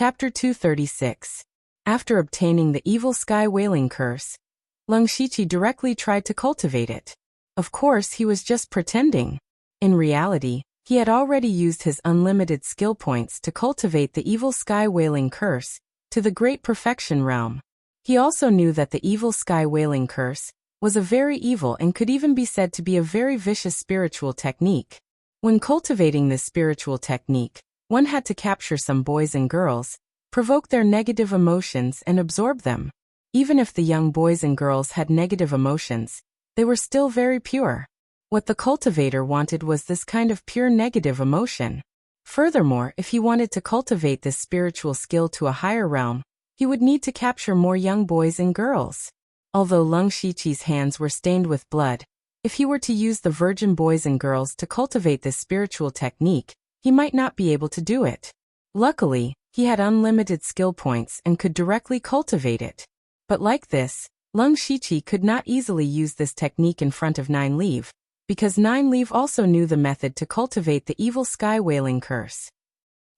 Chapter 236. After obtaining the evil sky whaling curse, Lung Shiqi directly tried to cultivate it. Of course, he was just pretending. In reality, he had already used his unlimited skill points to cultivate the evil sky whaling curse to the great perfection realm. He also knew that the evil sky whaling curse was a very evil and could even be said to be a very vicious spiritual technique. When cultivating this spiritual technique, one had to capture some boys and girls, provoke their negative emotions and absorb them. Even if the young boys and girls had negative emotions, they were still very pure. What the cultivator wanted was this kind of pure negative emotion. Furthermore, if he wanted to cultivate this spiritual skill to a higher realm, he would need to capture more young boys and girls. Although Lung Shiqi's hands were stained with blood, if he were to use the virgin boys and girls to cultivate this spiritual technique, he might not be able to do it. Luckily, he had unlimited skill points and could directly cultivate it. But like this, Lung Shiqi could not easily use this technique in front of Nine Leaf, because Nine Leaf also knew the method to cultivate the evil sky whaling curse.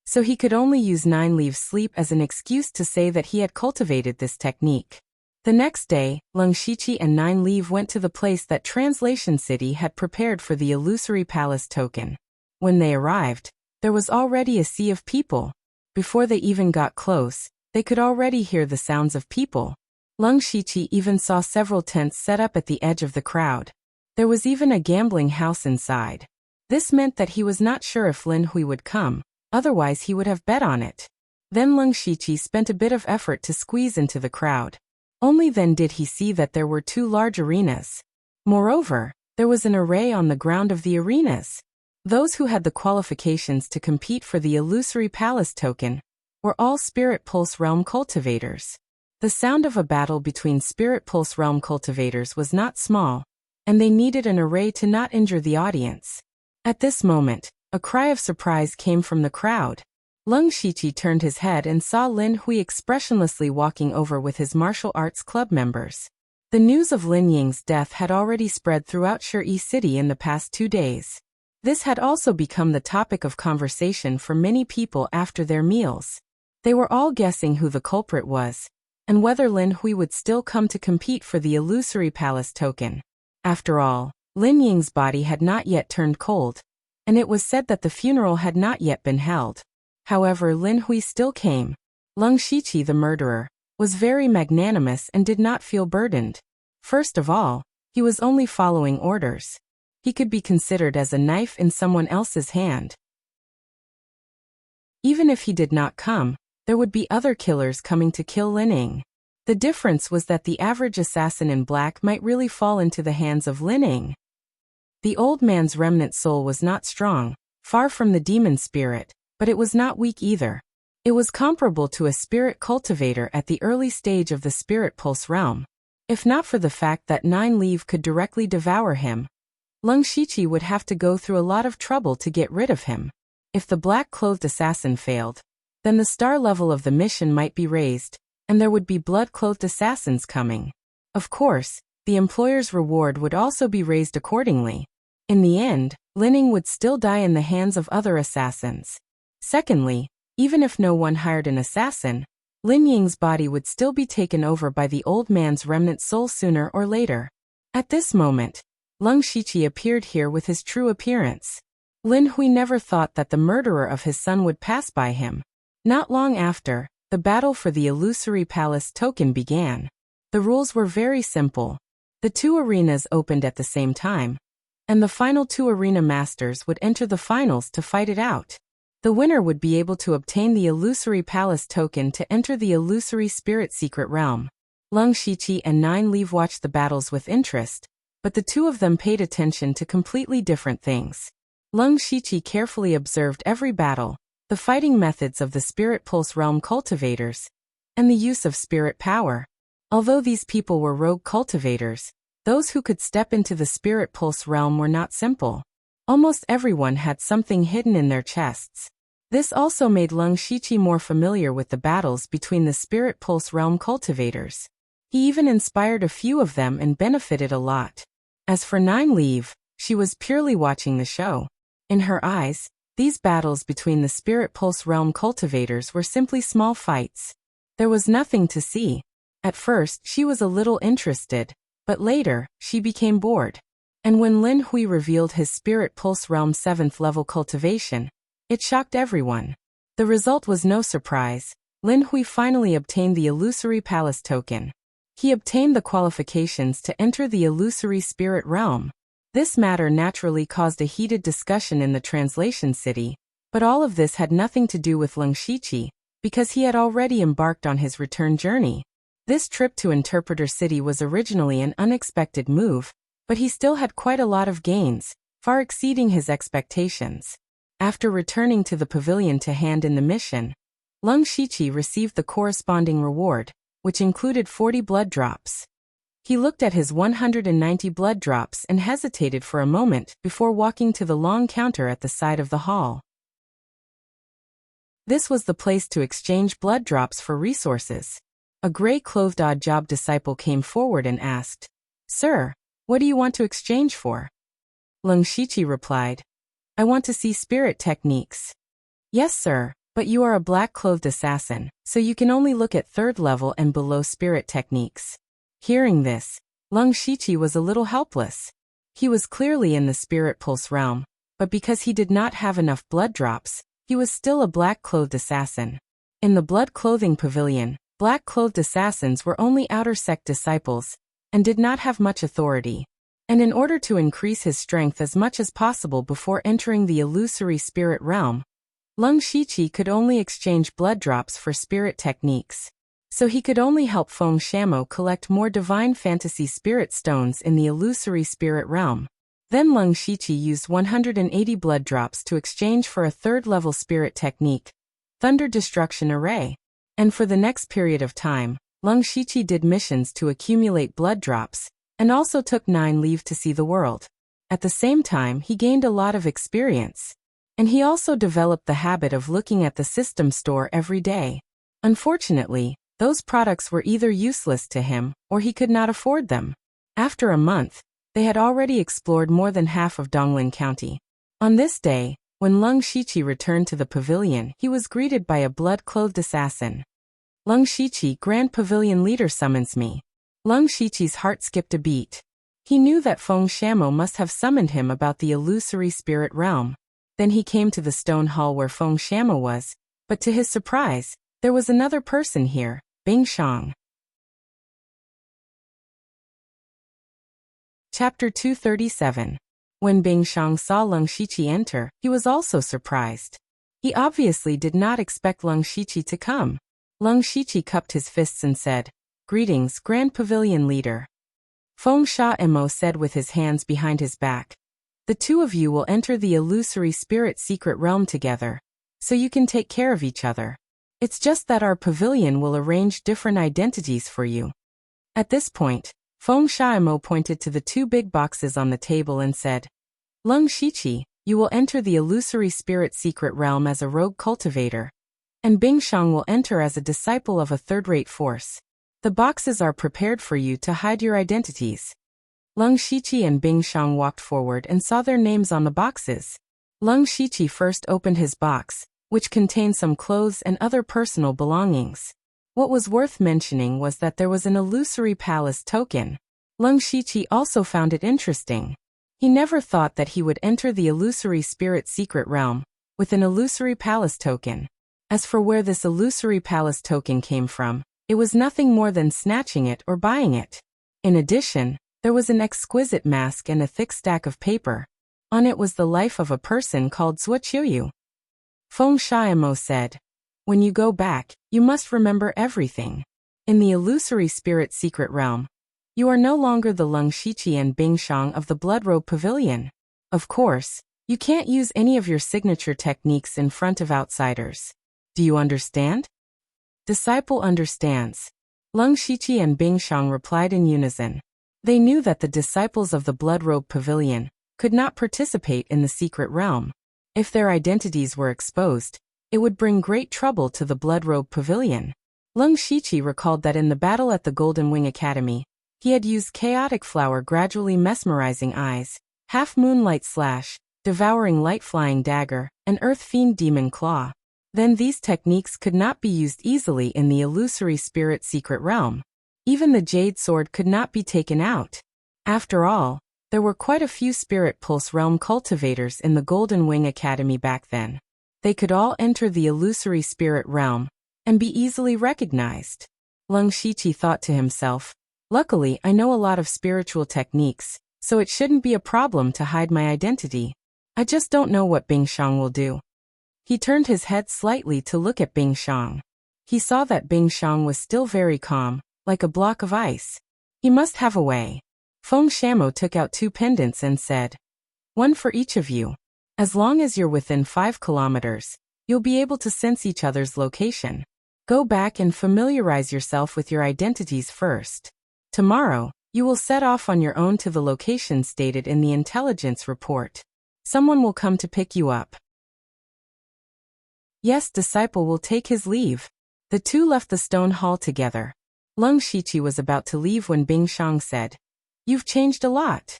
So he could only use Nine Leaf's sleep as an excuse to say that he had cultivated this technique. The next day, Lung Shiqi and Nine Leaf went to the place that Translation City had prepared for the illusory palace token. When they arrived, there was already a sea of people. Before they even got close, they could already hear the sounds of people. Lung Shiqi even saw several tents set up at the edge of the crowd. There was even a gambling house inside. This meant that he was not sure if Lin Hui would come, otherwise he would have bet on it. Then Lung Shiqi spent a bit of effort to squeeze into the crowd. Only then did he see that there were two large arenas. Moreover, there was an array on the ground of the arenas. Those who had the qualifications to compete for the illusory palace token were all Spirit Pulse Realm cultivators. The sound of a battle between Spirit Pulse Realm cultivators was not small, and they needed an array to not injure the audience. At this moment, a cry of surprise came from the crowd. Lung Shiqi turned his head and saw Lin Hui expressionlessly walking over with his martial arts club members. The news of Lin Ying's death had already spread throughout Shi City in the past 2 days. This had also become the topic of conversation for many people after their meals. They were all guessing who the culprit was, and whether Lin Hui would still come to compete for the illusory palace token. After all, Lin Ying's body had not yet turned cold, and it was said that the funeral had not yet been held. However, Lin Hui still came. Lung Shiqi, the murderer, was very magnanimous and did not feel burdened. First of all, he was only following orders. He could be considered as a knife in someone else's hand. Even if he did not come, there would be other killers coming to kill Lin Ying. The difference was that the average assassin in black might really fall into the hands of Lin Ying. The old man's remnant soul was not strong, far from the demon spirit, but it was not weak either. It was comparable to a spirit cultivator at the early stage of the Spirit Pulse realm. If not for the fact that Nine Leaf could directly devour him, Lung Shiqi would have to go through a lot of trouble to get rid of him. If the black-clothed assassin failed, then the star level of the mission might be raised, and there would be blood-clothed assassins coming. Of course, the employer's reward would also be raised accordingly. In the end, Lin Ying would still die in the hands of other assassins. Secondly, even if no one hired an assassin, Lin Ying's body would still be taken over by the old man's remnant soul sooner or later. At this moment, Lung Shiqi appeared here with his true appearance. Lin Hui never thought that the murderer of his son would pass by him. Not long after, the battle for the illusory palace token began. The rules were very simple. The 2 arenas opened at the same time, and the final 2 arena masters would enter the finals to fight it out. The winner would be able to obtain the illusory palace token to enter the illusory spirit secret realm. Lung Shiqi and Nine Leaf watched the battles with interest, but the 2 of them paid attention to completely different things. Lung Shiqi carefully observed every battle, the fighting methods of the Spirit Pulse realm cultivators, and the use of spirit power. Although these people were rogue cultivators, those who could step into the Spirit Pulse realm were not simple. Almost everyone had something hidden in their chests. This also made Lung Shiqi more familiar with the battles between the Spirit Pulse realm cultivators. He even inspired a few of them and benefited a lot. As for Nine Leaf, she was purely watching the show. In her eyes, These battles between the Spirit Pulse Realm cultivators were simply small fights. There was nothing to see. At first, she was a little interested, but later, she became bored. And when Lin Hui revealed his Spirit Pulse Realm 7th level cultivation, it shocked everyone. The result was no surprise. Lin Hui finally obtained the Illusory Palace token. He obtained the qualifications to enter the Illusory Spirit Realm. This matter naturally caused a heated discussion in the translation city, but all of this had nothing to do with Leng Shiqi, because he had already embarked on his return journey. This trip to Interpreter City was originally an unexpected move, but he still had quite a lot of gains, far exceeding his expectations. After returning to the pavilion to hand in the mission, Leng Shiqi received the corresponding reward, which included 40 blood drops. He looked at his 190 blood drops and hesitated for a moment before walking to the long counter at the side of the hall. This was the place to exchange blood drops for resources. A gray-clothed odd-job disciple came forward and asked, "Sir, what do you want to exchange for?" Leng Shiqi replied, "I want to see spirit techniques." "Yes, sir, but you are a black-clothed assassin, so you can only look at 3rd level and below spirit techniques." Hearing this, Leng Shiqi was a little helpless. He was clearly in the Spirit Pulse realm, but because he did not have enough blood drops, he was still a black-clothed assassin. In the Blood Clothing Pavilion, black-clothed assassins were only outer sect disciples, and did not have much authority. And in order to increase his strength as much as possible before entering the Illusory Spirit Realm, Leng Shiqi could only exchange blood drops for spirit techniques. So he could only help Feng Shamo collect more divine fantasy spirit stones in the Illusory Spirit Realm. Then Leng Shiqi used 180 blood drops to exchange for a 3rd level spirit technique, Thunder Destruction Array. And for the next period of time, Leng Shiqi did missions to accumulate blood drops, and also took 9 leave to see the world. At the same time, he gained a lot of experience. And he also developed the habit of looking at the system store every day. Unfortunately, those products were either useless to him, or he could not afford them. After a month, they had already explored more than half of Donglin County. On this day, when Leng Shiqi returned to the pavilion, he was greeted by a blood-clothed assassin. "Leng Shiqi, Grand Pavilion Leader summons me." Leng Shiqi's heart skipped a beat. He knew that Feng Shamo must have summoned him about the Illusory Spirit Realm. Then he came to the stone hall where Feng Shamo was, but to his surprise, there was another person here, Bing Shang. Chapter 237. When Bing Shang saw Leng Shiqi enter, he was also surprised. He obviously did not expect Leng Shiqi to come. Leng Shiqi cupped his fists and said, "Greetings, Grand Pavilion Leader." Feng Shamo said with his hands behind his back, "The two of you will enter the Illusory Spirit Secret Realm together, so you can take care of each other. It's just that our pavilion will arrange different identities for you." At this point, Feng Shamo pointed to the 2 big boxes on the table and said, "Leng Shiqi, you will enter the Illusory Spirit Secret Realm as a rogue cultivator, and Bing Shang will enter as a disciple of a 3rd-rate force. The boxes are prepared for you to hide your identities." Leng Shiqi and Bing Shang walked forward and saw their names on the boxes. Leng Shiqi first opened his box, which contained some clothes and other personal belongings. What was worth mentioning was that there was an Illusory Palace token. Leng Shiqi also found it interesting. He never thought that he would enter the Illusory Spirit Secret Realm with an Illusory Palace token. As for where this Illusory Palace token came from, it was nothing more than snatching it or buying it. In addition, there was an exquisite mask and a thick stack of paper. On it was the life of a person called Zhuo Qiuyu. Feng Shamo said, "When you go back, you must remember everything. In the Illusory Spirit Secret Realm, you are no longer the Leng Shiqi and Bing Shang of the Bloodrobe Pavilion. Of course, you can't use any of your signature techniques in front of outsiders. Do you understand?" "Disciple understands." Leng Shiqi and Bing Shang replied in unison. They knew that the disciples of the Bloodrobe Pavilion could not participate in the secret realm. If their identities were exposed, it would bring great trouble to the Bloodrobe Pavilion. Leng Shiqi recalled that in the battle at the Golden Wing Academy, he had used Chaotic Flower, gradually mesmerizing eyes, Half Moonlight Slash, Devouring Light, Flying Dagger, an earth fiend demon claw. Then these techniques could not be used easily in the illusory spirit secret realm. Even the jade sword could not be taken out. After all, there were quite a few spirit pulse realm cultivators in the Golden Wing Academy back then. They could all enter the illusory spirit realm and be easily recognized. Lung Shiqi thought to himself, luckily I know a lot of spiritual techniques, so it shouldn't be a problem to hide my identity. I just don't know what Bing Shang will do. He turned his head slightly to look at Bing Shang. He saw that Bing Shang was still very calm, like a block of ice. He must have a way. Feng Shamo took out 2 pendants and said, "One for each of you. As long as you're within 5 kilometers, you'll be able to sense each other's location. Go back and familiarize yourself with your identities first. Tomorrow, you will set off on your own to the location stated in the intelligence report. Someone will come to pick you up." Yes, disciple will take his leave. The two left the stone hall together. Lung Shiqi was about to leave when Bing Shang said, "You've changed a lot."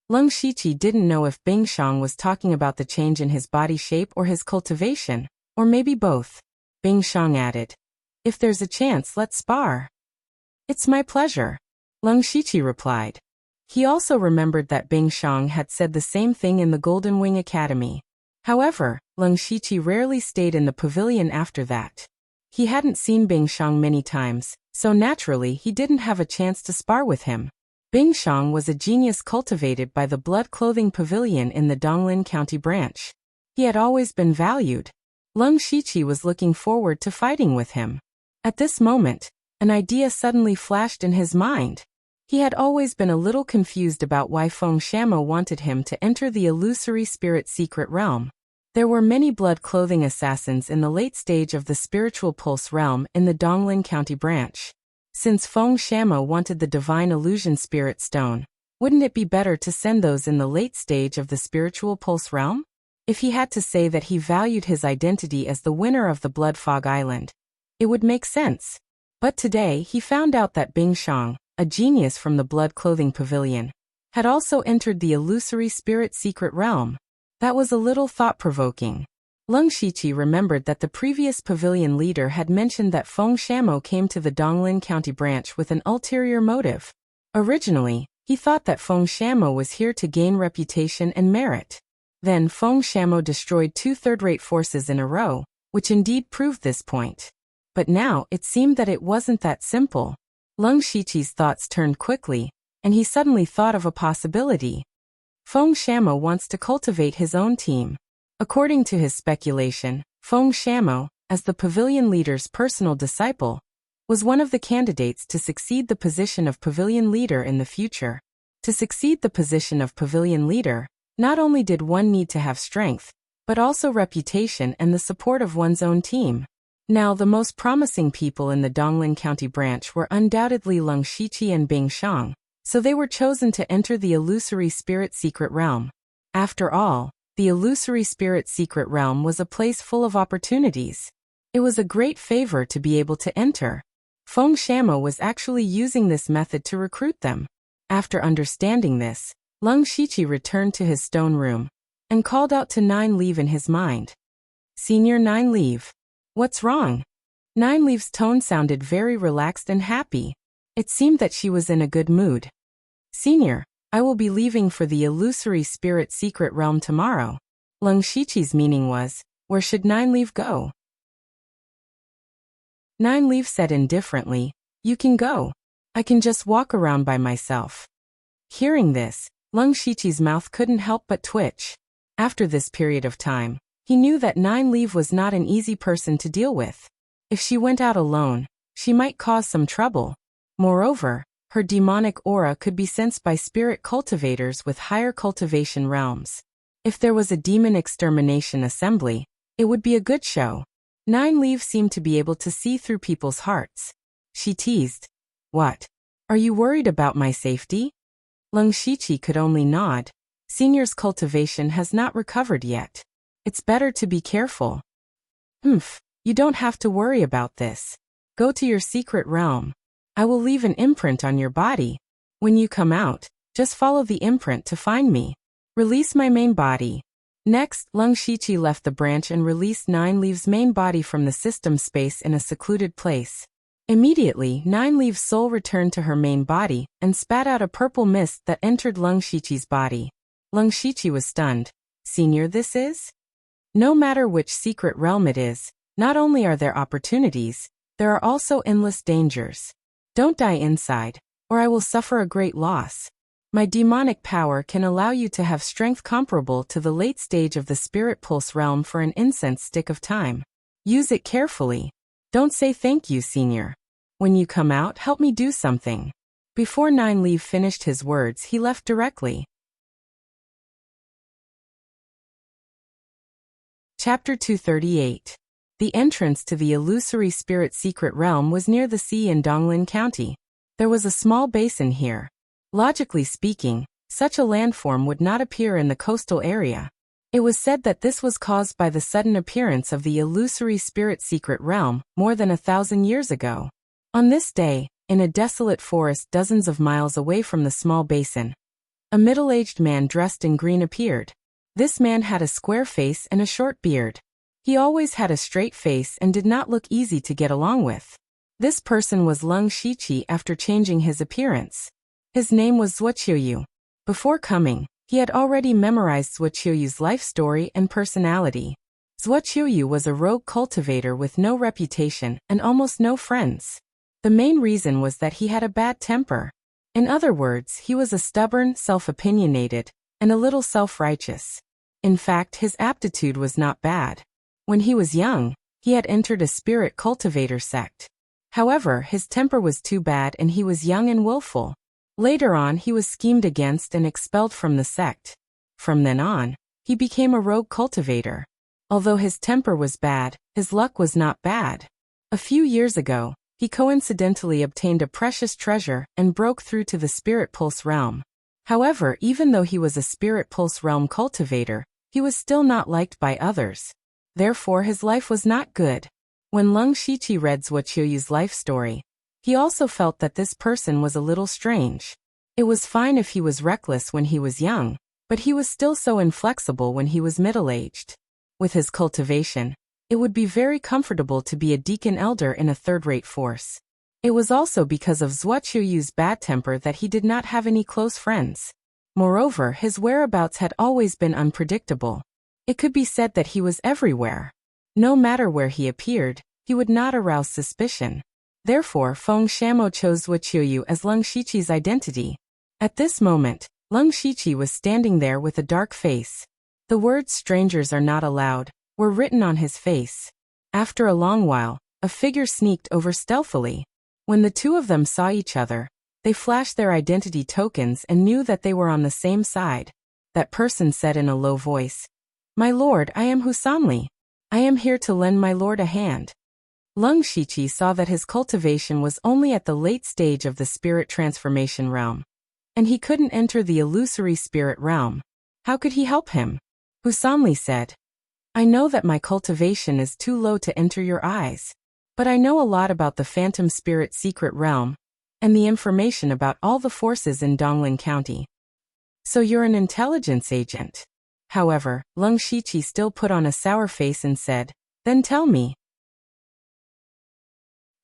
Lung Shiqi didn't know if Bing Shang was talking about the change in his body shape or his cultivation, or maybe both. Bing Shang added, "If there's a chance, let's spar." "It's my pleasure," Lung Shiqi replied. He also remembered that Bing Shang had said the same thing in the Golden Wing Academy. However, Lung Shiqi rarely stayed in the pavilion after that. He hadn't seen Bing Shang many times, so naturally he didn't have a chance to spar with him. Bing Shang was a genius cultivated by the Blood Clothing Pavilion in the Donglin County branch. He had always been valued. Lung Shiqi was looking forward to fighting with him. At this moment, an idea suddenly flashed in his mind. He had always been a little confused about why Feng Shamo wanted him to enter the illusory spirit secret realm. There were many blood clothing assassins in the late stage of the spiritual pulse realm in the Donglin County branch. Since Feng Shamo wanted the divine illusion spirit stone, wouldn't it be better to send those in the late stage of the spiritual pulse realm? If he had to say that he valued his identity as the winner of the Blood Fog Island, it would make sense. But today he found out that Bing Shang, a genius from the Blood Clothing Pavilion, had also entered the illusory spirit secret realm. That was a little thought-provoking. Lung Shiqi remembered that the previous pavilion leader had mentioned that Feng Shamo came to the Donglin County branch with an ulterior motive. Originally, he thought that Feng Shamo was here to gain reputation and merit. Then Feng Shamo destroyed 2 third-rate forces in a row, which indeed proved this point. But now it seemed that it wasn't that simple. Lung Shiqi's thoughts turned quickly, and he suddenly thought of a possibility. Feng Shamo wants to cultivate his own team. According to his speculation, Feng Shamo, as the pavilion leader's personal disciple, was one of the candidates to succeed the position of pavilion leader in the future. To succeed the position of pavilion leader, not only did one need to have strength, but also reputation and the support of one's own team. Now, the most promising people in the Donglin County branch were undoubtedly Lung Shiqi and Bing Shang, so they were chosen to enter the illusory spirit secret realm. After all, the illusory spirit secret realm was a place full of opportunities. It was a great favor to be able to enter. Feng Shamo was actually using this method to recruit them. After understanding this, Lung Shiqi returned to his stone room and called out to Nine Leaf in his mind. "Senior Nine Leaf. What's wrong?" Nine Leaf's tone sounded very relaxed and happy. It seemed that she was in a good mood. "Senior, I will be leaving for the illusory spirit secret realm tomorrow." Lung Shiqi's meaning was, where should Nine Leaf go? Nine Leaf said indifferently, "You can go. I can just walk around by myself." Hearing this, Lung Shiqi's mouth couldn't help but twitch. After this period of time, he knew that Nine Leaf was not an easy person to deal with. If she went out alone, she might cause some trouble. Moreover, her demonic aura could be sensed by spirit cultivators with higher cultivation realms. If there was a demon extermination assembly, it would be a good show. Nine Leaf seemed to be able to see through people's hearts. She teased, "What? Are you worried about my safety?" Lung Shiqi could only nod. Senior's cultivation has not recovered yet. It's better to be careful. You don't have to worry about this. Go to your secret realm. I will leave an imprint on your body. When you come out, just follow the imprint to find me. Release my main body. Next, Lung Shiqi left the branch and released Nine Leaves' main body from the system space in a secluded place. Immediately, Nine Leaves' soul returned to her main body and spat out a purple mist that entered Lung Shiqi's body. Lung Shiqi was stunned. Senior, this is? No matter which secret realm it is, not only are there opportunities, there are also endless dangers. Don't die inside, or I will suffer a great loss. My demonic power can allow you to have strength comparable to the late stage of the spirit pulse realm for an incense stick of time. Use it carefully. Don't say thank you, Senior. When you come out, help me do something. Before Nine Leaf finished his words, he left directly. Chapter 238. The entrance to the illusory spirit secret realm was near the sea in Donglin County. There was a small basin here. Logically speaking, such a landform would not appear in the coastal area. It was said that this was caused by the sudden appearance of the illusory spirit secret realm more than 1,000 years ago. On this day, in a desolate forest dozens of miles away from the small basin, a middle-aged man dressed in green appeared. This man had a square face and a short beard. He always had a straight face and did not look easy to get along with. This person was Lung Shiqi after changing his appearance. His name was Zhuoqiuyu. Before coming, he had already memorized Zhuoqiuyu's life story and personality. Zhuoqiuyu was a rogue cultivator with no reputation and almost no friends. The main reason was that he had a bad temper. In other words, he was a stubborn, self-opinionated, and a little self-righteous. In fact, his aptitude was not bad. When he was young, he had entered a spirit cultivator sect. However, his temper was too bad and he was young and willful. Later on, he was schemed against and expelled from the sect. From then on, he became a rogue cultivator. Although his temper was bad, his luck was not bad. A few years ago, he coincidentally obtained a precious treasure and broke through to the Spirit Pulse realm. However, even though he was a Spirit Pulse realm cultivator, he was still not liked by others. Therefore, his life was not good. When Lung Shiqi read Zhuoqiuyu's life story, he also felt that this person was a little strange. It was fine if he was reckless when he was young, but he was still so inflexible when he was middle-aged. With his cultivation, it would be very comfortable to be a deacon elder in a third-rate force. It was also because of Zhuoqiuyu's bad temper that he did not have any close friends. Moreover, his whereabouts had always been unpredictable. It could be said that he was everywhere. No matter where he appeared, he would not arouse suspicion. Therefore, Feng Shamo chose Zhuoqiuyu as Lung Shiqi's identity. At this moment, Lung Shiqi was standing there with a dark face. The words "strangers are not allowed" were written on his face. After a long while, a figure sneaked over stealthily. When the two of them saw each other, they flashed their identity tokens and knew that they were on the same side. That person said in a low voice, "My lord, I am Husanli. I am here to lend my lord a hand." Lung Shiqi saw that his cultivation was only at the late stage of the spirit transformation realm, and he couldn't enter the illusory spirit realm. How could he help him? Husanli said, "I know that my cultivation is too low to enter your eyes, but I know a lot about the phantom spirit secret realm, and the information about all the forces in Donglin County. So you're an intelligence agent." However, Lung Shiqi still put on a sour face and said, "Then tell me."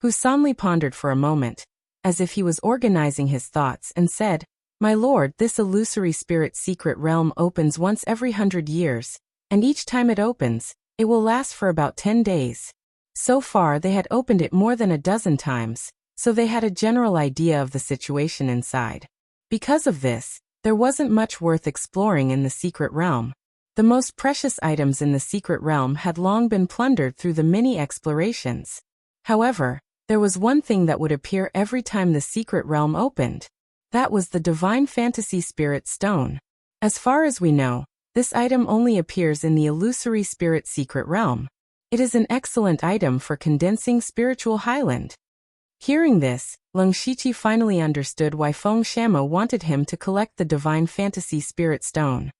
Husanli pondered for a moment, as if he was organizing his thoughts, and said, "My lord, this illusory spirit secret realm opens once every 100 years, and each time it opens, it will last for about 10 days. So far they had opened it more than a dozen times, so they had a general idea of the situation inside. Because of this, there wasn't much worth exploring in the secret realm. The most precious items in the secret realm had long been plundered through the many explorations. However, there was one thing that would appear every time the secret realm opened. That was the Divine Fantasy Spirit Stone. As far as we know, this item only appears in the illusory spirit secret realm. It is an excellent item for condensing spiritual highland." Hearing this, Lung Shiqi finally understood why Feng Shamo wanted him to collect the Divine Fantasy Spirit Stone.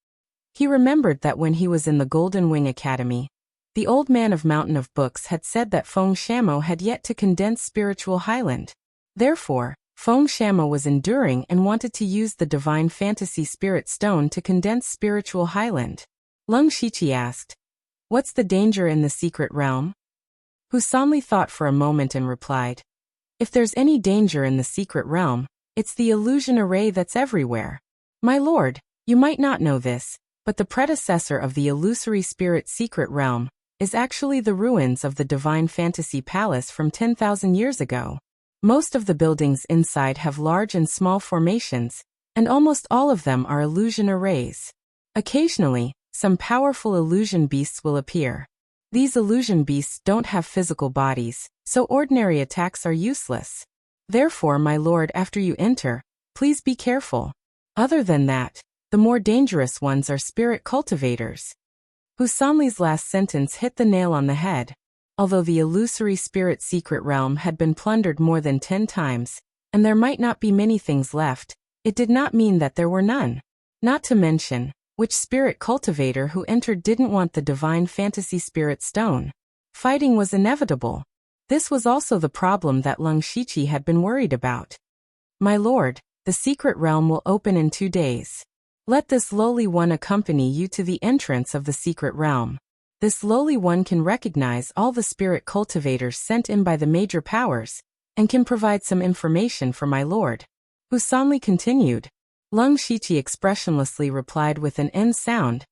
He remembered that when he was in the Golden Wing Academy, the old man of Mountain of Books had said that Feng Shamo had yet to condense spiritual highland. Therefore, Feng Shamo was enduring and wanted to use the Divine Fantasy Spirit Stone to condense spiritual highland. Lung Shiqi asked. What's the danger in the secret realm? Husanli thought for a moment and replied. If there's any danger in the secret realm, it's the illusion array that's everywhere. My lord, you might not know this, but the predecessor of the illusory spirit secret realm is actually the ruins of the divine fantasy palace from 10,000 years ago. Most of the buildings inside have large and small formations, and almost all of them are illusion arrays. Occasionally, some powerful illusion beasts will appear. These illusion beasts don't have physical bodies, so ordinary attacks are useless. Therefore, my lord, after you enter, please be careful. Other than that, the more dangerous ones are spirit cultivators. Husanli's last sentence hit the nail on the head. Although the illusory spirit secret realm had been plundered more than 10 times, and there might not be many things left, it did not mean that there were none. Not to mention, which spirit cultivator who entered didn't want the divine fantasy spirit stone? Fighting was inevitable. This was also the problem that Lung Shiqi had been worried about. My lord, the secret realm will open in 2 days. Let this lowly one accompany you to the entrance of the secret realm. This lowly one can recognize all the spirit cultivators sent in by the major powers, and can provide some information for my lord. Husanli continued. Lung Shiqi expressionlessly replied with an N sound,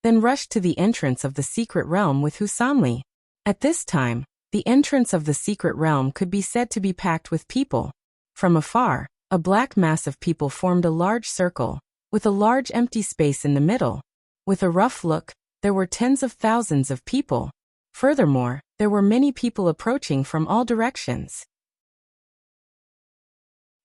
then rushed to the entrance of the secret realm with Husanli. At this time, the entrance of the secret realm could be said to be packed with people. From afar, a black mass of people formed a large circle, with a large empty space in the middle. With a rough look, there were tens of thousands of people. Furthermore, there were many people approaching from all directions.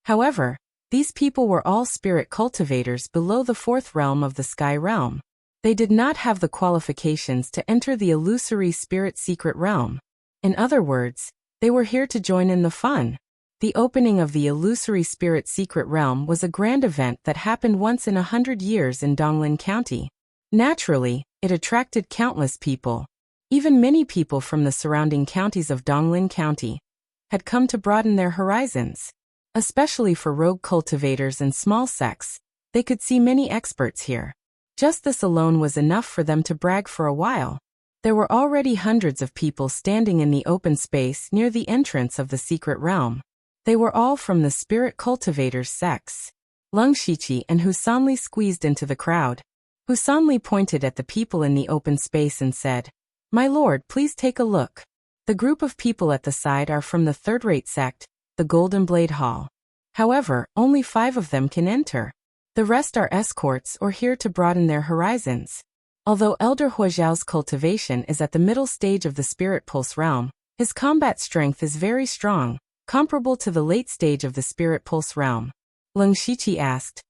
However, these people were all spirit cultivators below the 4th realm of the sky realm. They did not have the qualifications to enter the illusory spirit secret realm. In other words, they were here to join in the fun. The opening of the illusory spirit secret realm was a grand event that happened once in 100 years in Donglin County. Naturally, it attracted countless people. Even many people from the surrounding counties of Donglin County had come to broaden their horizons. Especially for rogue cultivators and small sects, they could see many experts here. Just this alone was enough for them to brag for a while. There were already hundreds of people standing in the open space near the entrance of the secret realm. They were all from the spirit cultivators' sects. Lung Shiqi and Husanli squeezed into the crowd. Husanli pointed at the people in the open space and said, My lord, please take a look. The group of people at the side are from the third-rate sect, the Golden Blade Hall. However, only 5 of them can enter. The rest are escorts or here to broaden their horizons. Although Elder Huojiao's cultivation is at the middle stage of the Spirit Pulse realm, his combat strength is very strong, comparable to the late stage of the Spirit Pulse realm. Lung Shiqi asked,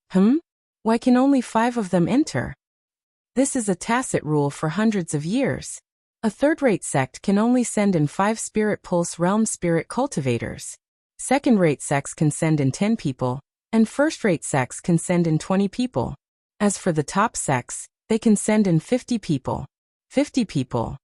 Why can only 5 of them enter? This is a tacit rule for hundreds of years. A third-rate sect can only send in 5 Spirit Pulse realm spirit cultivators. Second-rate sects can send in 10 people, and first-rate sects can send in 20 people. As for the top sects, they can send in 50 people. 50 people.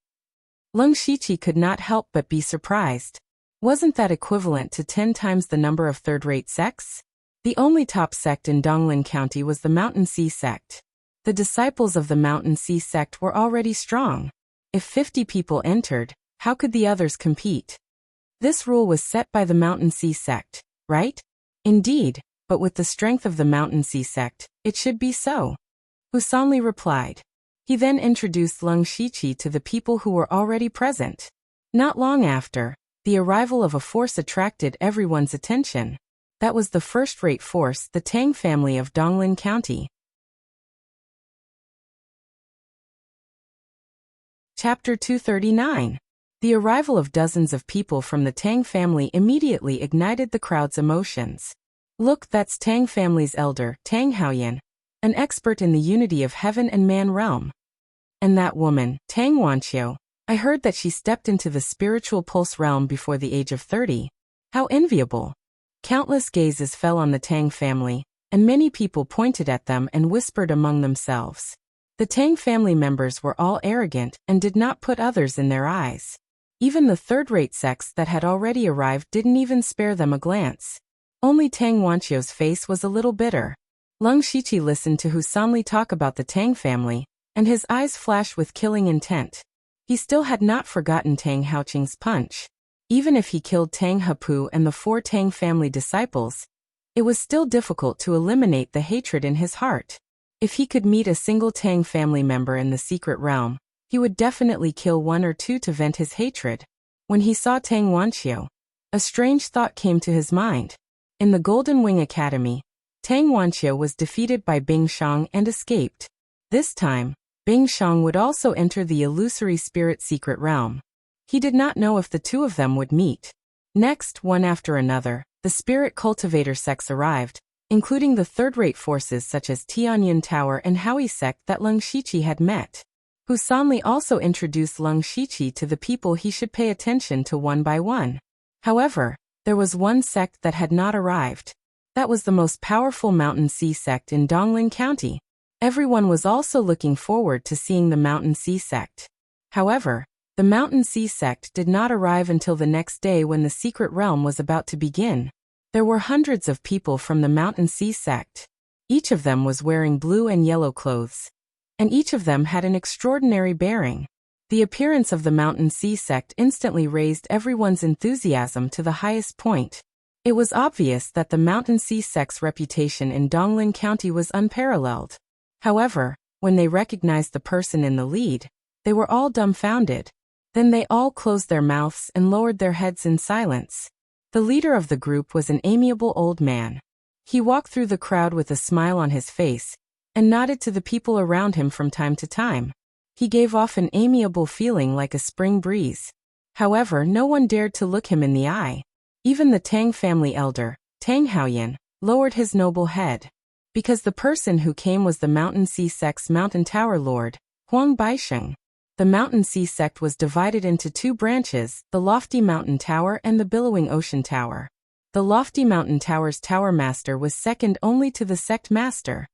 Lung Shiqi could not help but be surprised. Wasn't that equivalent to 10 times the number of third-rate sects? The only top sect in Donglin County was the Mountain Sea sect. The disciples of the Mountain Sea sect were already strong. If 50 people entered, how could the others compete? This rule was set by the Mountain Sea sect, right? Indeed, but with the strength of the Mountain Sea sect, it should be so. Husanli replied. He then introduced Lung Shiqi to the people who were already present. Not long after, the arrival of a force attracted everyone's attention. That was the first-rate force, the Tang family of Donglin County. Chapter 239. The arrival of dozens of people from the Tang family immediately ignited the crowd's emotions. Look, that's Tang family's elder, Tang Haoyan, an expert in the unity of heaven and man realm. And that woman, Tang Wanqiu, I heard that she stepped into the spiritual pulse realm before the age of 30. How enviable. Countless gazes fell on the Tang family, and many people pointed at them and whispered among themselves. The Tang family members were all arrogant and did not put others in their eyes. Even the third-rate sects that had already arrived didn't even spare them a glance. Only Tang Wanqiu's face was a little bitter. Lung Shiqi listened to Husanli talk about the Tang family, and his eyes flashed with killing intent. He still had not forgotten Tang Haoqing's punch. Even if he killed Tang Hepu and the 4 Tang family disciples, it was still difficult to eliminate the hatred in his heart. If he could meet a single Tang family member in the secret realm, he would definitely kill 1 or 2 to vent his hatred. When he saw Tang Wanqiu, a strange thought came to his mind. In the Golden Wing Academy, Tang Wanqiu was defeated by Bing Shang and escaped. This time, Bing Shang would also enter the illusory spirit secret realm. He did not know if the 2 of them would meet. Next, one after another, the spirit cultivator sects arrived, including the third-rate forces such as Tianyun Tower and Howie sect that Leng Shiqi had met. Hu Sanli also introduced Leng Shiqi to the people he should pay attention to one by one. However, there was one sect that had not arrived. That was the most powerful Mountain Sea sect in Dongling County. Everyone was also looking forward to seeing the Mountain Sea sect. However, the Mountain Sea sect did not arrive until the next day when the secret realm was about to begin. There were hundreds of people from the Mountain Sea sect. Each of them was wearing blue and yellow clothes, and each of them had an extraordinary bearing. The appearance of the Mountain Sea sect instantly raised everyone's enthusiasm to the highest point. It was obvious that the Mountain Sea sect's reputation in Dongling County was unparalleled. However, when they recognized the person in the lead, they were all dumbfounded. Then they all closed their mouths and lowered their heads in silence. The leader of the group was an amiable old man. He walked through the crowd with a smile on his face, and nodded to the people around him from time to time. He gave off an amiable feeling like a spring breeze. However, no one dared to look him in the eye. Even the Tang family elder, Tang Haoyan, lowered his noble head. Because the person who came was the Mountain Sea sect's Mountain Tower Lord, Huang Baisheng. The Mountain Sea sect was divided into 2 branches, the Lofty Mountain Tower and the Billowing Ocean Tower. The Lofty Mountain Tower's Tower Master was second only to the sect master.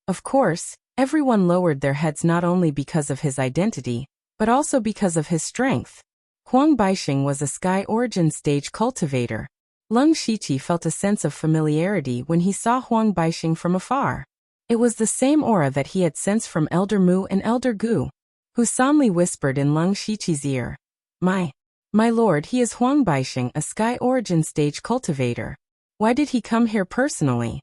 Of course, everyone lowered their heads not only because of his identity, but also because of his strength. Huang Baisheng was a Sky Origin stage cultivator. Leng Shiqi felt a sense of familiarity when he saw Huang Baisheng from afar. It was the same aura that he had sensed from Elder Mu and Elder Gu. Hu Sanli whispered in Leng Shiqi's ear. My lord, he is Huang Baisheng, a Sky Origin stage cultivator. Why did he come here personally?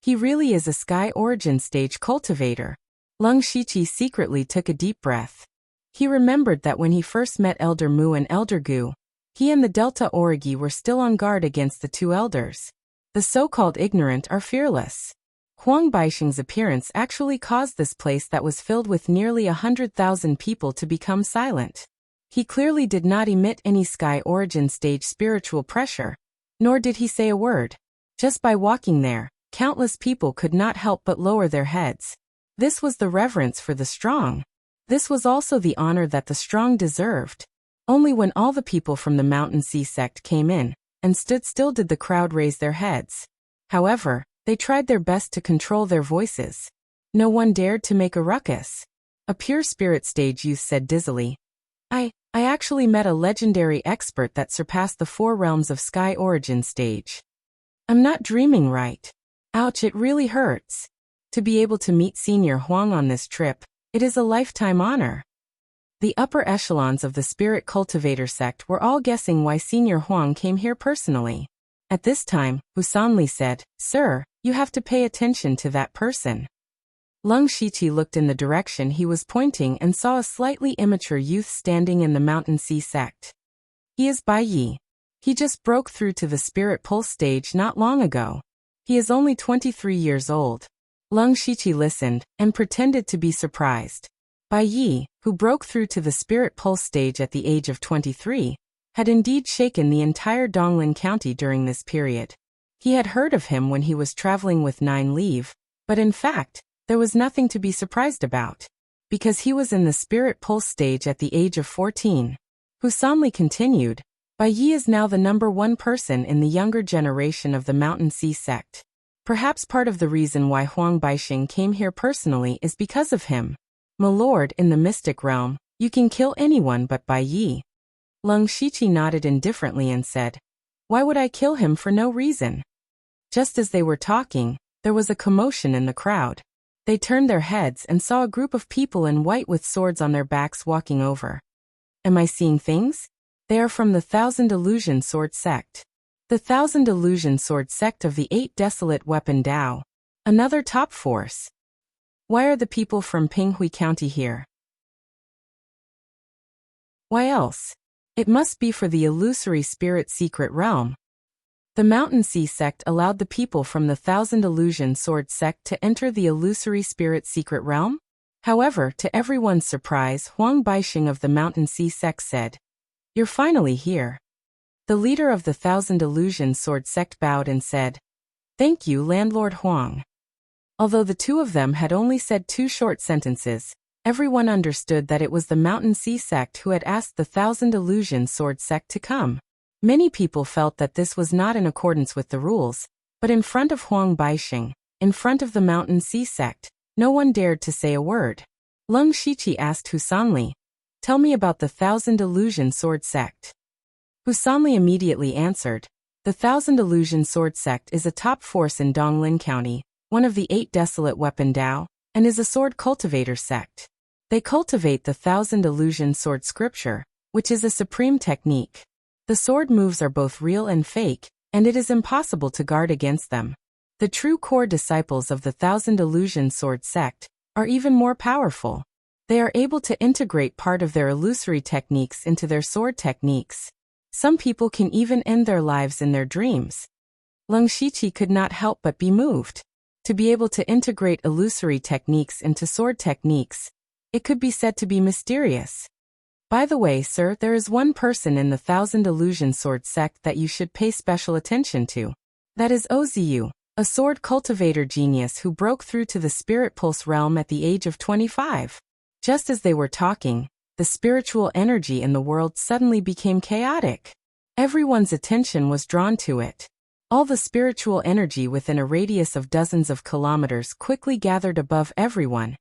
He really is a Sky Origin stage cultivator. Leng Shiqi secretly took a deep breath. He remembered that when he first met Elder Mu and Elder Gu, he and the Delta Origi were still on guard against the 2 elders. The so-called ignorant are fearless. Huang Baisheng's appearance actually caused this place that was filled with nearly 100,000 people to become silent. He clearly did not emit any Sky Origin stage spiritual pressure, nor did he say a word. Just by walking there, countless people could not help but lower their heads. This was the reverence for the strong. This was also the honor that the strong deserved. Only when all the people from the Mountain Sea sect came in and stood still did the crowd raise their heads. However, they tried their best to control their voices. No one dared to make a ruckus. A pure spirit stage youth said dizzily. I actually met a legendary expert that surpassed the 4 realms of Sky Origin stage. I'm not dreaming, right? Ouch, it really hurts. To be able to meet Senior Huang on this trip, it is a lifetime honor. The upper echelons of the spirit cultivator sect were all guessing why Senior Huang came here personally. At this time, Hu Sanli said, Sir, you have to pay attention to that person. Leng Shiqi looked in the direction he was pointing and saw a slightly immature youth standing in the Mountain Sea sect. He is Bai Yi. He just broke through to the Spirit Pulse stage not long ago. He is only 23 years old. Leng Shiqi listened and pretended to be surprised. Bai Yi, who broke through to the Spirit Pulse stage at the age of 23, had indeed shaken the entire Dongling County during this period. He had heard of him when he was traveling with 9 Leave, but in fact, there was nothing to be surprised about, because he was in the Spirit Pulse stage at the age of 14. Hu Sanli continued, Bai Yi is now the #1 person in the younger generation of the Mountain Sea sect. Perhaps part of the reason why Huang Baisheng came here personally is because of him. My lord, in the mystic realm, you can kill anyone but Bai Yi. Leng Shiqi nodded indifferently and said, Why would I kill him for no reason? Just as they were talking, there was a commotion in the crowd. They turned their heads and saw a group of people in white with swords on their backs walking over. Am I seeing things? They are from the Thousand Illusion Sword Sect. The Thousand Illusion Sword Sect of the Eight Desolate Weapon Dao. Another top force. Why are the people from Pinghui County here? Why else? It must be for the illusory spirit secret realm. The Mountain Sea Sect allowed the people from the Thousand Illusion Sword Sect to enter the illusory spirit secret realm? However, to everyone's surprise, Huang Baixing of the Mountain Sea Sect said, "You're finally here." The leader of the Thousand Illusion Sword Sect bowed and said, "Thank you, Landlord Huang." Although the two of them had only said 2 short sentences, everyone understood that it was the Mountain Sea Sect who had asked the Thousand Illusion Sword Sect to come. Many people felt that this was not in accordance with the rules, but in front of Huang Baixing, in front of the Mountain Sea Sect, no one dared to say a word. Lung Shiqi asked Husanli, "Tell me about the Thousand Illusion Sword Sect." Husanli immediately answered, "The Thousand Illusion Sword Sect is a top force in Donglin County, one of the 8 Desolate Weapon Dao, and is a sword cultivator sect. They cultivate the Thousand Illusion Sword Scripture, which is a supreme technique. The sword moves are both real and fake, and it is impossible to guard against them. The true core disciples of the Thousand Illusion Sword Sect are even more powerful. They are able to integrate part of their illusory techniques into their sword techniques. Some people can even end their lives in their dreams." Lung Shiqi could not help but be moved. To be able to integrate illusory techniques into sword techniques, it could be said to be mysterious. "By the way, sir, there is one person in the Thousand Illusion Sword Sect that you should pay special attention to. That is Oziu, a sword cultivator genius who broke through to the Spirit Pulse realm at the age of 25. Just as they were talking, the spiritual energy in the world suddenly became chaotic. Everyone's attention was drawn to it. All the spiritual energy within a radius of dozens of kilometers quickly gathered above everyone,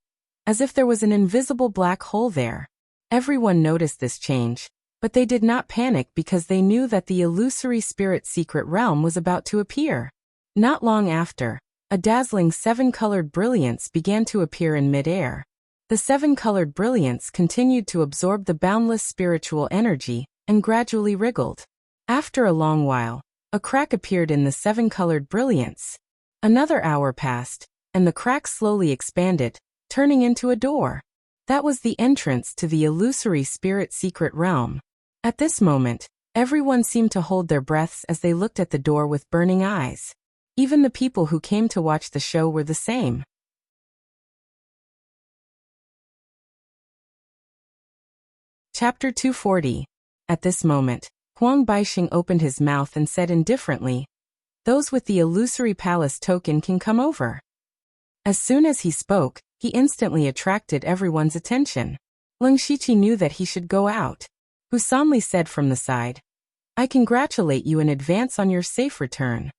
as if there was an invisible black hole there. Everyone noticed this change, but they did not panic because they knew that the illusory spirit secret realm was about to appear. Not long after, a dazzling 7-colored brilliance began to appear in mid-air. The 7-colored brilliance continued to absorb the boundless spiritual energy and gradually wriggled. After a long while, a crack appeared in the 7-colored brilliance. Another hour passed, and the crack slowly expanded, turning into a door. That was the entrance to the illusory spirit secret realm. At this moment, everyone seemed to hold their breaths as they looked at the door with burning eyes. Even the people who came to watch the show were the same. Chapter 240. At this moment, Huang Baixing opened his mouth and said indifferently, "Those with the illusory palace token can come over." As soon as he spoke, he instantly attracted everyone's attention. Lung Shiqi knew that he should go out. Husanli said from the side, "I congratulate you in advance on your safe return."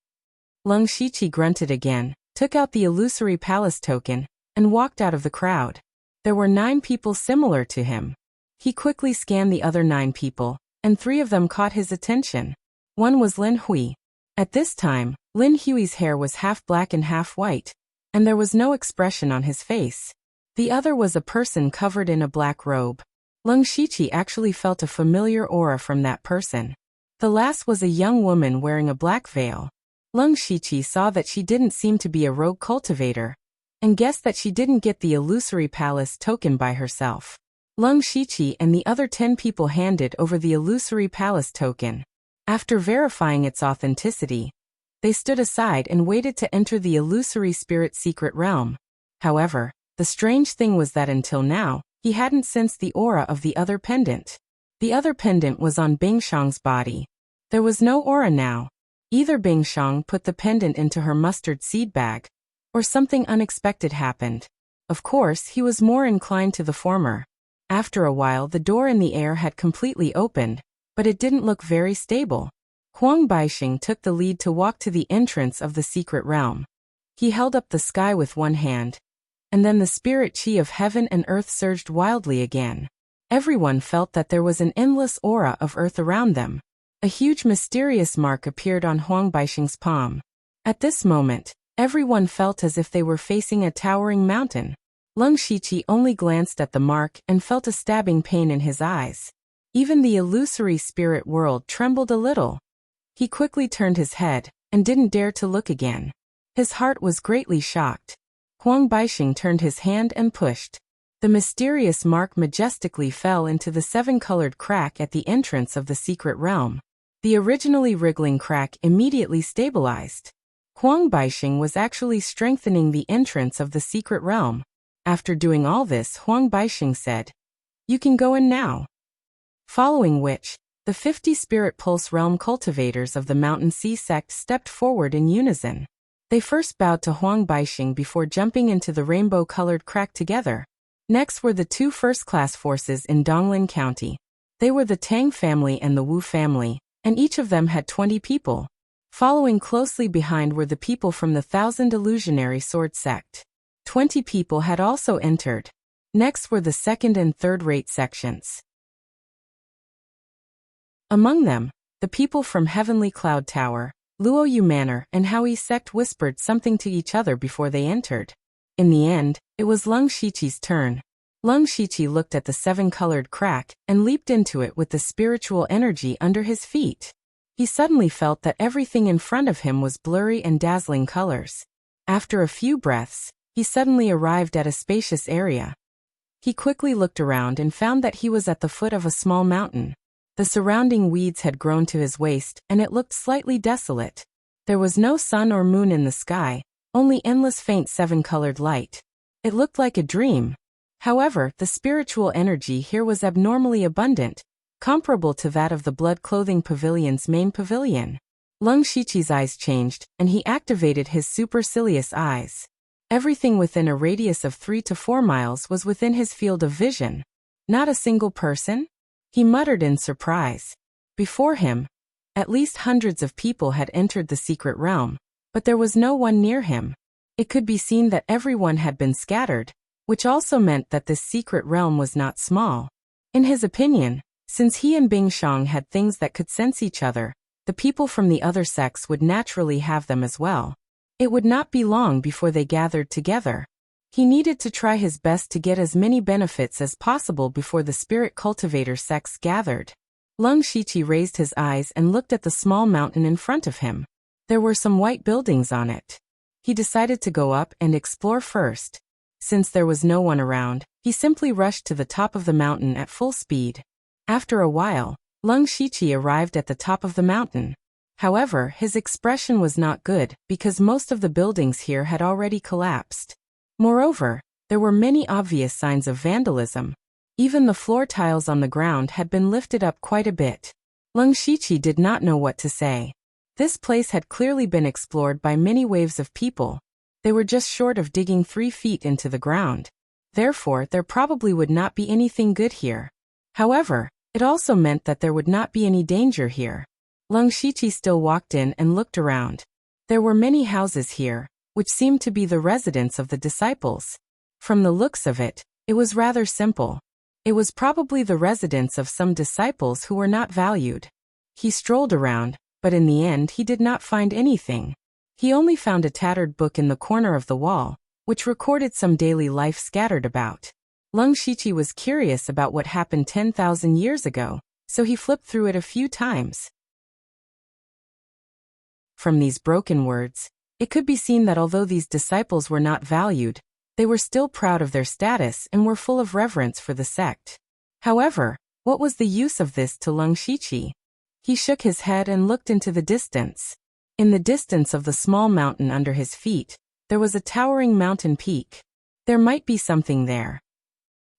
Lung Shiqi grunted again, took out the illusory palace token, and walked out of the crowd. There were 9 people similar to him. He quickly scanned the other 9 people, and 3 of them caught his attention. One was Lin Hui. At this time, Lin Hui's hair was half black and half white, and there was no expression on his face. The other was a person covered in a black robe. Lung Shiqi actually felt a familiar aura from that person. The last was a young woman wearing a black veil. Lung Shiqi saw that she didn't seem to be a rogue cultivator, and guessed that she didn't get the illusory palace token by herself. Lung Shiqi and the other 10 people handed over the illusory palace token. After verifying its authenticity, they stood aside and waited to enter the illusory spirit secret realm. However, the strange thing was that until now, he hadn't sensed the aura of the other pendant. The other pendant was on Bingshang's body. There was no aura now. Either Bingshang put the pendant into her mustard seed bag, or something unexpected happened. Of course, he was more inclined to the former. After a while, the door in the air had completely opened, but it didn't look very stable. Huang Baixing took the lead to walk to the entrance of the secret realm. He held up the sky with one hand, and then the spirit chi of heaven and earth surged wildly again. Everyone felt that there was an endless aura of earth around them. A huge mysterious mark appeared on Huang Baixing's palm. At this moment, Everyone felt as if they were facing a towering mountain. Lung Shiqi only glanced at the mark and felt a stabbing pain in his eyes. Even the illusory spirit world trembled a little. He quickly turned his head and didn't dare to look again. His heart was greatly shocked. Huang Baixing turned his hand and pushed. The mysterious mark majestically fell into the seven-colored crack at the entrance of the secret realm. The originally wriggling crack immediately stabilized. Huang Baixing was actually strengthening the entrance of the secret realm. After doing all this, Huang Baixing said, "You can go in now." Following which, the 50 Spirit Pulse Realm cultivators of the Mountain Sea sect stepped forward in unison. They first bowed to Huang Baixing before jumping into the rainbow-colored crack together. Next were the two first-class forces in Donglin County. They were the Tang family and the Wu family, and each of them had 20 people. Following closely behind were the people from the Thousand Illusionary Sword sect. 20 people had also entered. Next were the second and third-rate sections. Among them, the people from Heavenly Cloud Tower, Luoyu Manor, and Howie sect whispered something to each other before they entered. In the end, it was Lung Shiqi's turn. Lung Shiqi looked at the seven-colored crack and leaped into it with the spiritual energy under his feet. He suddenly felt that everything in front of him was blurry and dazzling colors. After a few breaths, he suddenly arrived at a spacious area. He quickly looked around and found that he was at the foot of a small mountain. The surrounding weeds had grown to his waist and it looked slightly desolate. There was no sun or moon in the sky, only endless faint seven-colored light. It looked like a dream. However, the spiritual energy here was abnormally abundant, comparable to that of the Blood Clothing Pavilion's main pavilion. Lung Shiqi's eyes changed, and he activated his supercilious eyes. Everything within a radius of 3 to 4 miles was within his field of vision. Not a single person? He muttered in surprise. Before him, at least hundreds of people had entered the secret realm, but there was no one near him. It could be seen that everyone had been scattered, which also meant that this secret realm was not small. In his opinion, since he and Bing Shang had things that could sense each other, the people from the other sects would naturally have them as well. It would not be long before they gathered together. He needed to try his best to get as many benefits as possible before the spirit cultivator sects gathered. Lung Shiqi raised his eyes and looked at the small mountain in front of him. There were some white buildings on it. He decided to go up and explore first. Since there was no one around, he simply rushed to the top of the mountain at full speed. After a while, Lung Shiqi arrived at the top of the mountain. However, his expression was not good because most of the buildings here had already collapsed. Moreover, there were many obvious signs of vandalism. Even the floor tiles on the ground had been lifted up quite a bit. Lung Shiqi did not know what to say. This place had clearly been explored by many waves of people. They were just short of digging 3 feet into the ground. Therefore, there probably would not be anything good here. However, it also meant that there would not be any danger here. Lung Shiqi still walked in and looked around. There were many houses here, which seemed to be the residence of the disciples. From the looks of it, it was rather simple. It was probably the residence of some disciples who were not valued. He strolled around, but in the end he did not find anything. He only found a tattered book in the corner of the wall, which recorded some daily life scattered about. Lung Shiqi was curious about what happened 10,000 years ago, so he flipped through it a few times. From these broken words, it could be seen that although these disciples were not valued, they were still proud of their status and were full of reverence for the sect. However, what was the use of this to Lung Shiqi? He shook his head and looked into the distance. In the distance of the small mountain under his feet, there was a towering mountain peak. There might be something there.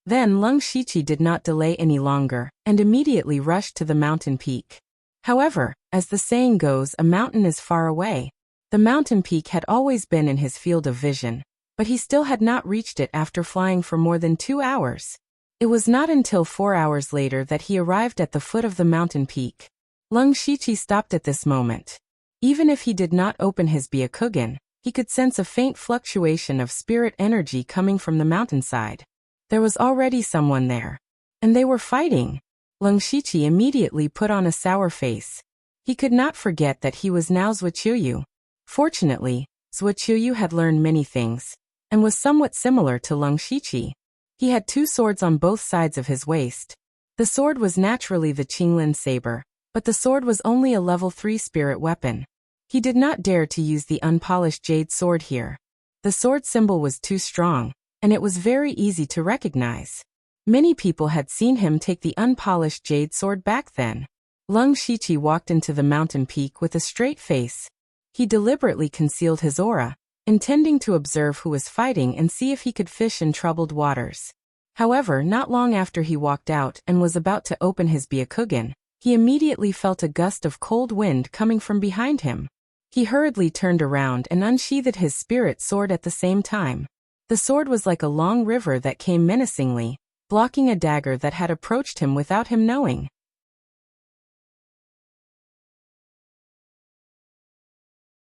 Then Lung Shiqi did not delay any longer and immediately rushed to the mountain peak. However, as the saying goes, a mountain is far away. The mountain peak had always been in his field of vision, but he still had not reached it after flying for more than 2 hours. It was not until 4 hours later that he arrived at the foot of the mountain peak. Lung Shiqi stopped at this moment. Even if he did not open his Byakugan, he could sense a faint fluctuation of spirit energy coming from the mountainside. There was already someone there. And they were fighting. Lung Shiqi immediately put on a sour face. He could not forget that he was now Zhuqiu. Fortunately, Zhuo Qiuyu had learned many things, and was somewhat similar to Leng Shiqi. He had 2 swords on both sides of his waist. The sword was naturally the Qinglin saber, but the sword was only a level 3 spirit weapon. He did not dare to use the unpolished jade sword here. The sword symbol was too strong, and it was very easy to recognize. Many people had seen him take the unpolished jade sword back then. Leng Shiqi walked into the mountain peak with a straight face. He deliberately concealed his aura, intending to observe who was fighting and see if he could fish in troubled waters. However, not long after he walked out and was about to open his Byakugan, he immediately felt a gust of cold wind coming from behind him. He hurriedly turned around and unsheathed his spirit sword at the same time. The sword was like a long river that came menacingly, blocking a dagger that had approached him without him knowing.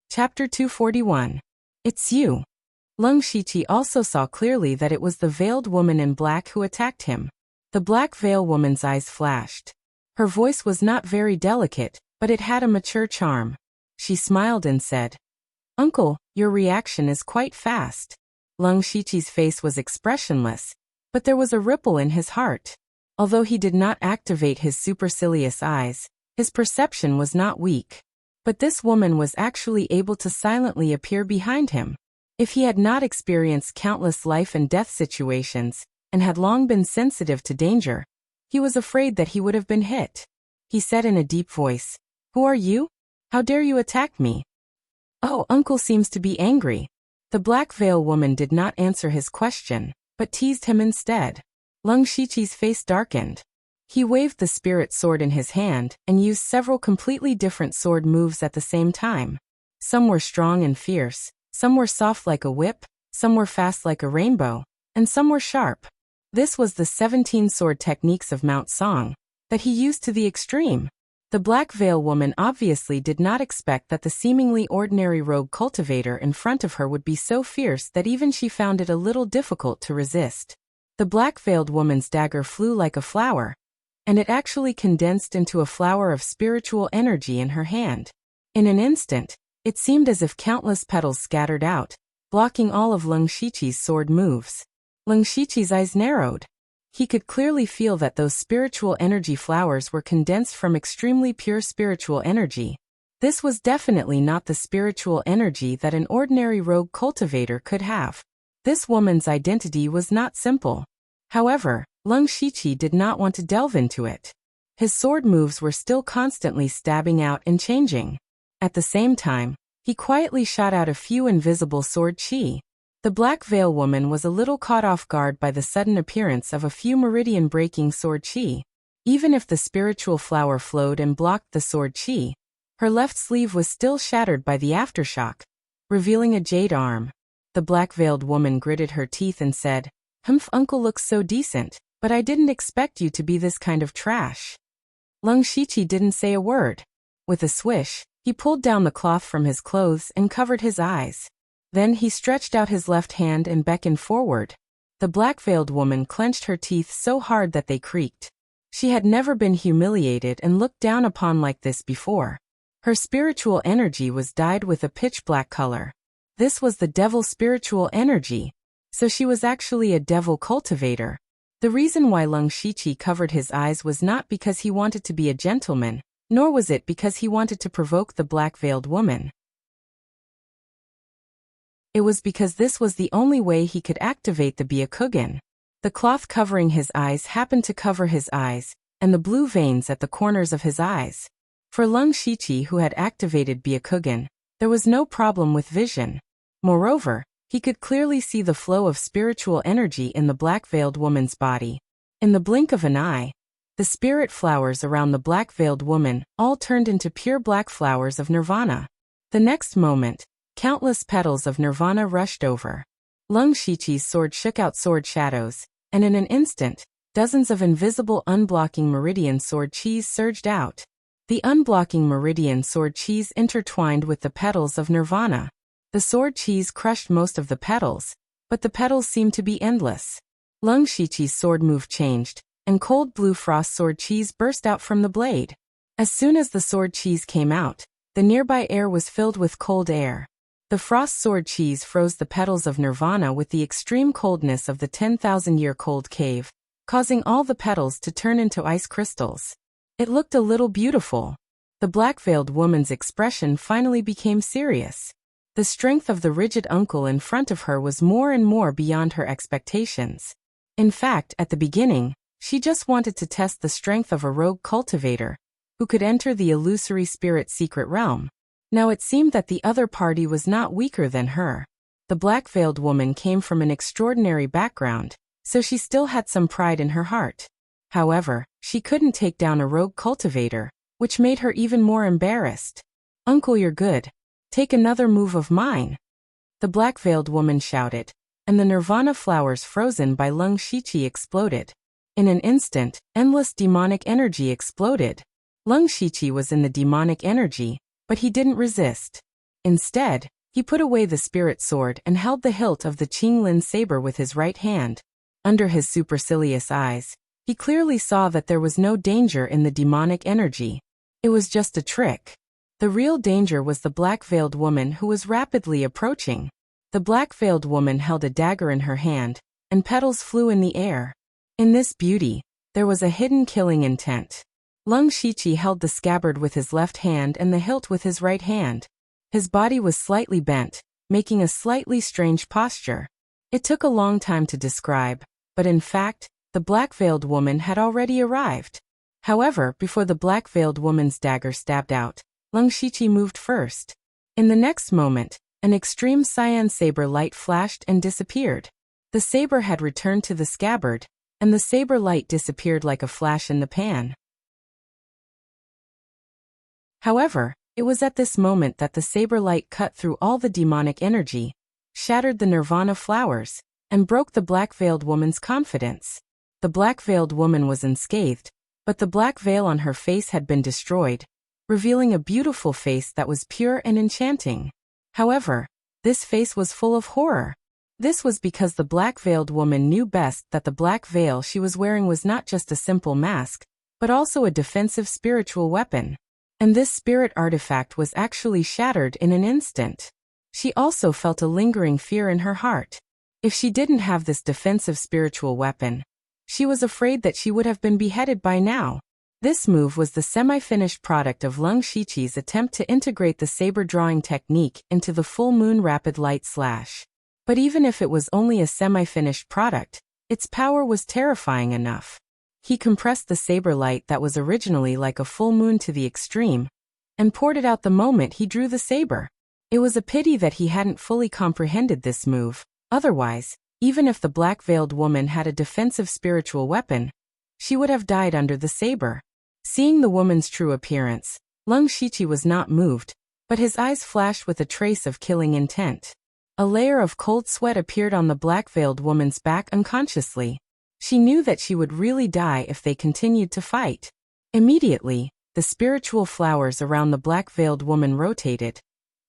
Chapter 241. It's you. Leng Shiqi also saw clearly that it was the veiled woman in black who attacked him. The black veil woman's eyes flashed. Her voice was not very delicate, but it had a mature charm. She smiled and said, "Uncle, your reaction is quite fast." Leng Shiqi's face was expressionless, but there was a ripple in his heart. Although he did not activate his supercilious eyes, his perception was not weak. But this woman was actually able to silently appear behind him. If he had not experienced countless life and death situations, and had long been sensitive to danger, he was afraid that he would have been hit. He said in a deep voice, "Who are you? How dare you attack me?" "Oh, uncle seems to be angry." The black veil woman did not answer his question, but teased him instead. Leng Shiqi's face darkened. He waved the spirit sword in his hand and used several completely different sword moves at the same time. Some were strong and fierce, some were soft like a whip, some were fast like a rainbow, and some were sharp. This was the 17 sword techniques of Mount Song that he used to the extreme. The black veil woman obviously did not expect that the seemingly ordinary rogue cultivator in front of her would be so fierce that even she found it a little difficult to resist. The black-veiled woman's dagger flew like a flower, and it actually condensed into a flower of spiritual energy in her hand. In an instant, it seemed as if countless petals scattered out, blocking all of Leng Shiqi's sword moves. Leng Shiqi's eyes narrowed. He could clearly feel that those spiritual energy flowers were condensed from extremely pure spiritual energy. This was definitely not the spiritual energy that an ordinary rogue cultivator could have. This woman's identity was not simple. However, Leng Shiqi did not want to delve into it. His sword moves were still constantly stabbing out and changing. At the same time, he quietly shot out a few invisible sword chi. The black veil woman was a little caught off guard by the sudden appearance of a few meridian-breaking sword chi. Even if the spiritual flower flowed and blocked the sword chi, her left sleeve was still shattered by the aftershock, revealing a jade arm. The black-veiled woman gritted her teeth and said, "Humph, uncle looks so decent, but I didn't expect you to be this kind of trash." Leng Shiqi didn't say a word. With a swish, he pulled down the cloth from his clothes and covered his eyes. Then he stretched out his left hand and beckoned forward. The black-veiled woman clenched her teeth so hard that they creaked. She had never been humiliated and looked down upon like this before. Her spiritual energy was dyed with a pitch-black color. This was the devil spiritual energy, so she was actually a devil cultivator. The reason why Leng Shiqi covered his eyes was not because he wanted to be a gentleman, nor was it because he wanted to provoke the black-veiled woman. It was because this was the only way he could activate the Byakugan. The cloth covering his eyes happened to cover his eyes, and the blue veins at the corners of his eyes. For Leng Shiqi, who had activated Byakugan, there was no problem with vision. Moreover, he could clearly see the flow of spiritual energy in the black-veiled woman's body. In the blink of an eye, the spirit flowers around the black-veiled woman all turned into pure black flowers of nirvana. The next moment, countless petals of nirvana rushed over. Leng Shiqi's sword shook out sword shadows, and in an instant, dozens of invisible unblocking meridian sword chis surged out. The unblocking meridian sword chis intertwined with the petals of nirvana. The sword chis crushed most of the petals, but the petals seemed to be endless. Leng Shiqi's sword move changed, and cold blue frost sword chis burst out from the blade. As soon as the sword chis came out, the nearby air was filled with cold air. The frost sword cheese froze the petals of nirvana with the extreme coldness of the 10,000-year cold cave, causing all the petals to turn into ice crystals. It looked a little beautiful. The black-veiled woman's expression finally became serious. The strength of the rigid uncle in front of her was more and more beyond her expectations. In fact, at the beginning, she just wanted to test the strength of a rogue cultivator, who could enter the illusory spirit secret realm. Now it seemed that the other party was not weaker than her. The black-veiled woman came from an extraordinary background, so she still had some pride in her heart. However, she couldn't take down a rogue cultivator, which made her even more embarrassed. "Uncle, you're good. Take another move of mine," the black-veiled woman shouted, and the nirvana flowers frozen by Lung Shiqi exploded. In an instant, endless demonic energy exploded. Lung Shiqi was in the demonic energy, but he didn't resist. Instead, he put away the spirit sword and held the hilt of the Qinglin saber with his right hand. Under his supercilious eyes, he clearly saw that there was no danger in the demonic energy. It was just a trick. The real danger was the black-veiled woman who was rapidly approaching. The black-veiled woman held a dagger in her hand, and petals flew in the air. In this beauty, there was a hidden killing intent. Lung Shiqi held the scabbard with his left hand and the hilt with his right hand. His body was slightly bent, making a slightly strange posture. It took a long time to describe, but in fact, the black-veiled woman had already arrived. However, before the black-veiled woman's dagger stabbed out, Lung Shiqi moved first. In the next moment, an extreme cyan saber light flashed and disappeared. The saber had returned to the scabbard, and the saber light disappeared like a flash in the pan. However, it was at this moment that the saber light cut through all the demonic energy, shattered the nirvana flowers, and broke the black-veiled woman's confidence. The black-veiled woman was unscathed, but the black veil on her face had been destroyed, revealing a beautiful face that was pure and enchanting. However, this face was full of horror. This was because the black-veiled woman knew best that the black veil she was wearing was not just a simple mask, but also a defensive spiritual weapon. And this spirit artifact was actually shattered in an instant. She also felt a lingering fear in her heart. If she didn't have this defensive spiritual weapon, she was afraid that she would have been beheaded by now. This move was the semi-finished product of Lung Shiqi's attempt to integrate the saber drawing technique into the full moon rapid light slash. But even if it was only a semi-finished product, its power was terrifying enough. He compressed the saber light that was originally like a full moon to the extreme, and poured it out the moment he drew the saber. It was a pity that he hadn't fully comprehended this move. Otherwise, even if the black-veiled woman had a defensive spiritual weapon, she would have died under the saber. Seeing the woman's true appearance, Lung Shiqi was not moved, but his eyes flashed with a trace of killing intent. A layer of cold sweat appeared on the black-veiled woman's back unconsciously. She knew that she would really die if they continued to fight. Immediately, the spiritual flowers around the black-veiled woman rotated,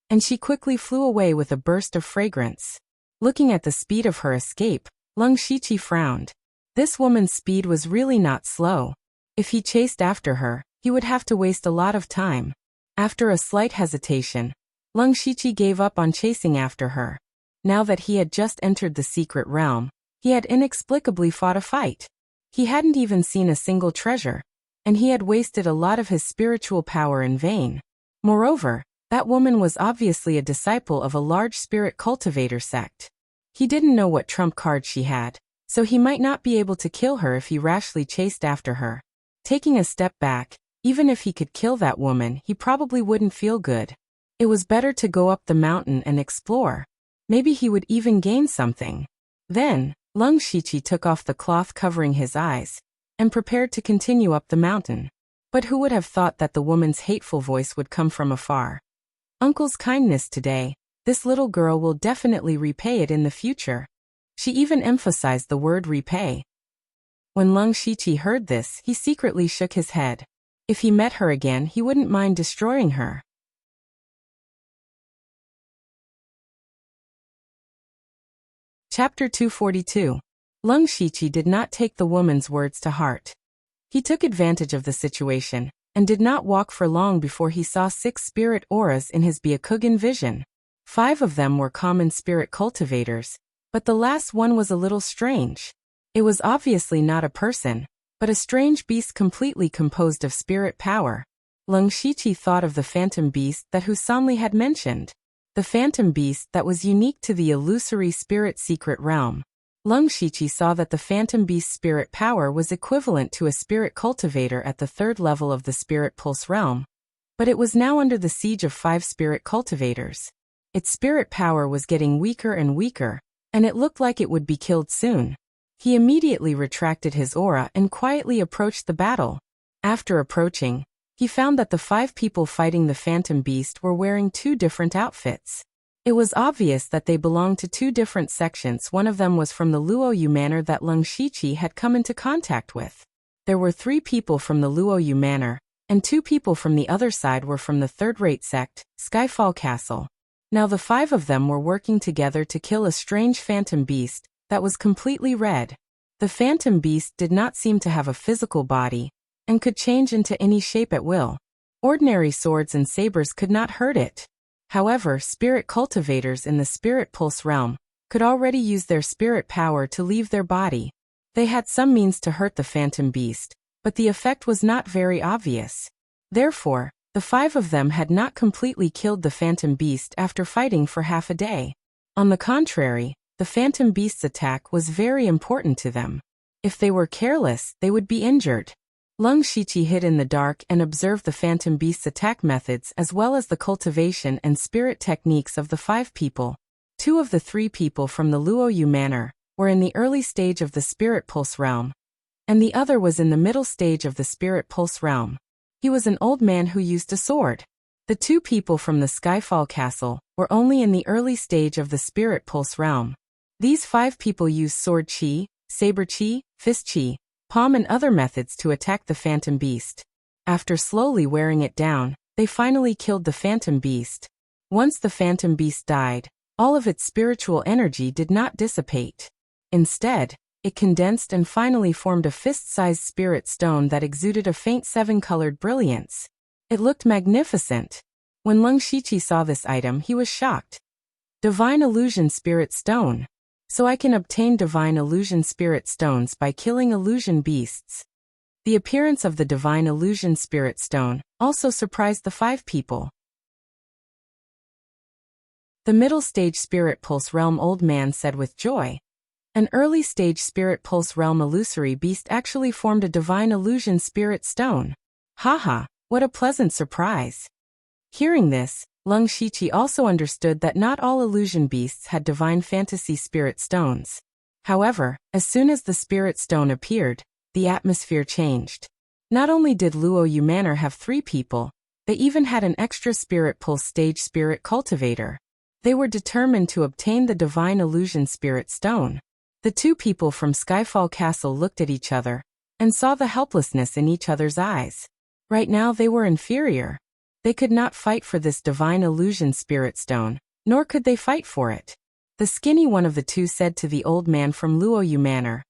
and she quickly flew away with a burst of fragrance. Looking at the speed of her escape, Lung Shiqi frowned. This woman's speed was really not slow. If he chased after her, he would have to waste a lot of time. After a slight hesitation, Lung Shiqi gave up on chasing after her. Now that he had just entered the secret realm, he had inexplicably fought a fight. He hadn't even seen a single treasure, and he had wasted a lot of his spiritual power in vain. Moreover, that woman was obviously a disciple of a large spirit cultivator sect. He didn't know what trump card she had, so he might not be able to kill her if he rashly chased after her. Taking a step back, even if he could kill that woman, he probably wouldn't feel good. It was better to go up the mountain and explore. Maybe he would even gain something. Then, Lung Shiqi took off the cloth covering his eyes, and prepared to continue up the mountain. But who would have thought that the woman's hateful voice would come from afar? Uncle's kindness today, this little girl will definitely repay it in the future. She even emphasized the word repay. When Lung Shiqi heard this, he secretly shook his head. If he met her again, he wouldn't mind destroying her. Chapter 242. Lung Shiqi did not take the woman's words to heart. He took advantage of the situation, and did not walk for long before he saw 6 spirit auras in his Byakugan vision. 5 of them were common spirit cultivators, but the last one was a little strange. It was obviously not a person, but a strange beast completely composed of spirit power. Lung Shiqi thought of the phantom beast that Husanli had mentioned. The phantom beast that was unique to the illusory spirit secret realm. Lung Shiqi saw that the phantom beast's spirit power was equivalent to a spirit cultivator at the 3rd level of the spirit pulse realm, but it was now under the siege of 5 spirit cultivators. Its spirit power was getting weaker and weaker, and it looked like it would be killed soon. He immediately retracted his aura and quietly approached the battle. After approaching, he found that the 5 people fighting the phantom beast were wearing 2 different outfits. It was obvious that they belonged to 2 different sections. One of them was from the Luoyu Manor that Lung Shiqi had come into contact with. There were 3 people from the Luoyu Manor, and 2 people from the other side were from the 3rd-rate sect, Skyfall Castle. Now the 5 of them were working together to kill a strange phantom beast that was completely red. The phantom beast did not seem to have a physical body, and could change into any shape at will. Ordinary swords and sabers could not hurt it. However, spirit cultivators in the spirit pulse realm could already use their spirit power to leave their body. They had some means to hurt the phantom beast, but the effect was not very obvious. Therefore, the 5 of them had not completely killed the phantom beast after fighting for half a day. On the contrary, the phantom beast's attack was very important to them. If they were careless, they would be injured. Lung Shiqi hid in the dark and observed the phantom beast's attack methods as well as the cultivation and spirit techniques of the 5 people. 2 of the 3 people from the Luoyu Manor were in the early stage of the spirit pulse realm, and the other was in the middle stage of the spirit pulse realm. He was an old man who used a sword. The 2 people from the Skyfall Castle were only in the early stage of the spirit pulse realm. These 5 people used sword chi, saber chi, fist chi, palm and other methods to attack the phantom beast. After slowly wearing it down, they finally killed the phantom beast. Once the phantom beast died, all of its spiritual energy did not dissipate. Instead, it condensed and finally formed a fist-sized spirit stone that exuded a faint 7-colored brilliance. It looked magnificent. When Lung Shiqi saw this item, he was shocked. Divine Illusion Spirit Stone. So I can obtain Divine Illusion Spirit Stones by killing illusion beasts. The appearance of the Divine Illusion Spirit Stone also surprised the 5 people. The middle stage Spirit Pulse Realm old man said with joy. An early stage Spirit Pulse Realm illusory beast actually formed a Divine Illusion Spirit Stone. Haha, what a pleasant surprise. Hearing this, Lung Shiqi also understood that not all illusion beasts had divine fantasy spirit stones. However, as soon as the spirit stone appeared, the atmosphere changed. Not only did Luoyu Manor have 3 people, they even had an extra spirit pulse stage spirit cultivator. They were determined to obtain the divine illusion spirit stone. The 2 people from Skyfall Castle looked at each other and saw the helplessness in each other's eyes. Right now they were inferior. They could not fight for this divine illusion spirit stone, nor could they fight for it. The skinny one of the 2 said to the old man from Luoyu Manor,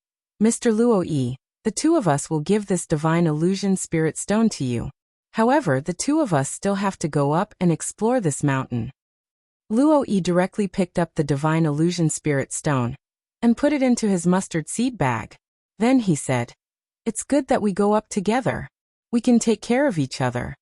"Mr. Luo-yi, the 2 of us will give this divine illusion spirit stone to you. However, the 2 of us still have to go up and explore this mountain." Luo-yi directly picked up the divine illusion spirit stone and put it into his mustard seed bag. Then he said, "It's good that we go up together. We can take care of each other."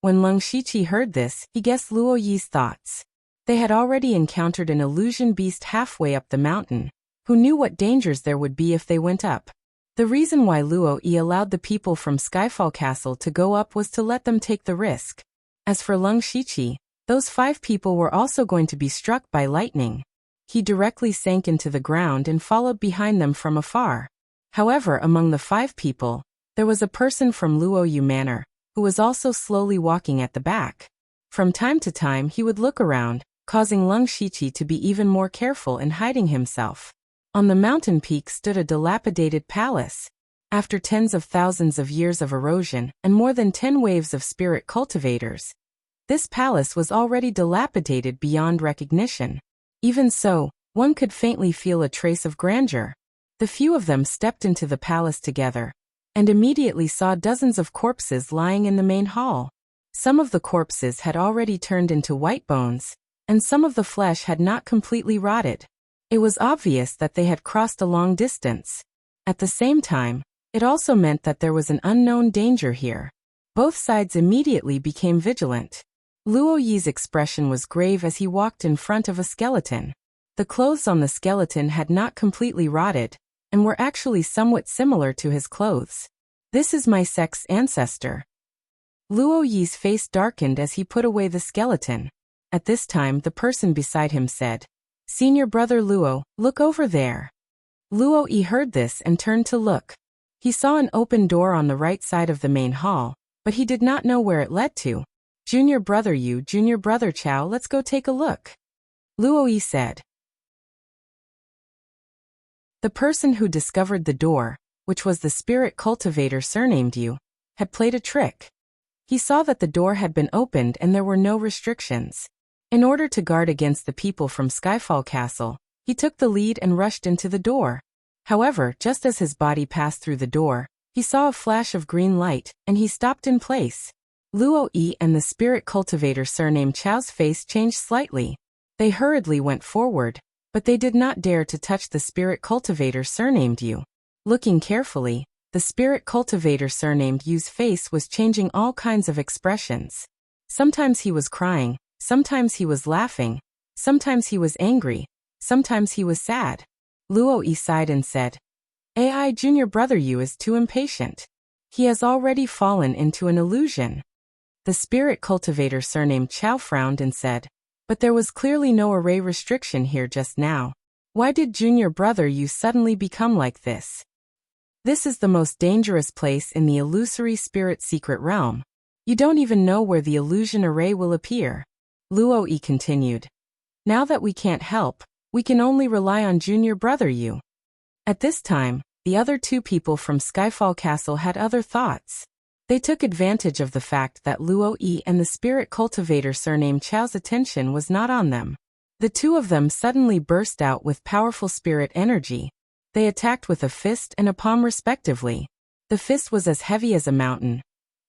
When Lung Shiqi heard this, he guessed Luo-yi's thoughts. They had already encountered an illusion beast halfway up the mountain, who knew what dangers there would be if they went up. The reason why Luo-yi allowed the people from Skyfall Castle to go up was to let them take the risk. As for Lung Shiqi, those 5 people were also going to be struck by lightning. He directly sank into the ground and followed behind them from afar. However, among the 5 people, there was a person from Luoyu Manor, who was also slowly walking at the back. From time to time he would look around, causing Lung Shiqi to be even more careful in hiding himself. On the mountain peak stood a dilapidated palace. After tens of thousands of years of erosion and more than 10 waves of spirit cultivators, this palace was already dilapidated beyond recognition. Even so, one could faintly feel a trace of grandeur. The few of them stepped into the palace together, and immediately saw dozens of corpses lying in the main hall. Some of the corpses had already turned into white bones, and some of the flesh had not completely rotted. It was obvious that they had crossed a long distance. At the same time, it also meant that there was an unknown danger here. Both sides immediately became vigilant. Luo Yi's expression was grave as he walked in front of a skeleton. The clothes on the skeleton had not completely rotted, and were actually somewhat similar to his clothes. "This is my sex ancestor." Luo Yi's face darkened as he put away the skeleton. At this time the person beside him said, "Senior brother Luo, look over there." Luo Yi heard this and turned to look. He saw an open door on the right side of the main hall, but he did not know where it led to. "Junior brother Yu, junior brother Chao, let's go take a look," Luo Yi said. The person who discovered the door, which was the spirit cultivator surnamed Yu, had played a trick. He saw that the door had been opened and there were no restrictions. In order to guard against the people from Skyfall Castle, he took the lead and rushed into the door. However, just as his body passed through the door, he saw a flash of green light, and he stopped in place. Luo Yi and the spirit cultivator surnamed Chao's face changed slightly. They hurriedly went forward, but they did not dare to touch the spirit cultivator surnamed Yu. Looking carefully, the spirit cultivator surnamed Yu's face was changing all kinds of expressions. Sometimes he was crying, sometimes he was laughing, sometimes he was angry, sometimes he was sad. Luo Yi sighed and said, "AI junior brother Yu is too impatient. He has already fallen into an illusion." The spirit cultivator surnamed Chao frowned and said, "But there was clearly no array restriction here just now. Why did junior brother Yu suddenly become like this? This is the most dangerous place in the illusory spirit secret realm. You don't even know where the illusion array will appear." Luo Yi continued, "Now that we can't help, we can only rely on junior brother Yu." At this time, the other two people from Skyfall Castle had other thoughts. They took advantage of the fact that Luo Yi and the spirit cultivator surnamed Chao's attention was not on them. The two of them suddenly burst out with powerful spirit energy. They attacked with a fist and a palm respectively. The fist was as heavy as a mountain.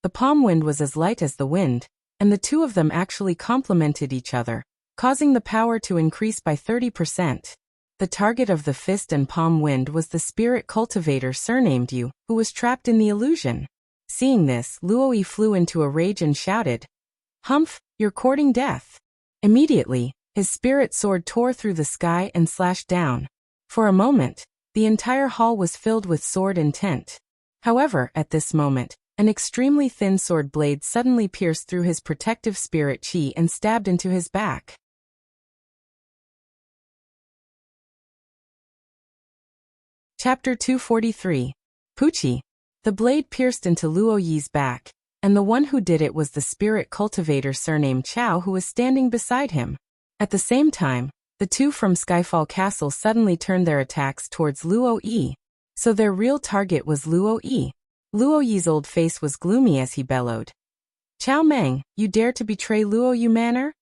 The palm wind was as light as the wind, and the two of them actually complemented each other, causing the power to increase by 30%. The target of the fist and palm wind was the spirit cultivator surnamed Yu, who was trapped in the illusion. Seeing this, Luo Yi flew into a rage and shouted, "Humph, you're courting death." Immediately, his spirit sword tore through the sky and slashed down. For a moment, the entire hall was filled with sword intent. However, at this moment, an extremely thin sword blade suddenly pierced through his protective spirit chi and stabbed into his back. Chapter 243. Pucci. The blade pierced into Luo Yi's back, and the one who did it was the spirit cultivator surnamed Chao, who was standing beside him. At the same time, the two from Skyfall Castle suddenly turned their attacks towards Luo Yi. So their real target was Luo Yi. Luo Yi's old face was gloomy as he bellowed, "Chao Meng, you dare to betray Luo Yu Manor?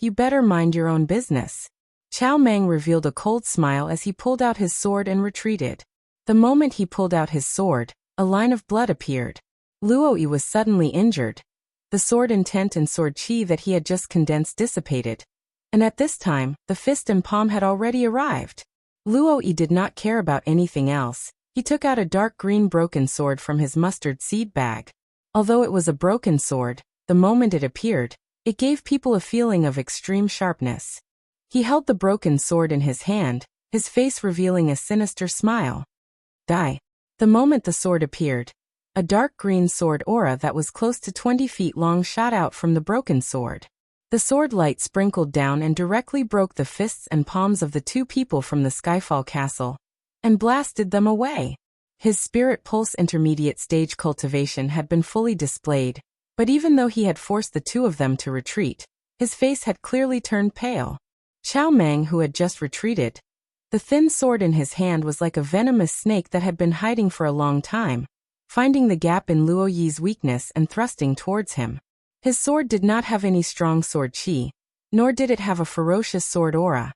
You better mind your own business." Chao Meng revealed a cold smile as he pulled out his sword and retreated. The moment he pulled out his sword, a line of blood appeared. Luo Yi was suddenly injured. The sword intent and sword chi that he had just condensed dissipated. And at this time, the fist and palm had already arrived. Luo Yi did not care about anything else. He took out a dark green broken sword from his mustard seed bag. Although it was a broken sword, the moment it appeared, it gave people a feeling of extreme sharpness. He held the broken sword in his hand, his face revealing a sinister smile. Die. The moment the sword appeared, a dark green sword aura that was close to 20 feet long shot out from the broken sword. The sword light sprinkled down and directly broke the fists and palms of the two people from the Skyfall Castle, and blasted them away. His spirit pulse intermediate stage cultivation had been fully displayed, but even though he had forced the two of them to retreat, his face had clearly turned pale. Chao Meng, who had just retreated, the thin sword in his hand was like a venomous snake that had been hiding for a long time, finding the gap in Luo Yi's weakness and thrusting towards him. His sword did not have any strong sword chi, nor did it have a ferocious sword aura.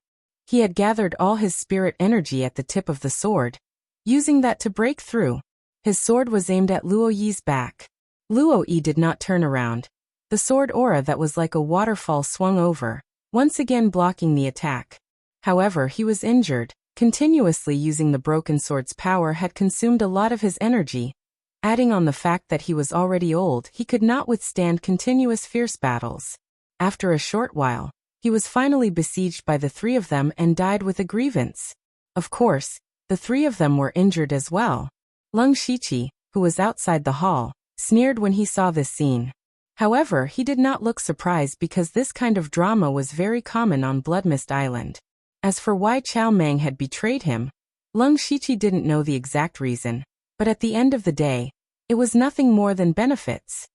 He had gathered all his spirit energy at the tip of the sword, using that to break through. His sword was aimed at Luo Yi's back. Luo Yi did not turn around. The sword aura that was like a waterfall swung over, once again blocking the attack. However, he was injured. Continuously using the broken sword's power had consumed a lot of his energy. Adding on the fact that he was already old, he could not withstand continuous fierce battles. After a short while, he was finally besieged by the three of them and died with a grievance. Of course, the three of them were injured as well. Lung Shiqi, who was outside the hall, sneered when he saw this scene. However, he did not look surprised because this kind of drama was very common on Bloodmist Island. As for why Chao Meng had betrayed him, Lung Shiqi didn't know the exact reason, but at the end of the day, it was nothing more than benefits.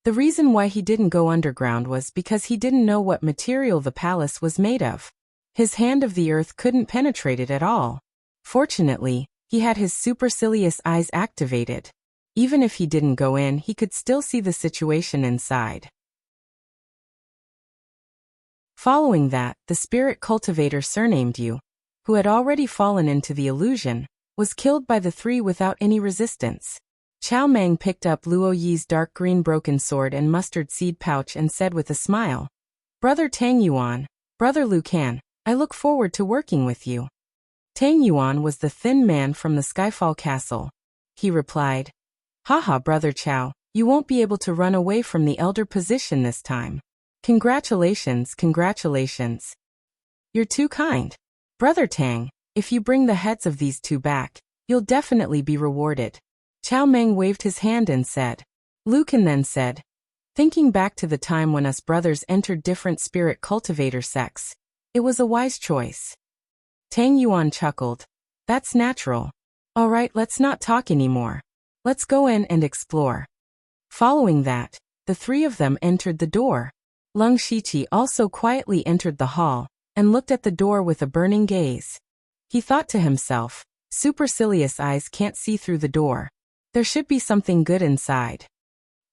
The reason why he didn't go underground was because he didn't know what material the palace was made of. His hand of the earth couldn't penetrate it at all. Fortunately, he had his supercilious eyes activated. Even if he didn't go in, he could still see the situation inside. Following that, the spirit cultivator surnamed Yu, who had already fallen into the illusion, was killed by the three without any resistance. Chao Meng picked up Luo Yi's dark green broken sword and mustard seed pouch and said with a smile, "Brother Tang Yuan, Brother Lu Can, I look forward to working with you." Tang Yuan was the thin man from the Skyfall Castle. He replied, "Haha, Brother Chao, you won't be able to run away from the elder position this time. Congratulations, congratulations. You're too kind. Brother Tang, if you bring the heads of these two back, you'll definitely be rewarded." Chao Meng waved his hand and said. Lu Can then said, "Thinking back to the time when us brothers entered different spirit cultivator sects, it was a wise choice." Tang Yuan chuckled. "That's natural. All right, let's not talk anymore. Let's go in and explore." Following that, the three of them entered the door. Lung Shiqi also quietly entered the hall and looked at the door with a burning gaze. He thought to himself, supercilious eyes can't see through the door. There should be something good inside.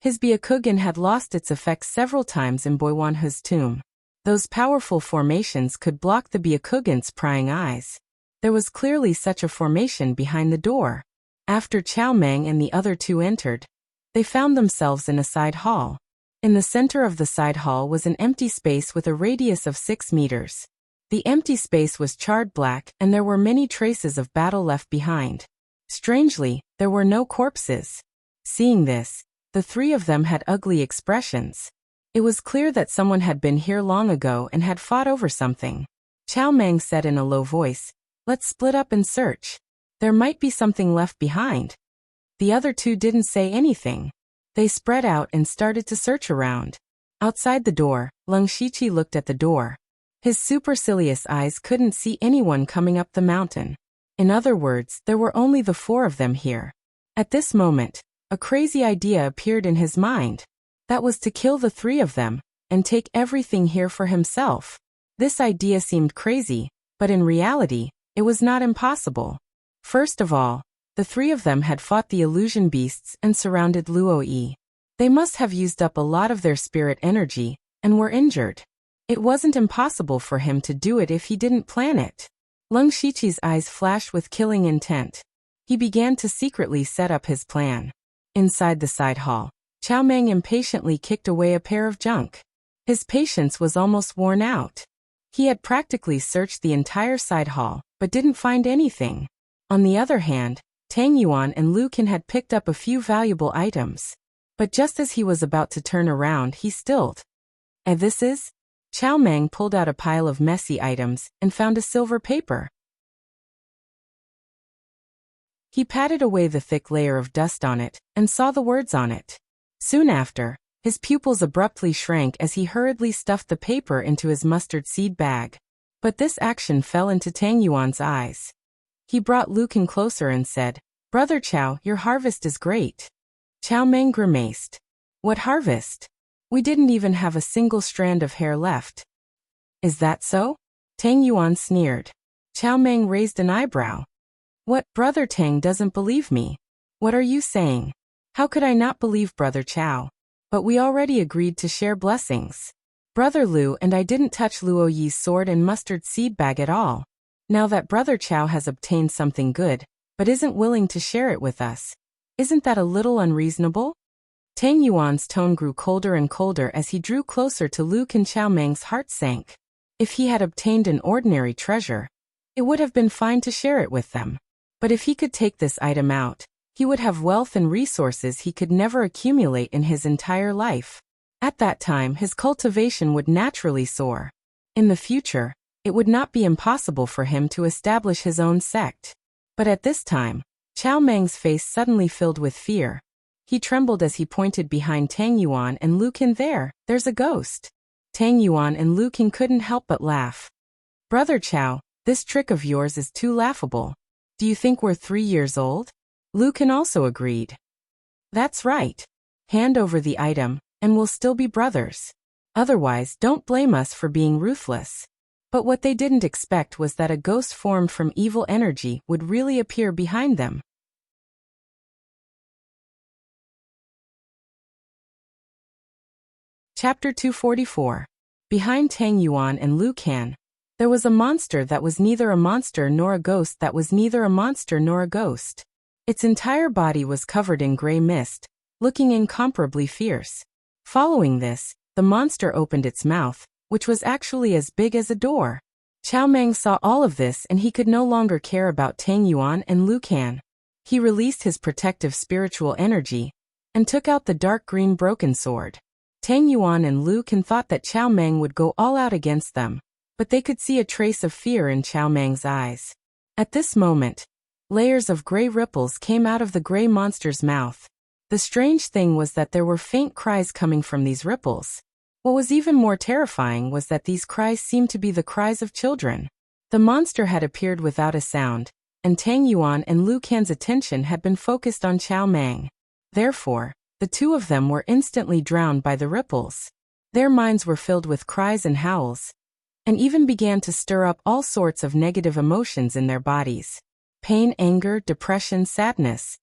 His Byakugan had lost its effects several times in Boiwanhu's tomb. Those powerful formations could block the Byakugan's prying eyes. There was clearly such a formation behind the door. After Chao Meng and the other two entered, they found themselves in a side hall. In the center of the side hall was an empty space with a radius of 6 meters. The empty space was charred black and there were many traces of battle left behind. Strangely, there were no corpses. Seeing this, the three of them had ugly expressions. It was clear that someone had been here long ago and had fought over something. Chao Meng said in a low voice, "Let's split up and search. There might be something left behind." The other two didn't say anything. They spread out and started to search around. Outside the door, Lung Shiqi looked at the door. His supercilious eyes couldn't see anyone coming up the mountain. In other words, there were only the four of them here. At this moment, a crazy idea appeared in his mind. That was to kill the three of them and take everything here for himself. This idea seemed crazy, but in reality, it was not impossible. First of all, the three of them had fought the illusion beasts and surrounded Luo Yi. They must have used up a lot of their spirit energy and were injured. It wasn't impossible for him to do it if he didn't plan it. Lung Shiqi's eyes flashed with killing intent. He began to secretly set up his plan. Inside the side hall, Chao Meng impatiently kicked away a pair of junk. His patience was almost worn out. He had practically searched the entire side hall, but didn't find anything. On the other hand, Tang Yuan and Lu Can had picked up a few valuable items. But just as he was about to turn around, he stilled. "And this is?" Chao Meng pulled out a pile of messy items and found a silver paper. He patted away the thick layer of dust on it and saw the words on it. Soon after, his pupils abruptly shrank as he hurriedly stuffed the paper into his mustard seed bag. But this action fell into Tang Yuan's eyes. He brought Lu Can closer and said, "Brother Chao, your harvest is great." Chao Meng grimaced. "What harvest? We didn't even have a single strand of hair left." "Is that so?" Tang Yuan sneered. Chao Meng raised an eyebrow. "What, Brother Tang doesn't believe me? What are you saying? How could I not believe Brother Chao? But we already agreed to share blessings. Brother Lu and I didn't touch Luo Yi's sword and mustard seed bag at all. Now that Brother Chao has obtained something good, but isn't willing to share it with us, isn't that a little unreasonable?" Tang Yuan's tone grew colder and colder as he drew closer to Lu Can. Chao Meng's heart sank. If he had obtained an ordinary treasure, it would have been fine to share it with them. But if he could take this item out, he would have wealth and resources he could never accumulate in his entire life. At that time, his cultivation would naturally soar. In the future, it would not be impossible for him to establish his own sect. But at this time, Chao Meng's face suddenly filled with fear. He trembled as he pointed behind Tang Yuan and Lu Qin. There's a ghost. Tang Yuan and Lu Qin couldn't help but laugh. Brother Chao, this trick of yours is too laughable. Do you think we're 3 years old? Lu Qin also agreed. That's right. Hand over the item, and we'll still be brothers. Otherwise, don't blame us for being ruthless. But what they didn't expect was that a ghost formed from evil energy would really appear behind them. Chapter 244. Behind Tang Yuan and Lu Qin, there was a monster that was neither a monster nor a ghost that was neither a monster nor a ghost. Its entire body was covered in gray mist, looking incomparably fierce. Following this, the monster opened its mouth, which was actually as big as a door. Chao Meng saw all of this and he could no longer care about Tang Yuan and Lu Qin. He released his protective spiritual energy and took out the dark green broken sword. Tang Yuan and Lu Qin thought that Chao Meng would go all out against them, but they could see a trace of fear in Chao Meng's eyes. At this moment, layers of gray ripples came out of the gray monster's mouth. The strange thing was that there were faint cries coming from these ripples. What was even more terrifying was that these cries seemed to be the cries of children. The monster had appeared without a sound, and Tang Yuan and Lu Qin's attention had been focused on Chao Meng. Therefore, the two of them were instantly drowned by the ripples. Their minds were filled with cries and howls, and even began to stir up all sorts of negative emotions in their bodies. Pain, anger, depression, sadness.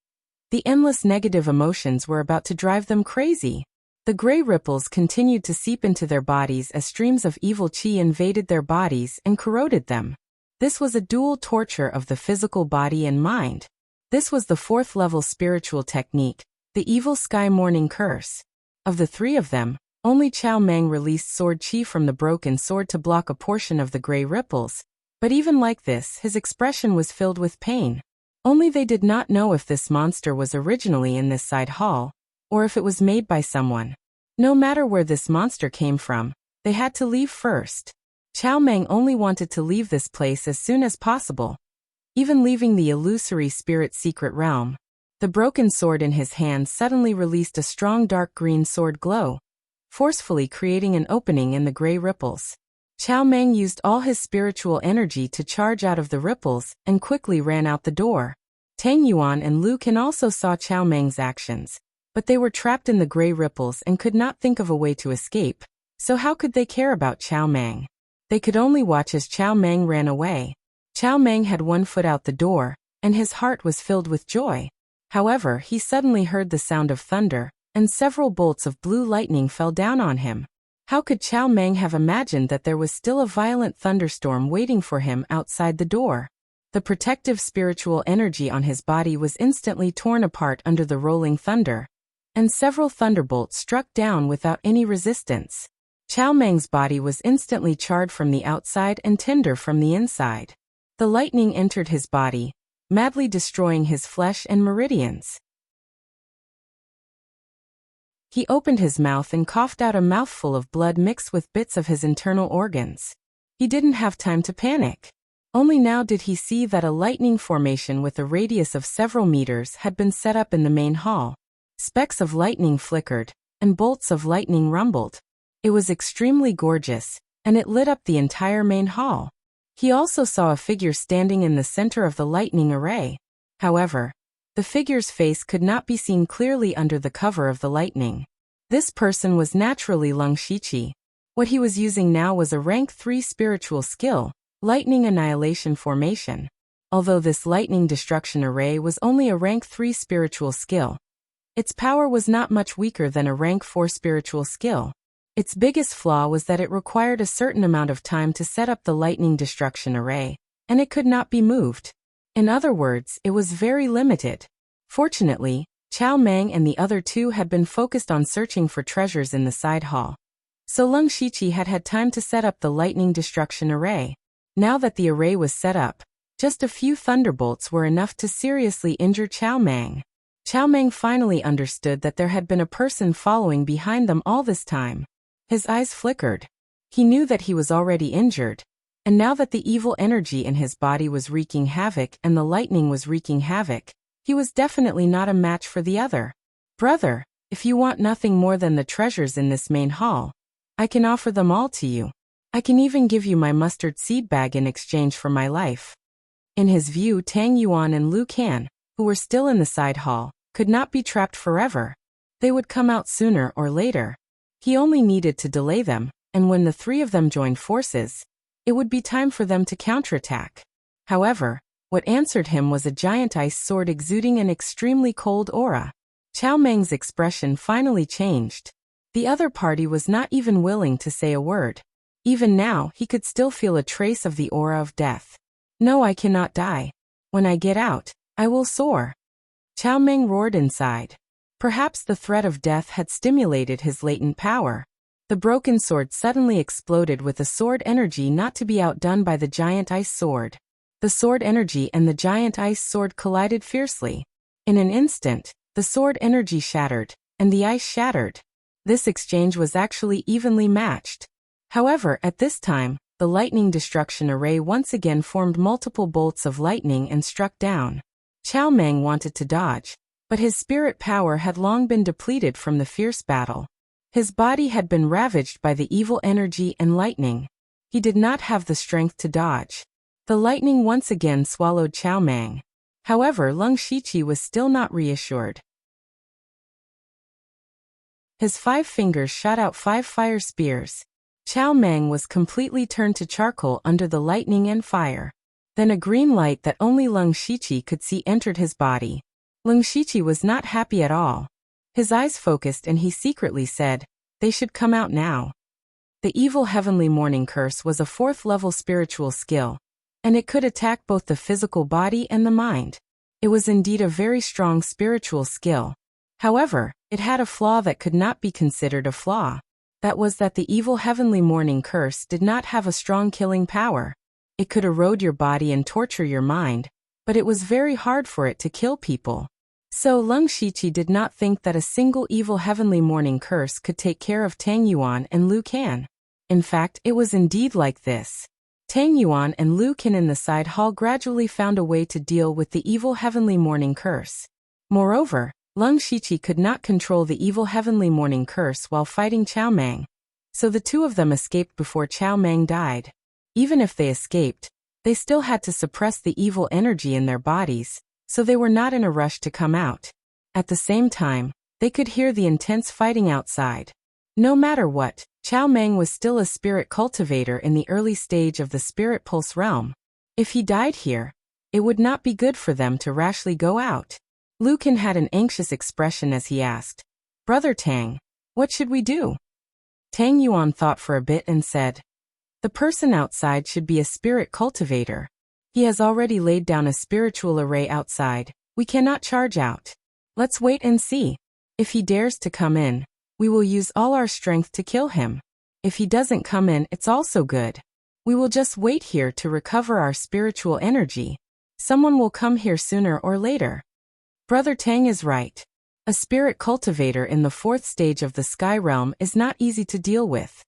The endless negative emotions were about to drive them crazy. The gray ripples continued to seep into their bodies as streams of evil qi invaded their bodies and corroded them. This was a dual torture of the physical body and mind. This was the 4th level spiritual technique, the Evil Sky Morning Curse. Of the 3 of them, only Chao Meng released sword qi from the broken sword to block a portion of the gray ripples, but even like this, his expression was filled with pain. Only they did not know if this monster was originally in this side hall, or if it was made by someone. No matter where this monster came from, they had to leave first. Chao Meng only wanted to leave this place as soon as possible. Even leaving the illusory spirit secret realm, the broken sword in his hand suddenly released a strong dark green sword glow, forcefully creating an opening in the gray ripples. Chao Meng used all his spiritual energy to charge out of the ripples and quickly ran out the door. Tang Yuan and Lu Qin also saw Chao Meng's actions, but they were trapped in the gray ripples and could not think of a way to escape, so how could they care about Chao Meng? They could only watch as Chao Meng ran away. Chao Meng had one foot out the door, and his heart was filled with joy. However, he suddenly heard the sound of thunder, and several bolts of blue lightning fell down on him. How could Chao Meng have imagined that there was still a violent thunderstorm waiting for him outside the door? The protective spiritual energy on his body was instantly torn apart under the rolling thunder, and several thunderbolts struck down without any resistance. Chao Meng's body was instantly charred from the outside and tender from the inside. The lightning entered his body, madly destroying his flesh and meridians. He opened his mouth and coughed out a mouthful of blood mixed with bits of his internal organs. He didn't have time to panic. Only now did he see that a lightning formation with a radius of several meters had been set up in the main hall. Specks of lightning flickered, and bolts of lightning rumbled. It was extremely gorgeous, and it lit up the entire main hall. He also saw a figure standing in the center of the lightning array. However, the figure's face could not be seen clearly under the cover of the lightning. This person was naturally Lung Shiqi. What he was using now was a rank 3 spiritual skill, Lightning Annihilation Formation. Although this lightning destruction array was only a rank 3 spiritual skill, its power was not much weaker than a rank 4 spiritual skill. Its biggest flaw was that it required a certain amount of time to set up the lightning destruction array, and it could not be moved. In other words, it was very limited. Fortunately, Chao Meng and the other 2 had been focused on searching for treasures in the side hall, So Lung Shiqi had had time to set up the lightning destruction array. Now that the array was set up, just a few thunderbolts were enough to seriously injure Chao Mang. Chao Mang finally understood that there had been a person following behind them all this time. His eyes flickered. He knew that he was already injured, and now that the evil energy in his body was wreaking havoc and the lightning was wreaking havoc, he was definitely not a match for the other. Brother, if you want nothing more than the treasures in this main hall, I can offer them all to you. I can even give you my mustard seed bag in exchange for my life. In his view, Tang Yuan and Lu Can, who were still in the side hall, could not be trapped forever. They would come out sooner or later. He only needed to delay them, and when the three of them joined forces, it would be time for them to counterattack. However, what answered him was a giant ice sword exuding an extremely cold aura. Chao Meng's expression finally changed. The other party was not even willing to say a word. Even now, he could still feel a trace of the aura of death. No, I cannot die. When I get out, I will soar. Chao Meng roared inside. Perhaps the threat of death had stimulated his latent power. The broken sword suddenly exploded with a sword energy not to be outdone by the giant ice sword. The sword energy and the giant ice sword collided fiercely. In an instant, the sword energy shattered, and the ice shattered. This exchange was actually evenly matched. However, at this time, the lightning destruction array once again formed multiple bolts of lightning and struck down. Chao Meng wanted to dodge, but his spirit power had long been depleted from the fierce battle. His body had been ravaged by the evil energy and lightning. He did not have the strength to dodge. The lightning once again swallowed Chao Meng. However, Lung Shiqi was still not reassured. His 5 fingers shot out 5 fire spears. Chao Meng was completely turned to charcoal under the lightning and fire. Then a green light that only Lung Shiqi could see entered his body. Lung Shiqi was not happy at all. His eyes focused and he secretly said, "They should come out now." The evil heavenly morning curse was a 4th-level spiritual skill, and it could attack both the physical body and the mind. It was indeed a very strong spiritual skill. However, it had a flaw that could not be considered a flaw. That was that the evil heavenly morning curse did not have a strong killing power. It could erode your body and torture your mind, but it was very hard for it to kill people. So Lung Shiqi did not think that a single evil heavenly morning curse could take care of Tang Yuan and Lu Can. In fact, it was indeed like this. Tang Yuan and Lu Can in the side hall gradually found a way to deal with the evil heavenly morning curse. Moreover, Lung Shiqi could not control the evil heavenly morning curse while fighting Chao Meng. So the two of them escaped before Chao Meng died. Even if they escaped, they still had to suppress the evil energy in their bodies, so they were not in a rush to come out. At the same time, they could hear the intense fighting outside. No matter what, Chao Meng was still a spirit cultivator in the early stage of the spirit pulse realm. If he died here, it would not be good for them to rashly go out. Lu Can had an anxious expression as he asked, "Brother Tang, what should we do?" Tang Yuan thought for a bit and said, "The person outside should be a spirit cultivator. He has already laid down a spiritual array outside. We cannot charge out. Let's wait and see. If he dares to come in, we will use all our strength to kill him. If he doesn't come in, it's also good. We will just wait here to recover our spiritual energy. Someone will come here sooner or later." Brother Tang is right. A spirit cultivator in the 4th stage of the sky realm is not easy to deal with.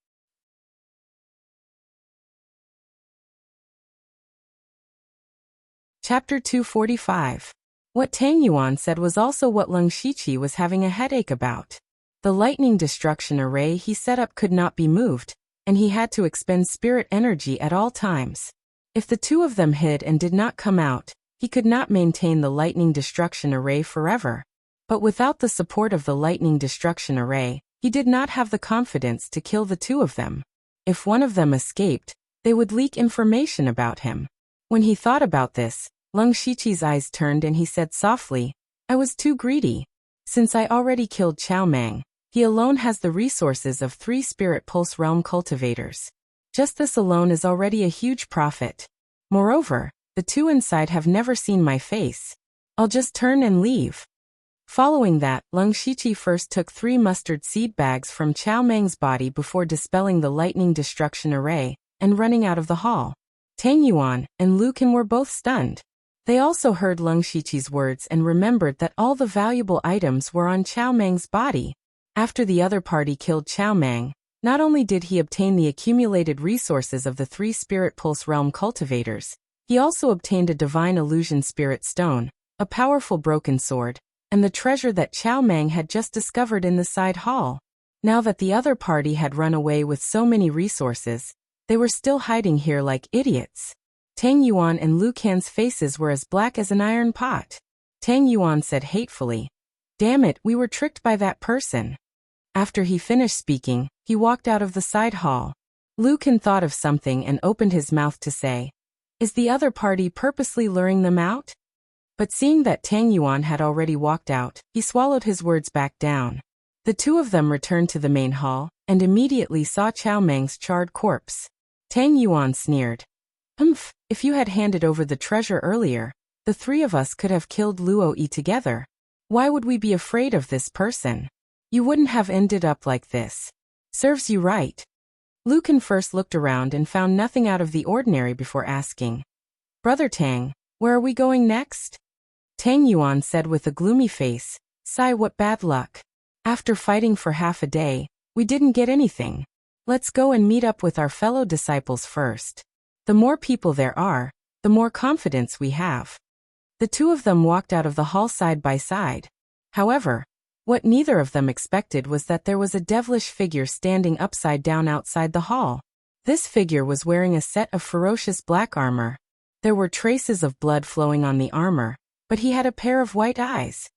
Chapter 245. What Tang Yuan said was also what Lung Shiqi was having a headache about. The lightning destruction array he set up could not be moved, and he had to expend spirit energy at all times. If the two of them hid and did not come out, he could not maintain the lightning destruction array forever. But without the support of the lightning destruction array, he did not have the confidence to kill the two of them. If one of them escaped, they would leak information about him. When he thought about this, Lung Shiqi's eyes turned and he said softly, "I was too greedy. Since I already killed Chao Meng, he alone has the resources of 3 spirit pulse realm cultivators. Just this alone is already a huge profit. Moreover, the two inside have never seen my face. I'll just turn and leave." Following that, Lung Shiqi first took 3 mustard seed bags from Chao Meng's body before dispelling the lightning destruction array and running out of the hall. Tang Yuan and Lu Qin were both stunned. They also heard Lung Shiqi's words and remembered that all the valuable items were on Chao Meng's body. After the other party killed Chao Meng, not only did he obtain the accumulated resources of the 3 Spirit Pulse Realm cultivators, he also obtained a Divine Illusion Spirit Stone, a powerful broken sword, and the treasure that Chao Meng had just discovered in the side hall. Now that the other party had run away with so many resources, they were still hiding here like idiots. Tang Yuan and Lu Qin's faces were as black as an iron pot. Tang Yuan said hatefully, "Damn it, we were tricked by that person." After he finished speaking, he walked out of the side hall. Lu Qin thought of something and opened his mouth to say, "Is the other party purposely luring them out?" But seeing that Tang Yuan had already walked out, he swallowed his words back down. The 2 of them returned to the main hall, and immediately saw Chao Meng's charred corpse. Tang Yuan sneered. If you had handed over the treasure earlier, the 3 of us could have killed Luo Yi together. Why would we be afraid of this person? You wouldn't have ended up like this. Serves you right." Lu Qin first looked around and found nothing out of the ordinary before asking, "Brother Tang, where are we going next?" Tang Yuan said with a gloomy face, "Sigh, what bad luck. After fighting for half a day, we didn't get anything. Let's go and meet up with our fellow disciples first. The more people there are, the more confidence we have." The 2 of them walked out of the hall side by side. However, what neither of them expected was that there was a devilish figure standing upside down outside the hall. This figure was wearing a set of ferocious black armor. There were traces of blood flowing on the armor, but he had a pair of white eyes.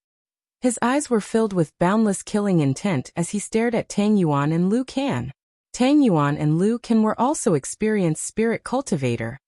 His eyes were filled with boundless killing intent as he stared at Tang Yuan and Lu Qin. Tang Yuan and Lu Qin were also experienced spirit cultivator.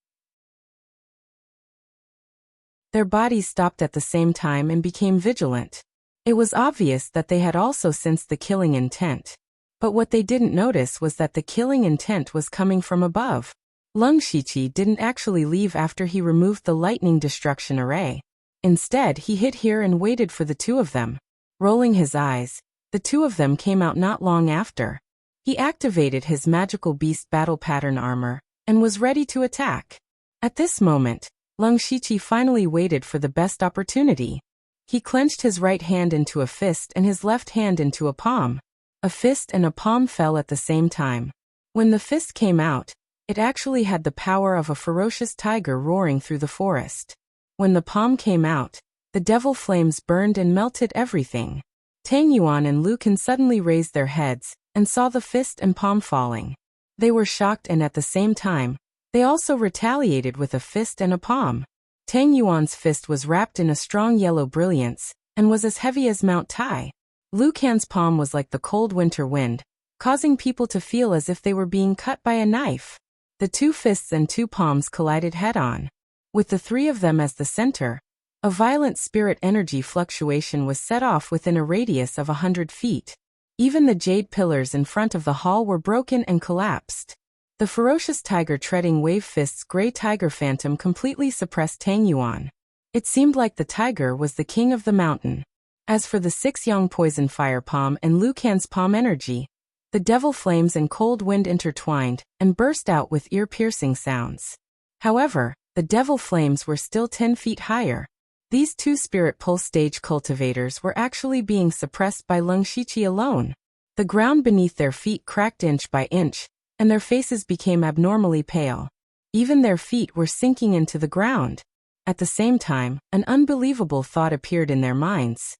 Their bodies stopped at the same time and became vigilant. It was obvious that they had also sensed the killing intent. But what they didn't notice was that the killing intent was coming from above. Lung Shiqi didn't actually leave after he removed the lightning destruction array. Instead, he hid here and waited for the 2 of them. Rolling his eyes, the 2 of them came out not long after. He activated his magical beast battle pattern armor and was ready to attack. At this moment, Lung Shiqi finally waited for the best opportunity. He clenched his right hand into a fist and his left hand into a palm. A fist and a palm fell at the same time. When the fist came out, it actually had the power of a ferocious tiger roaring through the forest. When the palm came out, the devil flames burned and melted everything. Tang Yuan and Lu Qin suddenly raised their heads and saw the fist and palm falling. They were shocked and at the same time, they also retaliated with a fist and a palm. Tang Yuan's fist was wrapped in a strong yellow brilliance and was as heavy as Mount Tai. Lu Qin's palm was like the cold winter wind, causing people to feel as if they were being cut by a knife. The 2 fists and 2 palms collided head-on. With the 3 of them as the center, a violent spirit energy fluctuation was set off within a radius of 100 feet. Even the jade pillars in front of the hall were broken and collapsed. The ferocious tiger treading Wave Fist's gray tiger phantom completely suppressed Tang Yuan. It seemed like the tiger was the king of the mountain. As for the 6 young poison fire palm and Lu Qin's palm energy, the devil flames and cold wind intertwined and burst out with ear-piercing sounds. However, the devil flames were still 10 feet higher. These 2 spirit pulse stage cultivators were actually being suppressed by Lung Shiqi alone. The ground beneath their feet cracked inch by inch, and their faces became abnormally pale. Even their feet were sinking into the ground. At the same time, an unbelievable thought appeared in their minds.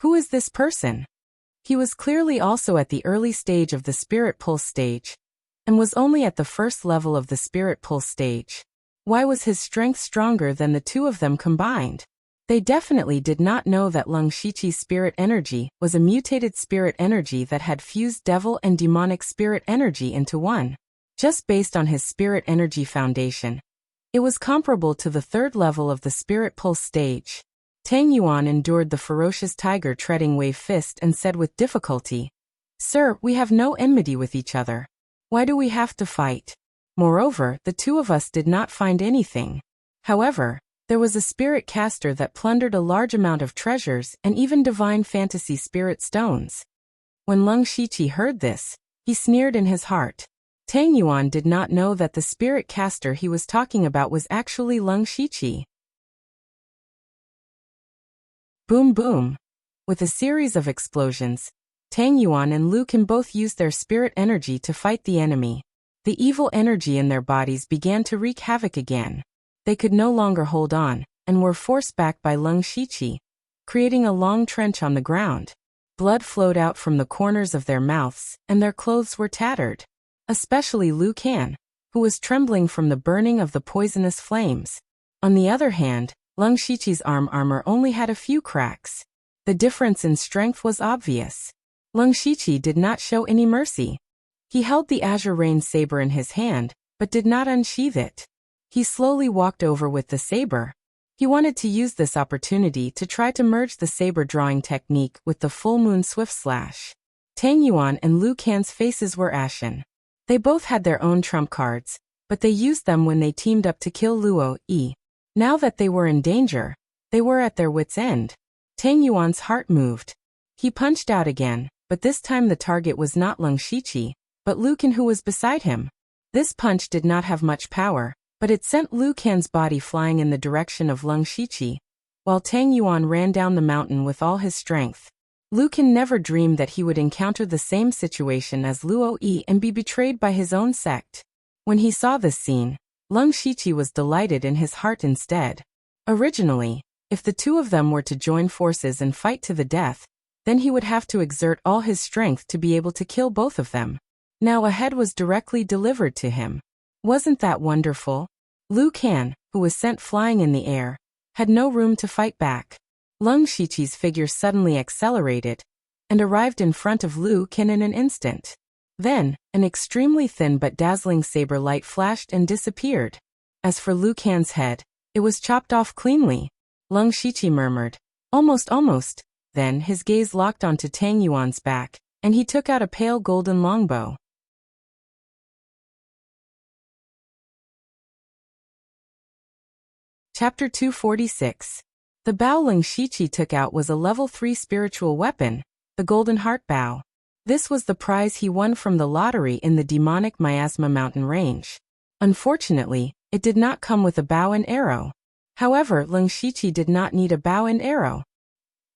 Who is this person? He was clearly also at the early stage of the spirit pulse stage, and was only at the first level of the spirit pulse stage. Why was his strength stronger than the 2 of them combined? They definitely did not know that Lung Shiqi's spirit energy was a mutated spirit energy that had fused devil and demonic spirit energy into one. Just based on his spirit energy foundation, it was comparable to the 3rd level of the spirit pulse stage. Tang Yuan endured the ferocious tiger treading Wave Fist and said with difficulty, "Sir, we have no enmity with each other. Why do we have to fight? Moreover, the 2 of us did not find anything." However, There was a spirit caster that plundered a large amount of treasures and even divine fantasy spirit stones. When Leng Shiqi heard this, he sneered in his heart. Tang Yuan did not know that the spirit caster he was talking about was actually Leng Shiqi. Boom boom. With a series of explosions, Tang Yuan and Lu Can both used their spirit energy to fight the enemy. The evil energy in their bodies began to wreak havoc again. They could no longer hold on, and were forced back by Leng Shiqi, creating a long trench on the ground. Blood flowed out from the corners of their mouths, and their clothes were tattered. Especially Lu Can, who was trembling from the burning of the poisonous flames. On the other hand, Leng Shiqi's armor only had a few cracks. The difference in strength was obvious. Leng Shiqi did not show any mercy. He held the azure rain saber in his hand, but did not unsheath it. He slowly walked over with the saber. He wanted to use this opportunity to try to merge the saber drawing technique with the full moon swift slash. Tang Yuan and Lu Can's faces were ashen. They both had their own trump cards, but they used them when they teamed up to kill Luo Yi. Now that they were in danger, they were at their wits' end. Tang Yuan's heart moved. He punched out again, but this time the target was not Leng Shiqi, but Lu Can, who was beside him. This punch did not have much power, but it sent Lu Can's body flying in the direction of Leng Shiqi, while Tang Yuan ran down the mountain with all his strength. Lu Can never dreamed that he would encounter the same situation as Luo Yi and be betrayed by his own sect. When he saw this scene, Leng Shiqi was delighted in his heart instead. Originally, if the two of them were to join forces and fight to the death, then he would have to exert all his strength to be able to kill both of them. Now a head was directly delivered to him. Wasn't that wonderful? Lu Can, who was sent flying in the air, had no room to fight back. Leng Shiqi's figure suddenly accelerated and arrived in front of Lu Can in an instant. Then, an extremely thin but dazzling saber light flashed and disappeared. As for Lu Can's head, it was chopped off cleanly. Leng Shiqi murmured, almost. Then his gaze locked onto Tang Yuan's back, and he took out a pale golden longbow. Chapter 246. The bow Leng Shiqi took out was a level 3 spiritual weapon, the Golden Heart Bow. This was the prize he won from the lottery in the demonic Miasma mountain range. Unfortunately, it did not come with a bow and arrow. However, Leng Shiqi did not need a bow and arrow.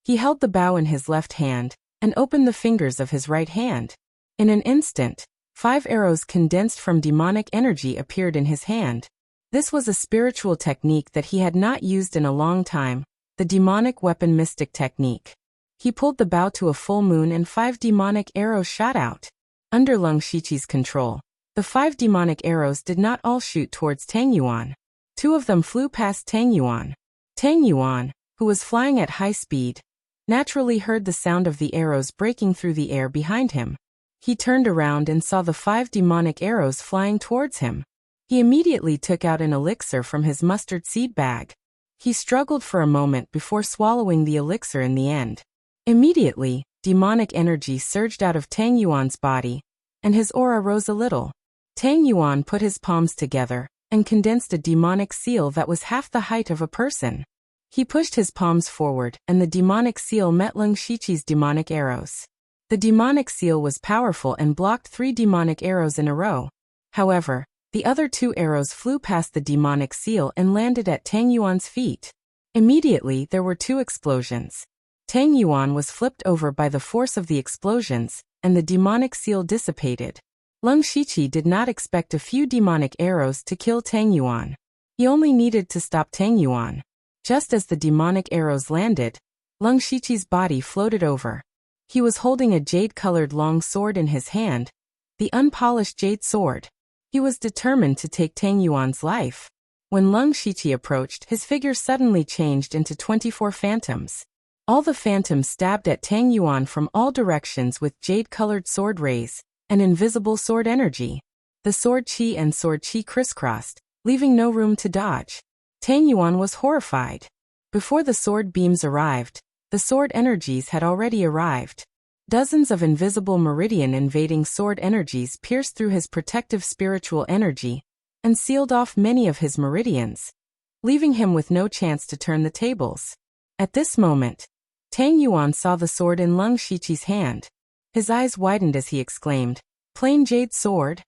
He held the bow in his left hand and opened the fingers of his right hand. In an instant, 5 arrows condensed from demonic energy appeared in his hand. This was a spiritual technique that he had not used in a long time, the demonic weapon mystic technique. He pulled the bow to a full moon and 5 demonic arrows shot out. Under Leng Shiqi's control, the 5 demonic arrows did not all shoot towards Tang Yuan. 2 of them flew past Tang Yuan. Tang Yuan, who was flying at high speed, naturally heard the sound of the arrows breaking through the air behind him. He turned around and saw the 5 demonic arrows flying towards him. He immediately took out an elixir from his mustard seed bag. He struggled for a moment before swallowing the elixir in the end. Immediately, demonic energy surged out of Tang Yuan's body, and his aura rose a little. Tang Yuan put his palms together and condensed a demonic seal that was half the height of a person. He pushed his palms forward, and the demonic seal met Leng Shiqi's demonic arrows. The demonic seal was powerful and blocked 3 demonic arrows in a row. However, the other 2 arrows flew past the demonic seal and landed at Tang Yuan's feet. Immediately, there were 2 explosions. Tang Yuan was flipped over by the force of the explosions, and the demonic seal dissipated. Leng Shiqi did not expect a few demonic arrows to kill Tang Yuan. He only needed to stop Tang Yuan. Just as the demonic arrows landed, Leng Shiqi's body floated over. He was holding a jade-colored long sword in his hand, the unpolished jade sword. He was determined to take Tang Yuan's life. When Leng Shiqi approached, his figure suddenly changed into 24 phantoms. All the phantoms stabbed at Tang Yuan from all directions with jade-colored sword rays and invisible sword energy. The sword chi and sword chi crisscrossed, leaving no room to dodge. Tang Yuan was horrified. Before the sword beams arrived, the sword energies had already arrived. Dozens of invisible meridian-invading sword energies pierced through his protective spiritual energy and sealed off many of his meridians. leaving him with no chance to turn the tables. At this moment, Tang Yuan saw the sword in Leng Shiqi's hand. His eyes widened as he exclaimed, "Plain jade sword?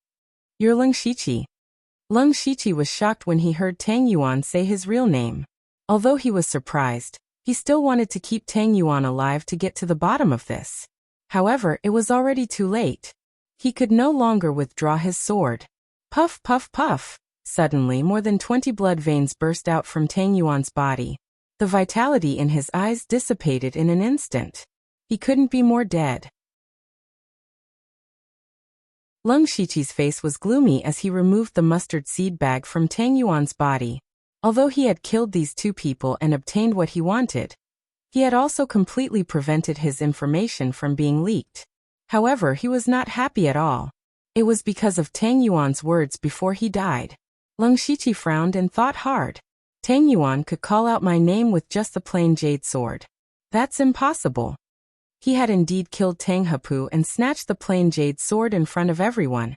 You're Leng Shiqi." Leng Shiqi was shocked when he heard Tang Yuan say his real name. Although he was surprised, he still wanted to keep Tang Yuan alive to get to the bottom of this. However, it was already too late. He could no longer withdraw his sword. Puff, puff, puff. Suddenly, more than 20 blood veins burst out from Tang Yuan's body. The vitality in his eyes dissipated in an instant. He couldn't be more dead. Leng Shiqi's face was gloomy as he removed the mustard seed bag from Tang Yuan's body. Although he had killed these two people and obtained what he wanted, he had also completely prevented his information from being leaked. However, he was not happy at all. It was because of Tang Yuan's words before he died. Leng Shiqi frowned and thought hard. Tang Yuan could call out my name with just the plain jade sword. That's impossible. He had indeed killed Tang Hepu and snatched the plain jade sword in front of everyone.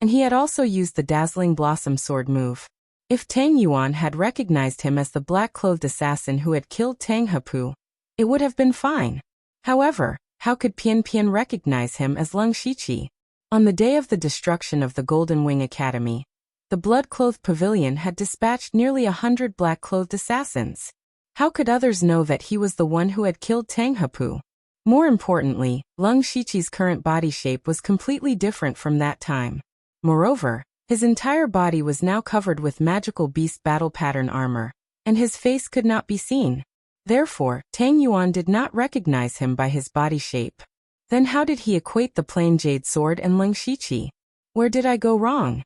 And he had also used the dazzling blossom sword move. If Tang Yuan had recognized him as the black-clothed assassin who had killed Tang Hepu, it would have been fine. However, how could Pian Pian recognize him as Leng Shiqi? On the day of the destruction of the Golden Wing Academy, the blood-clothed pavilion had dispatched nearly 100 black-clothed assassins. How could others know that he was the one who had killed Tang Hepu? More importantly, Leng Shiqi's current body shape was completely different from that time. Moreover, his entire body was now covered with magical beast battle pattern armor, and his face could not be seen. Therefore, Tang Yuan did not recognize him by his body shape. Then how did he equate the plain jade sword and Leng Shiqi? Where did I go wrong?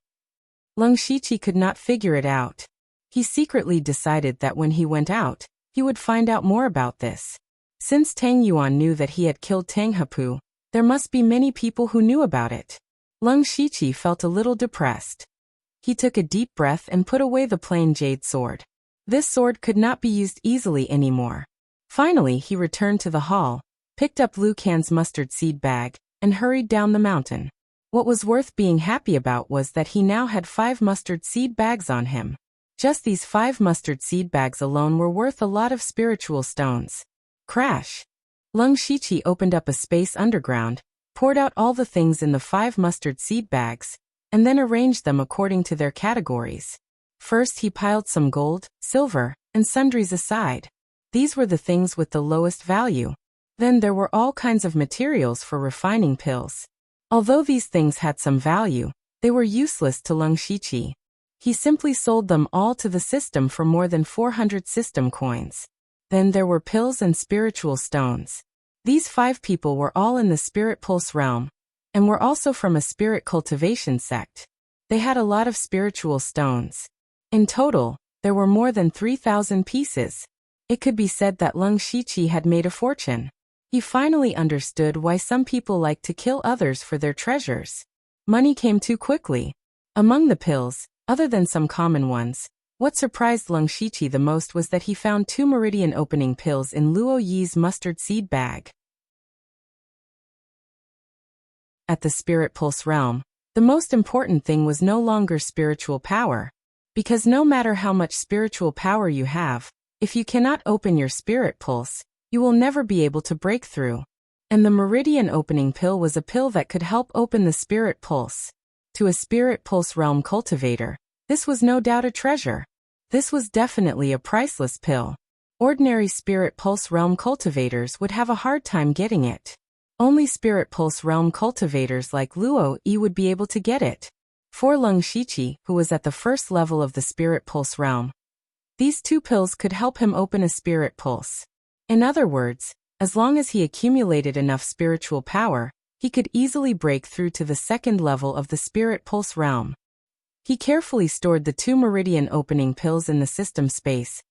Leng Shiqi could not figure it out. He secretly decided that when he went out, he would find out more about this. Since Tang Yuan knew that he had killed Tang Hepu, there must be many people who knew about it. Leng Shiqi felt a little depressed. He took a deep breath and put away the plain jade sword. This sword could not be used easily anymore. Finally, he returned to the hall, picked up Liu Can's mustard seed bag, and hurried down the mountain. What was worth being happy about was that he now had 5 mustard seed bags on him. Just these 5 mustard seed bags alone were worth a lot of spiritual stones. Crash! Leng Shiqi opened up a space underground, poured out all the things in the 5 mustard seed bags, and then arranged them according to their categories. First he piled some gold, silver, and sundries aside. These were the things with the lowest value. Then there were all kinds of materials for refining pills. Although these things had some value, they were useless to Leng Shiqi. He simply sold them all to the system for more than 400 system coins. Then there were pills and spiritual stones. These 5 people were all in the Spirit Pulse realm, and were also from a spirit cultivation sect. They had a lot of spiritual stones. In total, there were more than 3,000 pieces. It could be said that Leng Shiqi had made a fortune. He finally understood why some people like to kill others for their treasures. Money came too quickly. Among the pills, other than some common ones, what surprised Leng Shiqi the most was that he found 2 meridian opening pills in Luo Yi's mustard seed bag. At the Spirit Pulse realm, the most important thing was no longer spiritual power. Because no matter how much spiritual power you have, if you cannot open your Spirit Pulse, you will never be able to break through. And the meridian opening pill was a pill that could help open the Spirit Pulse. To a Spirit Pulse realm cultivator, this was no doubt a treasure. This was definitely a priceless pill. Ordinary Spirit Pulse realm cultivators would have a hard time getting it. Only Spirit Pulse realm cultivators like Luo Yi would be able to get it. For Leng Shiqi, who was at the first level of the Spirit Pulse realm, these 2 pills could help him open a Spirit Pulse. In other words, as long as he accumulated enough spiritual power, he could easily break through to the 2nd level of the Spirit Pulse realm. He carefully stored the 2 meridian opening pills in the system space,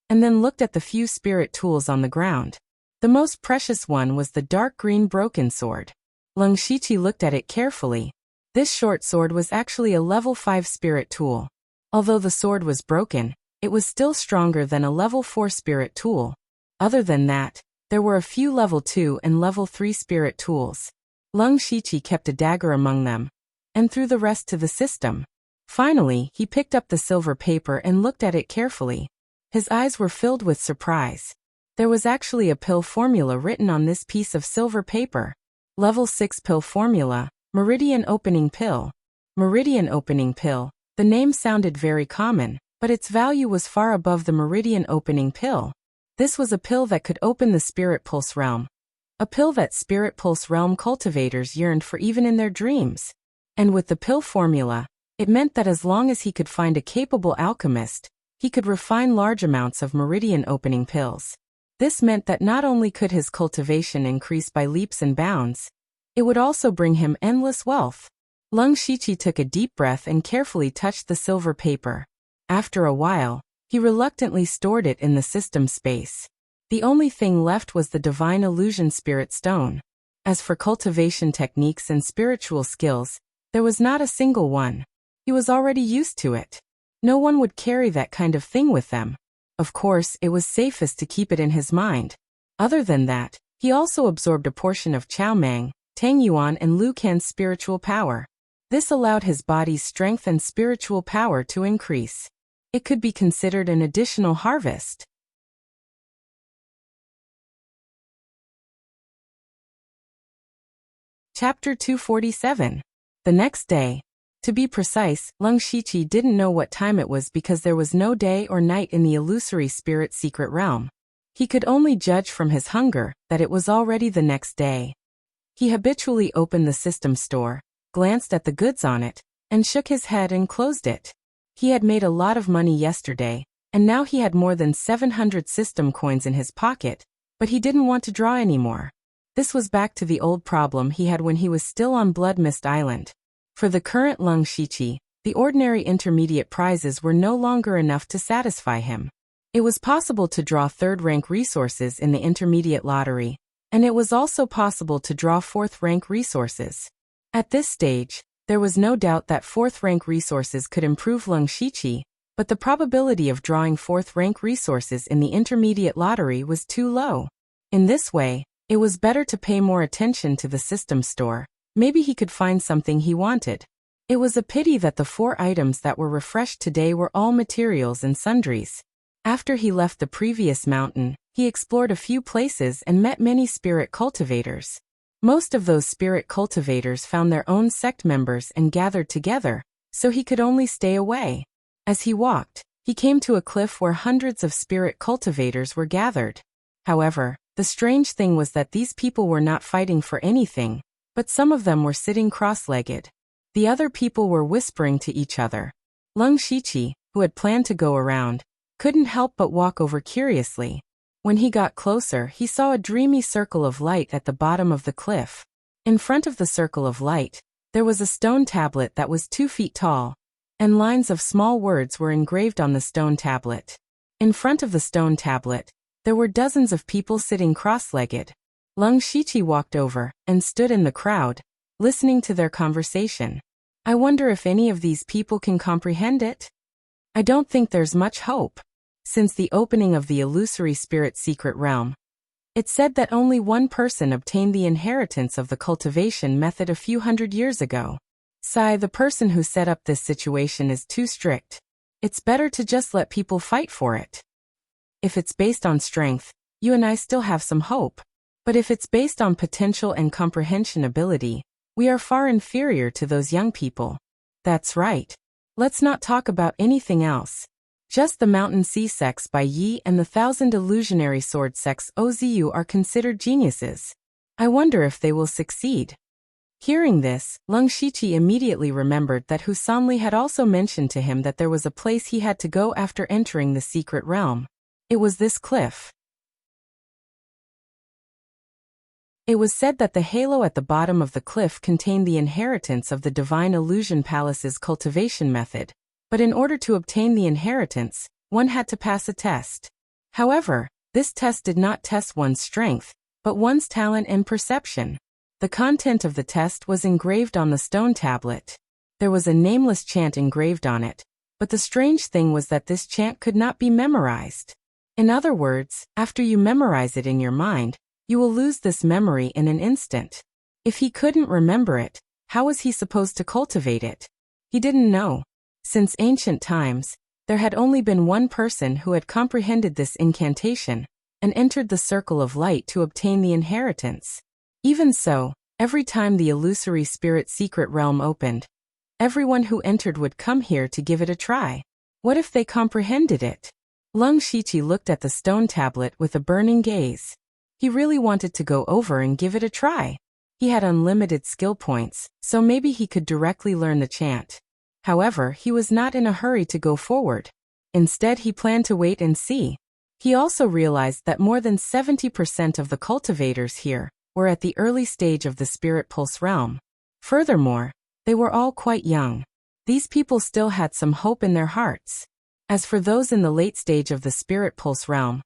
and then looked at the few spirit tools on the ground. The most precious one was the dark green broken sword. Leng Shiqi looked at it carefully. This short sword was actually a level 5 spirit tool. Although the sword was broken, it was still stronger than a level 4 spirit tool. Other than that, there were a few level 2 and level 3 spirit tools. Leng Shiqi kept a dagger among them, and threw the rest to the system. Finally, he picked up the silver paper and looked at it carefully. His eyes were filled with surprise. There was actually a pill formula written on this piece of silver paper. Level 6 pill formula, Meridian Opening Pill. Meridian Opening Pill. The name sounded very common, but its value was far above the Meridian Opening Pill. This was a pill that could open the Spirit Pulse realm. A pill that Spirit Pulse realm cultivators yearned for even in their dreams. And with the pill formula, it meant that as long as he could find a capable alchemist, he could refine large amounts of Meridian Opening Pills. This meant that not only could his cultivation increase by leaps and bounds, it would also bring him endless wealth. Lung Shiqi took a deep breath and carefully touched the silver paper. After a while, he reluctantly stored it in the system space. The only thing left was the Divine Illusion Spirit Stone. As for cultivation techniques and spiritual skills, there was not a single one. He was already used to it. No one would carry that kind of thing with them. Of course, it was safest to keep it in his mind. Other than that, he also absorbed a portion of Chao Mang, Tang Yuan and Lu Can's spiritual power. This allowed his body's strength and spiritual power to increase. It could be considered an additional harvest. Chapter 247. The next day. To be precise, Lung Shiqi didn't know what time it was because there was no day or night in the illusory spirit secret realm. He could only judge from his hunger that it was already the next day. He habitually opened the system store, glanced at the goods on it, and shook his head and closed it. He had made a lot of money yesterday, and now he had more than 700 system coins in his pocket, but he didn't want to draw anymore. This was back to the old problem he had when he was still on Blood Mist Island. For the current Lung Shiqi, the ordinary intermediate prizes were no longer enough to satisfy him. It was possible to draw third-rank resources in the intermediate lottery, and it was also possible to draw fourth-rank resources. At this stage, there was no doubt that fourth-rank resources could improve Lung Shiqi, but the probability of drawing fourth-rank resources in the intermediate lottery was too low. In this way, it was better to pay more attention to the system store. Maybe he could find something he wanted. It was a pity that the 4 items that were refreshed today were all materials and sundries. After he left the previous mountain, he explored a few places and met many spirit cultivators. Most of those spirit cultivators found their own sect members and gathered together, so he could only stay away. As he walked, he came to a cliff where hundreds of spirit cultivators were gathered. However, the strange thing was that these people were not fighting for anything, but some of them were sitting cross-legged. The other people were whispering to each other. Lung Shiqi, who had planned to go around, couldn't help but walk over curiously. When he got closer, he saw a dreamy circle of light at the bottom of the cliff. In front of the circle of light, there was a stone tablet that was 2 feet tall, and lines of small words were engraved on the stone tablet. In front of the stone tablet, there were dozens of people sitting cross-legged. Lung Shiqi walked over and stood in the crowd, listening to their conversation. I wonder if any of these people can comprehend it? I don't think there's much hope. Since the opening of the illusory spirit secret realm, it said that only one person obtained the inheritance of the cultivation method a few hundred years ago. The person who set up this situation is too strict. It's better to just let people fight for it. If it's based on strength, you and I still have some hope. But if it's based on potential and comprehension ability, we are far inferior to those young people. That's right. Let's not talk about anything else. Just the Mountain Sea sects by Yi and the 1,000 illusionary sword sects Ozu are considered geniuses. I wonder if they will succeed. Hearing this, Lung Shiqi immediately remembered that Husanli had also mentioned to him that there was a place he had to go after entering the secret realm. It was this cliff. It was said that the halo at the bottom of the cliff contained the inheritance of the Divine Illusion Palace's cultivation method, but in order to obtain the inheritance, one had to pass a test. However, this test did not test one's strength, but one's talent and perception. The content of the test was engraved on the stone tablet. There was a nameless chant engraved on it, but the strange thing was that this chant could not be memorized. In other words, after you memorize it in your mind, you will lose this memory in an instant. If he couldn't remember it, how was he supposed to cultivate it? He didn't know. Since ancient times, There had only been one person who had comprehended this incantation and entered the circle of light to obtain the inheritance. Even so, every time the illusory spirit secret realm opened, everyone who entered would come here to give it a try. What if they comprehended it? Lung Shiqi looked at the stone tablet with a burning gaze. He really wanted to go over and give it a try. He had unlimited skill points, so maybe he could directly learn the chant. However, he was not in a hurry to go forward. Instead, he planned to wait and see. He also realized that more than 70% of the cultivators here were at the early stage of the Spirit Pulse realm. Furthermore, they were all quite young. These people still had some hope in their hearts. As for those in the late stage of the Spirit Pulse realm,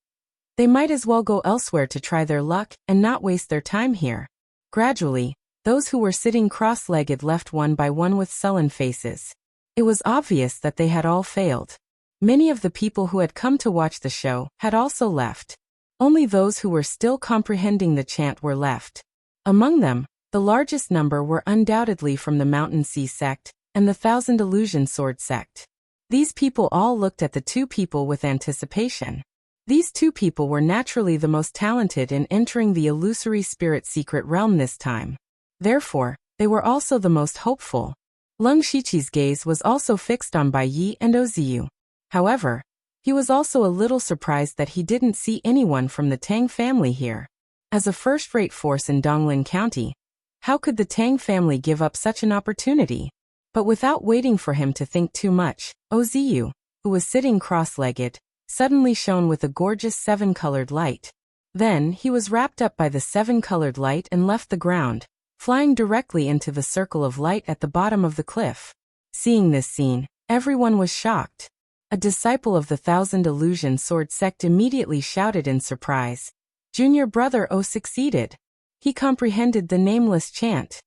they might as well go elsewhere to try their luck and not waste their time here. Gradually, those who were sitting cross-legged left one by one with sullen faces. It was obvious that they had all failed. Many of the people who had come to watch the show had also left. Only those who were still comprehending the chant were left. Among them, the largest number were undoubtedly from the Mountain Sea sect and the Thousand Illusion Sword sect. These people all looked at the two people with anticipation. These two people were naturally the most talented in entering the illusory spirit secret realm this time. Therefore, they were also the most hopeful. Lung Shiqi's gaze was also fixed on Bai Yi and Oziyu. However, he was also a little surprised that he didn't see anyone from the Tang family here. As a first-rate force in Donglin County, how could the Tang family give up such an opportunity? But without waiting for him to think too much, Oziyu, who was sitting cross-legged, suddenly shone with a gorgeous seven-colored light. Then, he was wrapped up by the seven-colored light and left the ground, flying directly into the circle of light at the bottom of the cliff. Seeing this scene, everyone was shocked. A disciple of the Thousand Illusion Sword sect immediately shouted in surprise. Junior brother O succeeded. He comprehended the nameless chant.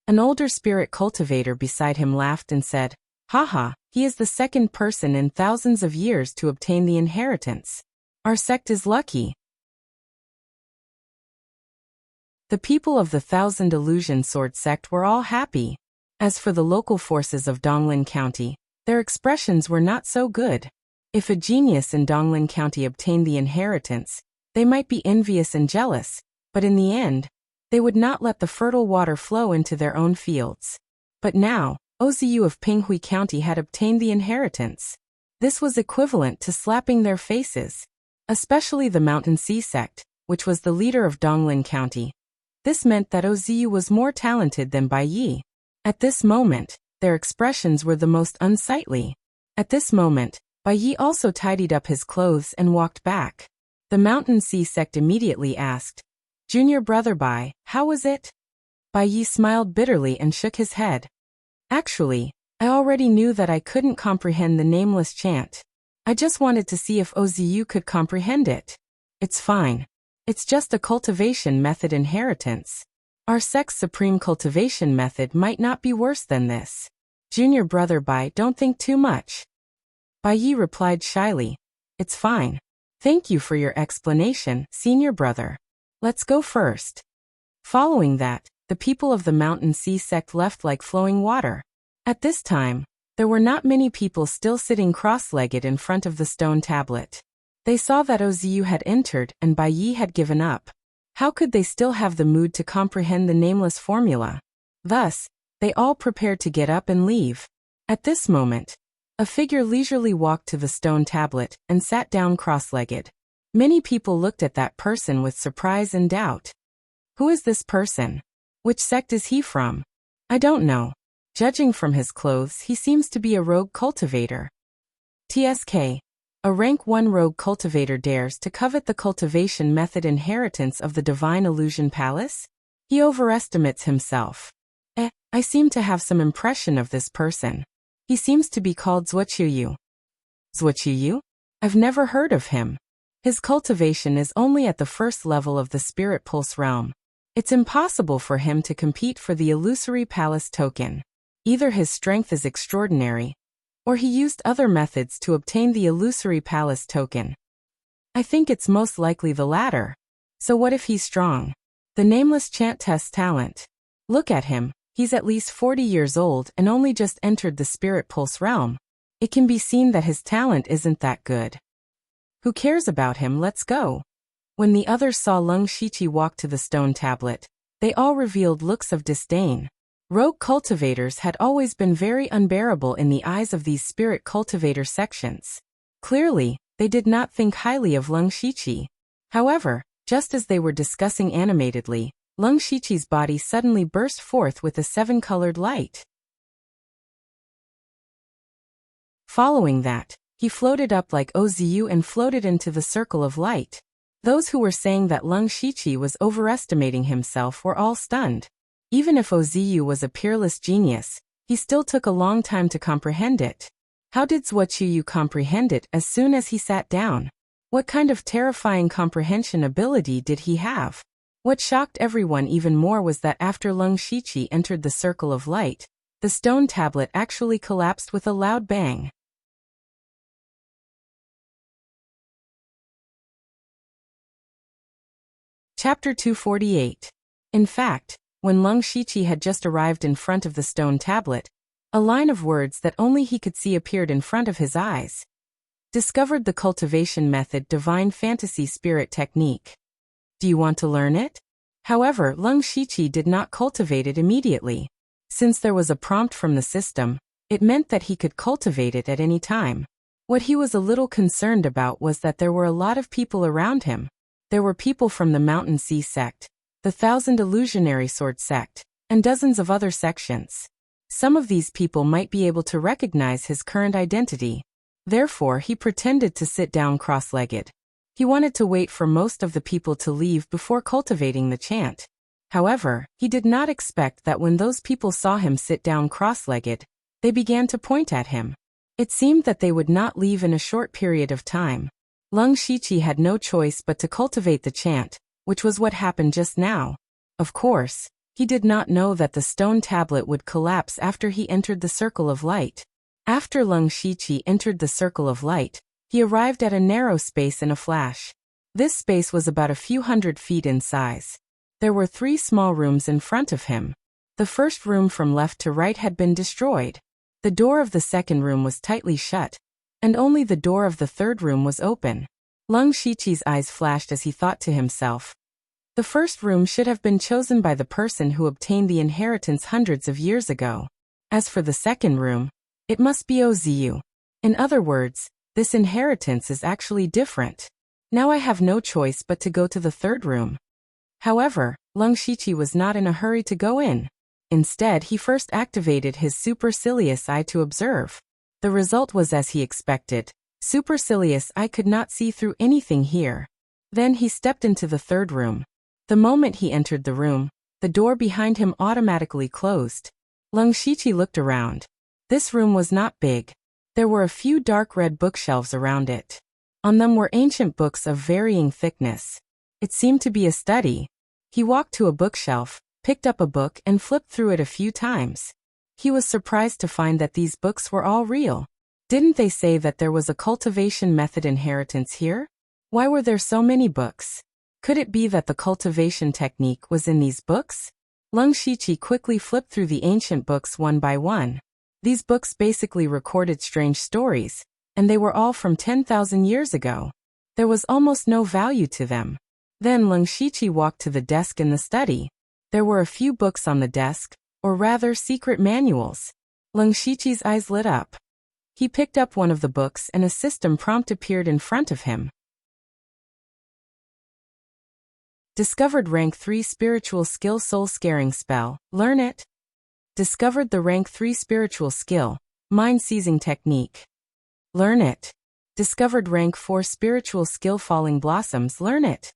An older spirit cultivator beside him laughed and said, "Haha, he is the second person in thousands of years to obtain the inheritance. Our sect is lucky." The people of the Thousand Illusion Sword sect were all happy. As for the local forces of Donglin County, their expressions were not so good. If a genius in Donglin County obtained the inheritance, they might be envious and jealous, but in the end, they would not let the fertile water flow into their own fields. But now, Oziyu of Pinghui County had obtained the inheritance. This was equivalent to slapping their faces. Especially the Mountain Sea sect, which was the leader of Donglin County. This meant that Oziyu was more talented than Bai Yi. At this moment, their expressions were the most unsightly. At this moment, Bai Yi also tidied up his clothes and walked back. The Mountain Sea sect immediately asked, "Junior brother Bai, how was it?" Bai Yi smiled bitterly and shook his head. "Actually, I already knew that I couldn't comprehend the nameless chant. I just wanted to see if Oziyu could comprehend it. It's fine. It's just a cultivation method inheritance. Our sect's supreme cultivation method might not be worse than this. Junior brother Bai, don't think too much." Bai Yi replied shyly, "It's fine. Thank you for your explanation, senior brother. Let's go first." Following that, the people of the Mountain Sea sect left like flowing water. At this time, there were not many people still sitting cross-legged in front of the stone tablet. They saw that Oziyu had entered and Bai Yi had given up. How could they still have the mood to comprehend the nameless formula? Thus, they all prepared to get up and leave. At this moment, a figure leisurely walked to the stone tablet and sat down cross-legged. Many people looked at that person with surprise and doubt. Who is this person? Which sect is he from? I don't know. Judging from his clothes, he seems to be a rogue cultivator. TSK. A rank 1 rogue cultivator dares to covet the cultivation method inheritance of the Divine Illusion Palace? He overestimates himself. I seem to have some impression of this person. He seems to be called Zhuoqiyu. Zhuoqiyu? I've never heard of him. His cultivation is only at the first level of the Spirit Pulse realm. It's impossible for him to compete for the Illusory Palace token. Either his strength is extraordinary, or he used other methods to obtain the Illusory Palace token. I think it's most likely the latter. So what if he's strong? The nameless chant tests talent. Look at him, he's at least 40 years old and only just entered the Spirit Pulse realm. It can be seen that his talent isn't that good. Who cares about him? Let's go. When the others saw Leng Shiqi walk to the stone tablet, they all revealed looks of disdain. Rogue cultivators had always been very unbearable in the eyes of these spirit cultivator sections. Clearly, they did not think highly of Leng Shiqi. However, just as they were discussing animatedly, Leng Shiqi's body suddenly burst forth with a seven-colored light. Following that, he floated up like Ozu and floated into the circle of light. Those who were saying that Leng Shiqi was overestimating himself were all stunned. Even if Ozu was a peerless genius, he still took a long time to comprehend it. How did Zhuoqiu comprehend it as soon as he sat down? What kind of terrifying comprehension ability did he have? What shocked everyone even more was that after Leng Shiqi entered the circle of light, the stone tablet actually collapsed with a loud bang. Chapter 248. In fact, when Leng Shiqi had just arrived in front of the stone tablet, a line of words that only he could see appeared in front of his eyes. Discovered the cultivation method Divine Fantasy Spirit Technique. Do you want to learn it? However, Leng Shiqi did not cultivate it immediately. Since there was a prompt from the system, it meant that he could cultivate it at any time. What he was a little concerned about was that there were a lot of people around him. There were people from the Mountain Sea sect, the Thousand Illusionary Sword sect, and dozens of other sections. Some of these people might be able to recognize his current identity. Therefore, he pretended to sit down cross-legged. He wanted to wait for most of the people to leave before cultivating the chant. However, he did not expect that when those people saw him sit down cross-legged, they began to point at him. It seemed that they would not leave in a short period of time. Leng Shiqi had no choice but to cultivate the chant, which was what happened just now. Of course, he did not know that the stone tablet would collapse after he entered the circle of light. After Leng Shiqi entered the circle of light, he arrived at a narrow space in a flash. This space was about a few hundred feet in size. There were 3 small rooms in front of him. The first room from left to right had been destroyed. The door of the second room was tightly shut, and only the door of the third room was open. Leng Shiqi's eyes flashed as he thought to himself. The first room should have been chosen by the person who obtained the inheritance hundreds of years ago. As for the second room, it must be Ozu. In other words, this inheritance is actually different. Now I have no choice but to go to the third room. However, Leng Shiqi was not in a hurry to go in. Instead, he first activated his supercilious eye to observe. The result was as he expected. Supercilious eye could not see through anything here. Then he stepped into the third room. The moment he entered the room, the door behind him automatically closed. Leng Shiqi looked around. This room was not big. There were a few dark red bookshelves around it. On them were ancient books of varying thickness. It seemed to be a study. He walked to a bookshelf, picked up a book and flipped through it a few times. He was surprised to find that these books were all real. Didn't they say that there was a cultivation method inheritance here? Why were there so many books? Could it be that the cultivation technique was in these books? Leng Shiqi quickly flipped through the ancient books one by one. These books basically recorded strange stories, and they were all from 10,000 years ago. There was almost no value to them. Then Leng Shiqi walked to the desk in the study. There were a few books on the desk, or rather secret manuals. Leng Shiqi's eyes lit up. He picked up one of the books and a system prompt appeared in front of him. Discovered rank 3 spiritual skill soul scaring spell. Learn it. Discovered the rank 3 spiritual skill, mind seizing technique. Learn it. Discovered rank 4 spiritual skill falling blossoms. Learn it.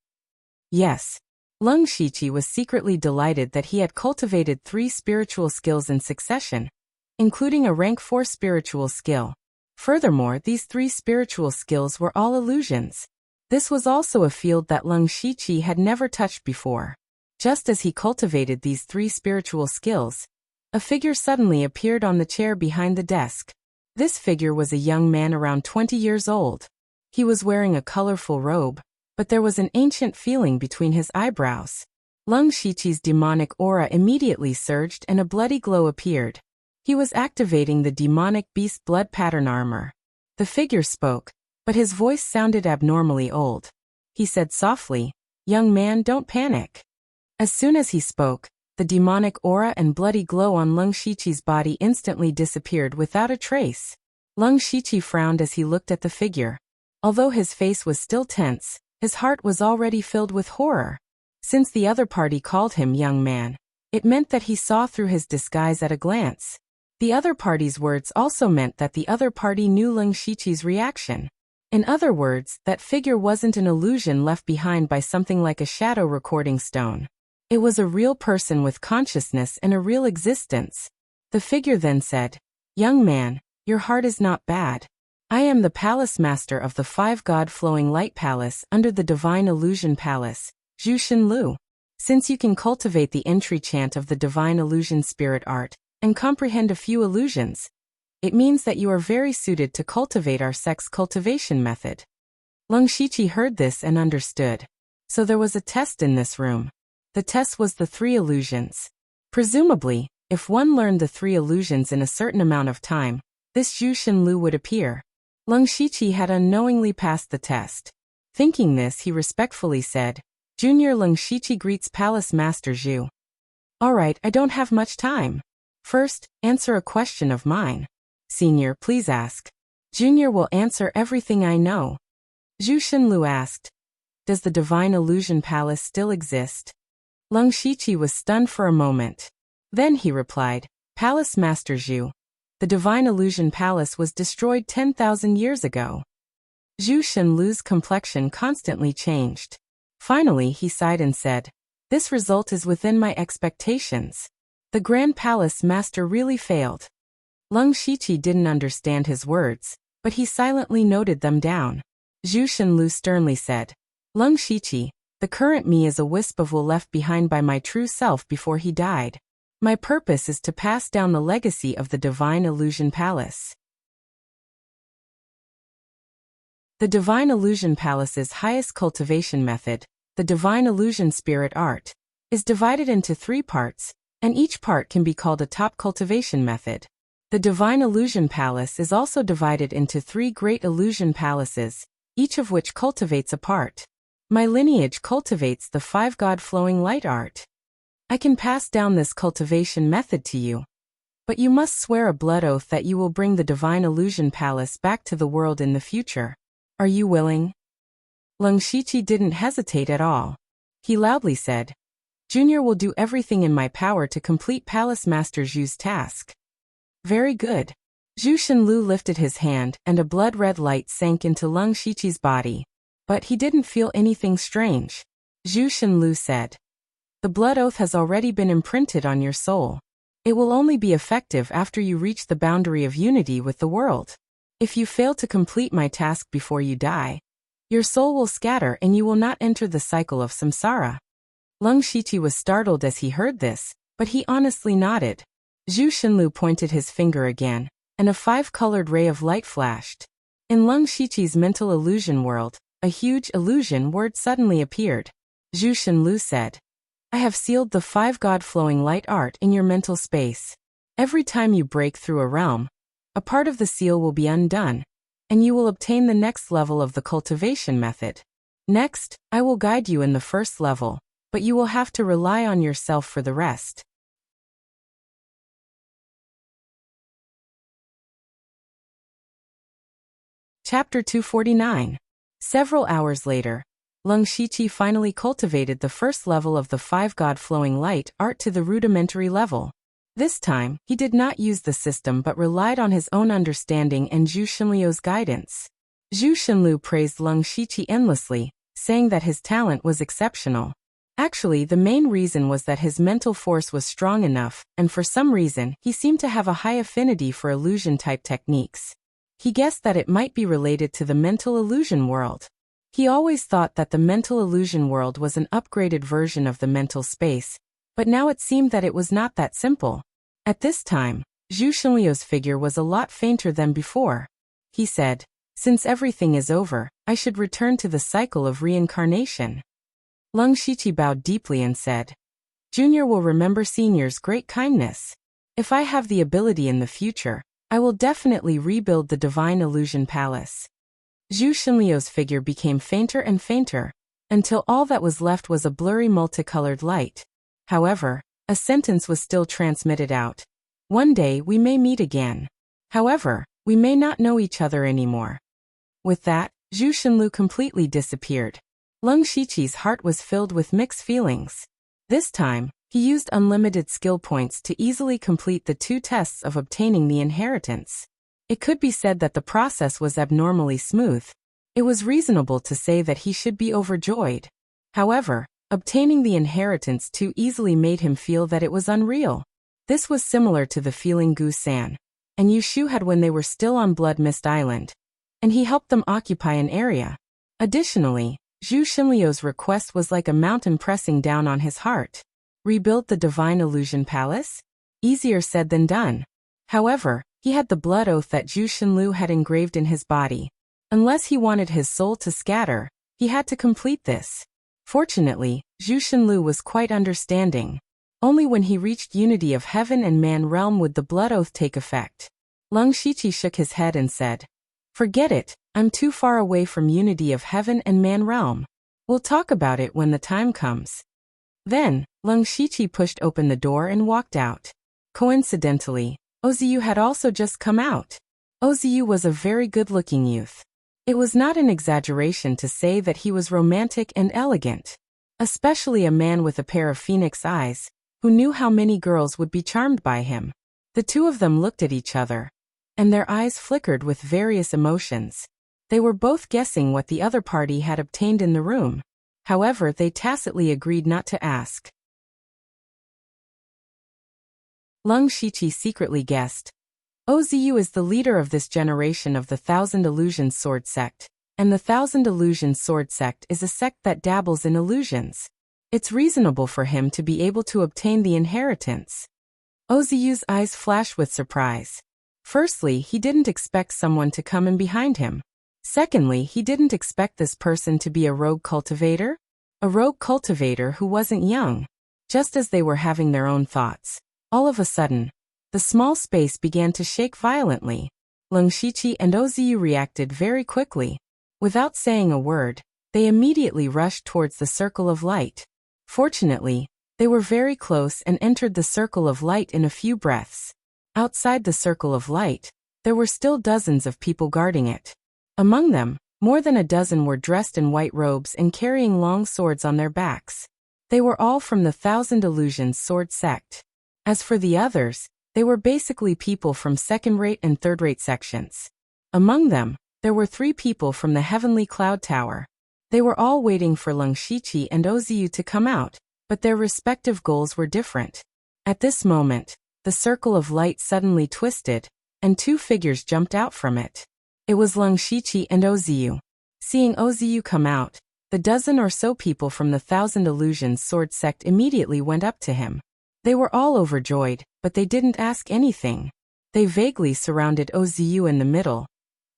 Yes. Leng Shiqi was secretly delighted that he had cultivated 3 spiritual skills in succession, including a rank 4 spiritual skill. Furthermore, these 3 spiritual skills were all illusions. This was also a field that Leng Shiqi had never touched before. Just as he cultivated these 3 spiritual skills, a figure suddenly appeared on the chair behind the desk. This figure was a young man around 20 years old. He was wearing a colorful robe, but there was an ancient feeling between his eyebrows. Leng Shiqi's demonic aura immediately surged and a bloody glow appeared. He was activating the demonic beast blood pattern armor. The figure spoke, but his voice sounded abnormally old. He said softly, "Young man, don't panic." As soon as he spoke, the demonic aura and bloody glow on Leng Shiqi's body instantly disappeared without a trace. Leng Shiqi frowned as he looked at the figure. Although his face was still tense, his heart was already filled with horror. Since the other party called him young man, it meant that he saw through his disguise at a glance. The other party's words also meant that the other party knew Leng Shiqi's reaction. In other words, that figure wasn't an illusion left behind by something like a shadow recording stone. It was a real person with consciousness and a real existence. The figure then said, "Young man, your heart is not bad. I am the palace master of the 5-god flowing light palace under the divine illusion palace, Zhu Xinlu. Since you can cultivate the entry chant of the divine illusion spirit art, and comprehend a few illusions, it means that you are very suited to cultivate our sex cultivation method." Leng Shiqi heard this and understood. So there was a test in this room. The test was the 3 illusions. Presumably, if one learned the 3 illusions in a certain amount of time, this Zhu Xinlu would appear. Leng Shiqi had unknowingly passed the test. Thinking this, he respectfully said, "Junior Leng Shiqi greets Palace Master Zhu." "Alright, I don't have much time. First, answer a question of mine." "Senior, please ask." "Junior will answer everything I know." Zhu Xinlu asked, "Does the Divine Illusion Palace still exist?" Leng Shiqi was stunned for a moment. Then he replied, "Palace Master Zhu, the Divine Illusion Palace was destroyed 10,000 years ago." Zhu Xinlu's complexion constantly changed. Finally he sighed and said, "This result is within my expectations. The Grand Palace Master really failed." Leng Shiqi didn't understand his words, but he silently noted them down. Zhu Xinlu sternly said, "Leng Shiqi, the current me is a wisp of wool left behind by my true self before he died. My purpose is to pass down the legacy of the Divine Illusion Palace." The Divine Illusion Palace's highest cultivation method, the Divine Illusion Spirit Art, is divided into 3 parts, and each part can be called a top cultivation method. The Divine Illusion Palace is also divided into 3 great illusion palaces, each of which cultivates a part. My lineage cultivates the 5-god flowing light art. I can pass down this cultivation method to you, but you must swear a blood oath that you will bring the Divine Illusion Palace back to the world in the future. Are you willing? Leng Shiqi didn't hesitate at all. He loudly said, "Junior will do everything in my power to complete Palace Master Zhu's task." "Very good." Zhu Xinlu lifted his hand and a blood-red light sank into Leng Shiqi's body. But he didn't feel anything strange. Zhu Xinlu said, "The blood oath has already been imprinted on your soul. It will only be effective after you reach the boundary of unity with the world. If you fail to complete my task before you die, your soul will scatter and you will not enter the cycle of samsara." Leng Shiqi was startled as he heard this, but he honestly nodded. Zhu Xinlu pointed his finger again, and a 5-colored ray of light flashed. In Leng Shiqi's mental illusion world, a huge illusion word suddenly appeared. Zhu Xinlu said, "I have sealed the 5-god flowing light art in your mental space. Every time you break through a realm, a part of the seal will be undone, and you will obtain the next level of the cultivation method. Next, I will guide you in the first level, but you will have to rely on yourself for the rest." Chapter 249. Several hours later, Leng Shiqi finally cultivated the first level of the 5-god flowing light art to the rudimentary level. This time, he did not use the system but relied on his own understanding and Zhu Xinlu's guidance. Zhu Xinlu praised Leng Shiqi endlessly, saying that his talent was exceptional. Actually, the main reason was that his mental force was strong enough, and for some reason, he seemed to have a high affinity for illusion-type techniques. He guessed that it might be related to the mental illusion world. He always thought that the mental illusion world was an upgraded version of the mental space, but now it seemed that it was not that simple. At this time, Zhu Xinlu's figure was a lot fainter than before. He said, "Since everything is over, I should return to the cycle of reincarnation." Leng Shiqi bowed deeply and said, "Junior will remember Senior's great kindness." If I have the ability in the future, I will definitely rebuild the Divine Illusion Palace. Zhu Xinliu's figure became fainter and fainter, until all that was left was a blurry multicolored light. However, a sentence was still transmitted out. One day we may meet again. However, we may not know each other anymore. With that, Zhu Xinliu completely disappeared. Leng Shiqi's heart was filled with mixed feelings. This time, he used unlimited skill points to easily complete the 2 tests of obtaining the inheritance. It could be said that the process was abnormally smooth. It was reasonable to say that he should be overjoyed. However, obtaining the inheritance too easily made him feel that it was unreal. This was similar to the feeling Gu San and Yu Shu had when they were still on Blood Mist Island, and he helped them occupy an area. Additionally, Zhu Xinliu's request was like a mountain pressing down on his heart. Rebuild the Divine Illusion Palace? Easier said than done. However, he had the blood oath that Zhu Xinliu had engraved in his body. Unless he wanted his soul to scatter, he had to complete this. Fortunately, Zhu Xinliu was quite understanding. Only when he reached unity of heaven and man realm would the blood oath take effect. Leng Shiqi shook his head and said, "Forget it, I'm too far away from unity of heaven and man realm. We'll talk about it when the time comes." Then, Leng Shiqi pushed open the door and walked out. Coincidentally, Oziu had also just come out. Oziu was a very good-looking youth. It was not an exaggeration to say that he was romantic and elegant. Especially a man with a pair of phoenix eyes, who knew how many girls would be charmed by him. The two of them looked at each other, and their eyes flickered with various emotions. They were both guessing what the other party had obtained in the room. However, they tacitly agreed not to ask. Leng Shiqi secretly guessed. Oziu is the leader of this generation of the Thousand Illusions Sword Sect, and the Thousand Illusions Sword Sect is a sect that dabbles in illusions. It's reasonable for him to be able to obtain the inheritance. Oziu's eyes flashed with surprise. Firstly, he didn't expect someone to come in behind him. Secondly, he didn't expect this person to be a rogue cultivator. A rogue cultivator who wasn't young. Just as they were having their own thoughts, all of a sudden, the small space began to shake violently. Leng Shiqi and Oziu reacted very quickly. Without saying a word, they immediately rushed towards the circle of light. Fortunately, they were very close and entered the circle of light in a few breaths. Outside the circle of light, there were still dozens of people guarding it. Among them, more than a dozen were dressed in white robes and carrying long swords on their backs. They were all from the Thousand Illusions Sword Sect. As for the others, they were basically people from second-rate and third-rate sections. Among them, there were 3 people from the Heavenly Cloud Tower. They were all waiting for Leng Shiqi and Oziu to come out, but their respective goals were different. At this moment, the circle of light suddenly twisted, and 2 figures jumped out from it. It was Leng Shiqi and Oziu. Seeing Oziu come out, the dozen or so people from the Thousand Illusions Sword Sect immediately went up to him. They were all overjoyed, but they didn't ask anything. They vaguely surrounded Oziu in the middle,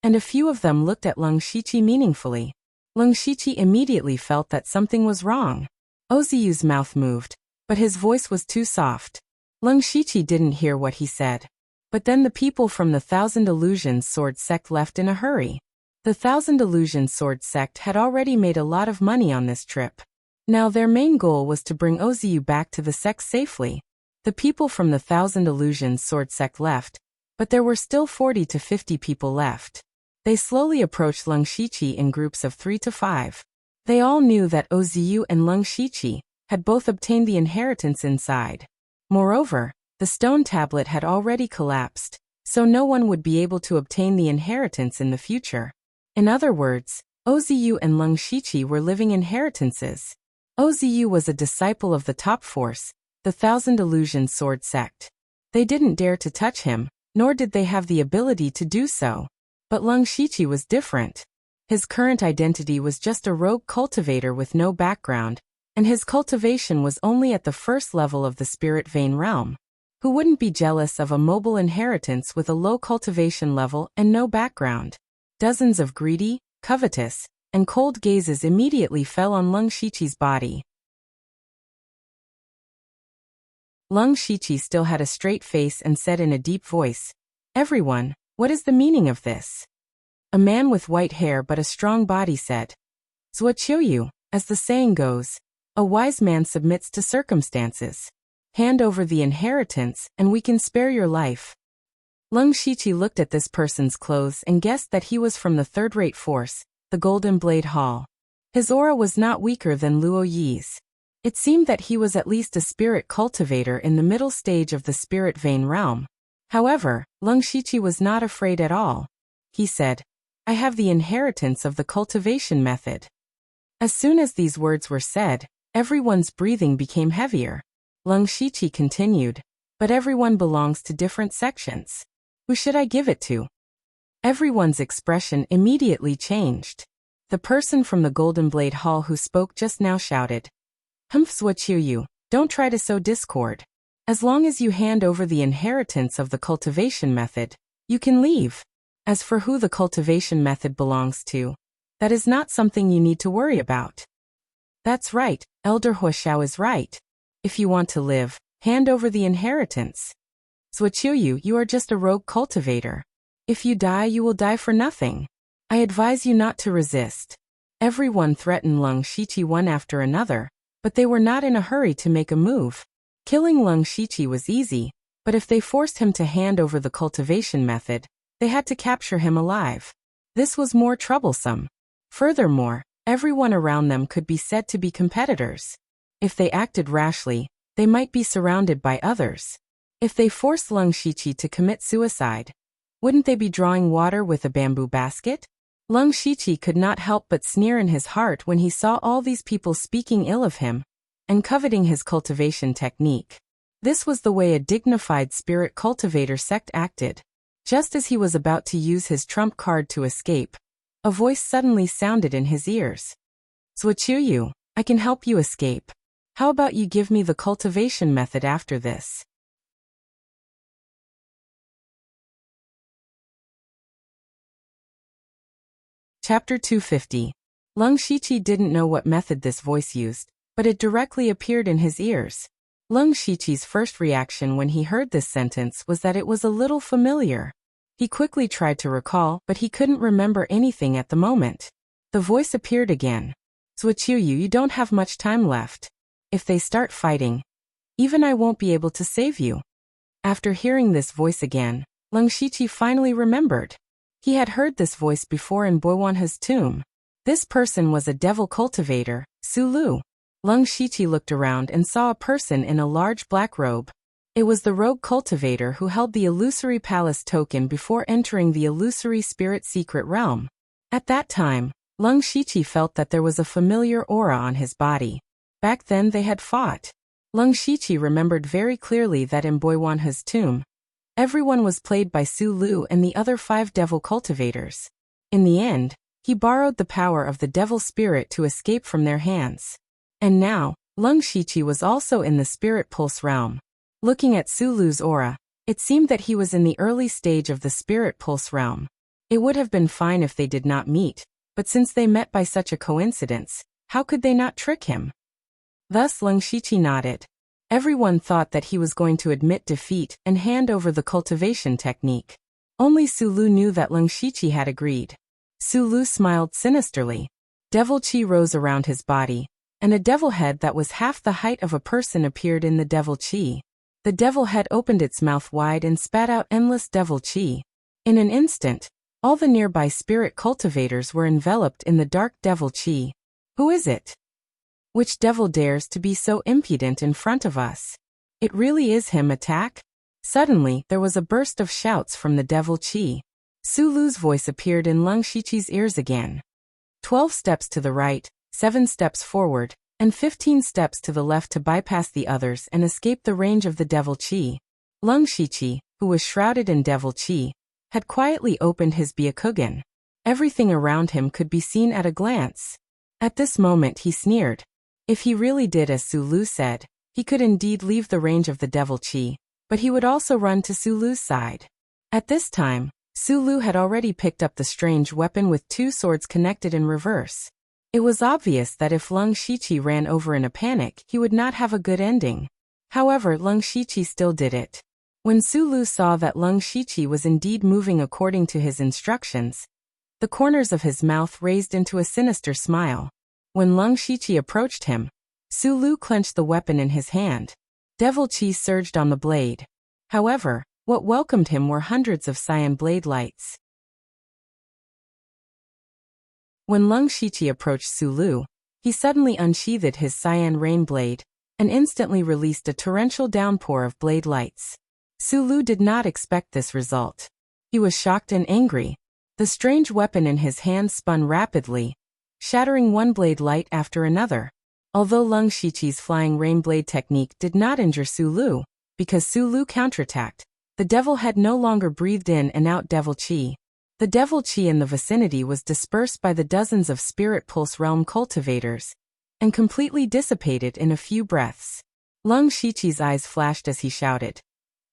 and a few of them looked at Leng Shiqi meaningfully. Leng Shiqi immediately felt that something was wrong. Oziu's mouth moved, but his voice was too soft. Leng Shiqi didn't hear what he said. But then the people from the Thousand Illusions Sword Sect left in a hurry. The Thousand Illusions Sword Sect had already made a lot of money on this trip. Now their main goal was to bring Oziu back to the sect safely. The people from the Thousand Illusions Sword Sect left, but there were still 40 to 50 people left. They slowly approached Leng Shiqi in groups of 3 to 5. They all knew that Oziu and Leng Shiqi had both obtained the inheritance inside. Moreover, the stone tablet had already collapsed, so no one would be able to obtain the inheritance in the future. In other words, Oziu and Leng Shiqi were living inheritances. Oziu was a disciple of the top force, the Thousand Illusions Sword Sect. They didn't dare to touch him, nor did they have the ability to do so. But Leng Shiqi was different. His current identity was just a rogue cultivator with no background, and his cultivation was only at the first level of the spirit vein realm. Who wouldn't be jealous of a mobile inheritance with a low cultivation level and no background? Dozens of greedy, covetous, and cold gazes immediately fell on Leng Shiqi's body. Lung Shiqi still had a straight face and said in a deep voice, "Everyone, what is the meaning of this?" A man with white hair but a strong body said, "Zuoqiuyu, as the saying goes, a wise man submits to circumstances. Hand over the inheritance and we can spare your life." Lung Shiqi looked at this person's clothes and guessed that he was from the third-rate force, the Golden Blade Hall. His aura was not weaker than Luo Yi's. It seemed that he was at least a spirit cultivator in the middle stage of the spirit vein realm. However, Lung Shiqi was not afraid at all. He said, "I have the inheritance of the cultivation method." As soon as these words were said, everyone's breathing became heavier. Lung Shiqi continued, "But everyone belongs to different sections. Who should I give it to?" Everyone's expression immediately changed. The person from the Golden Blade Hall who spoke just now shouted, "Zuoqiuyu, don't try to sow discord. As long as you hand over the inheritance of the cultivation method, you can leave. As for who the cultivation method belongs to, that is not something you need to worry about." That's right, Elder Huoxiao is right. If you want to live, hand over the inheritance. Zuoqiuyu, you are just a rogue cultivator. If you die, you will die for nothing. I advise you not to resist. Everyone threatened Lung Shiqi one after another, but they were not in a hurry to make a move. Killing Lung Shiqi was easy, but if they forced him to hand over the cultivation method, they had to capture him alive. This was more troublesome. Furthermore, everyone around them could be said to be competitors. If they acted rashly, they might be surrounded by others. If they forced Lung Shiqi to commit suicide, wouldn't they be drawing water with a bamboo basket? Lung Shiqi could not help but sneer in his heart when he saw all these people speaking ill of him and coveting his cultivation technique. This was the way a dignified spirit cultivator sect acted. Just as he was about to use his trump card to escape, a voice suddenly sounded in his ears. "Zuoqiuyu, I can help you escape. How about you give me the cultivation method after this?" Chapter 250. Lung Shiqi didn't know what method this voice used, but it directly appeared in his ears. Lung Shiqi's first reaction when he heard this sentence was that it was a little familiar. He quickly tried to recall, but he couldn't remember anything at the moment. The voice appeared again. "Zuoqiuyu, you don't have much time left. If they start fighting, even I won't be able to save you." After hearing this voice again, Lung Shiqi finally remembered. He had heard this voice before in Boiwanhe's tomb. This person was a devil cultivator, Su Lu. Lung Shiqi looked around and saw a person in a large black robe. It was the rogue cultivator who held the illusory palace token before entering the illusory spirit secret realm. At that time, Lung Shiqi felt that there was a familiar aura on his body. Back then they had fought. Lung Shiqi remembered very clearly that in Boiwanhe's tomb, everyone was played by Su Lu and the other 5 devil cultivators. In the end, he borrowed the power of the devil spirit to escape from their hands. And now, Lung Shiqi was also in the spirit pulse realm. Looking at Su Lu's aura, it seemed that he was in the early stage of the spirit pulse realm. It would have been fine if they did not meet, but since they met by such a coincidence, how could they not trick him? Thus Lung Shiqi nodded. Everyone thought that he was going to admit defeat and hand over the cultivation technique. Only Su Lu knew that Lung Shiqi had agreed. Su Lu smiled sinisterly. Devil chi rose around his body, and a devil head that was half the height of a person appeared in the devil chi. The devil head opened its mouth wide and spat out endless devil chi. In an instant, all the nearby spirit cultivators were enveloped in the dark devil chi. Who is it? Which devil dares to be so impudent in front of us? It really is him. Attack? Suddenly, there was a burst of shouts from the devil chi. Su Lu's voice appeared in Lung Shiqi's ears again. 12 steps to the right, 7 steps forward, and 15 steps to the left to bypass the others and escape the range of the devil chi. Lung Shiqi, who was shrouded in devil chi, had quietly opened his Byakugan. Everything around him could be seen at a glance. At this moment he sneered. If he really did as Su Lu said, he could indeed leave the range of the devil chi, but he would also run to Su Lu's side. At this time, Su Lu had already picked up the strange weapon with 2 swords connected in reverse. It was obvious that if Lung Shiqi ran over in a panic, he would not have a good ending. However, Leng Shiqi still did it. When Su Lu saw that Leng Shiqi was indeed moving according to his instructions, the corners of his mouth raised into a sinister smile. When Leng Shiqi approached him, Su Lu clenched the weapon in his hand. Devil Qi surged on the blade. However, what welcomed him were hundreds of cyan blade lights. When Leng Shiqi approached Su Lu, he suddenly unsheathed his cyan rain blade and instantly released a torrential downpour of blade lights. Su Lu did not expect this result. He was shocked and angry. The strange weapon in his hand spun rapidly, shattering one blade light after another. Although Leng Shiqi's flying rain blade technique did not injure Su Lu, because Su Lu counterattacked, the devil had no longer breathed in and out devil qi. The devil qi in the vicinity was dispersed by the dozens of spirit pulse realm cultivators and completely dissipated in a few breaths. Leng Shiqi's eyes flashed as he shouted,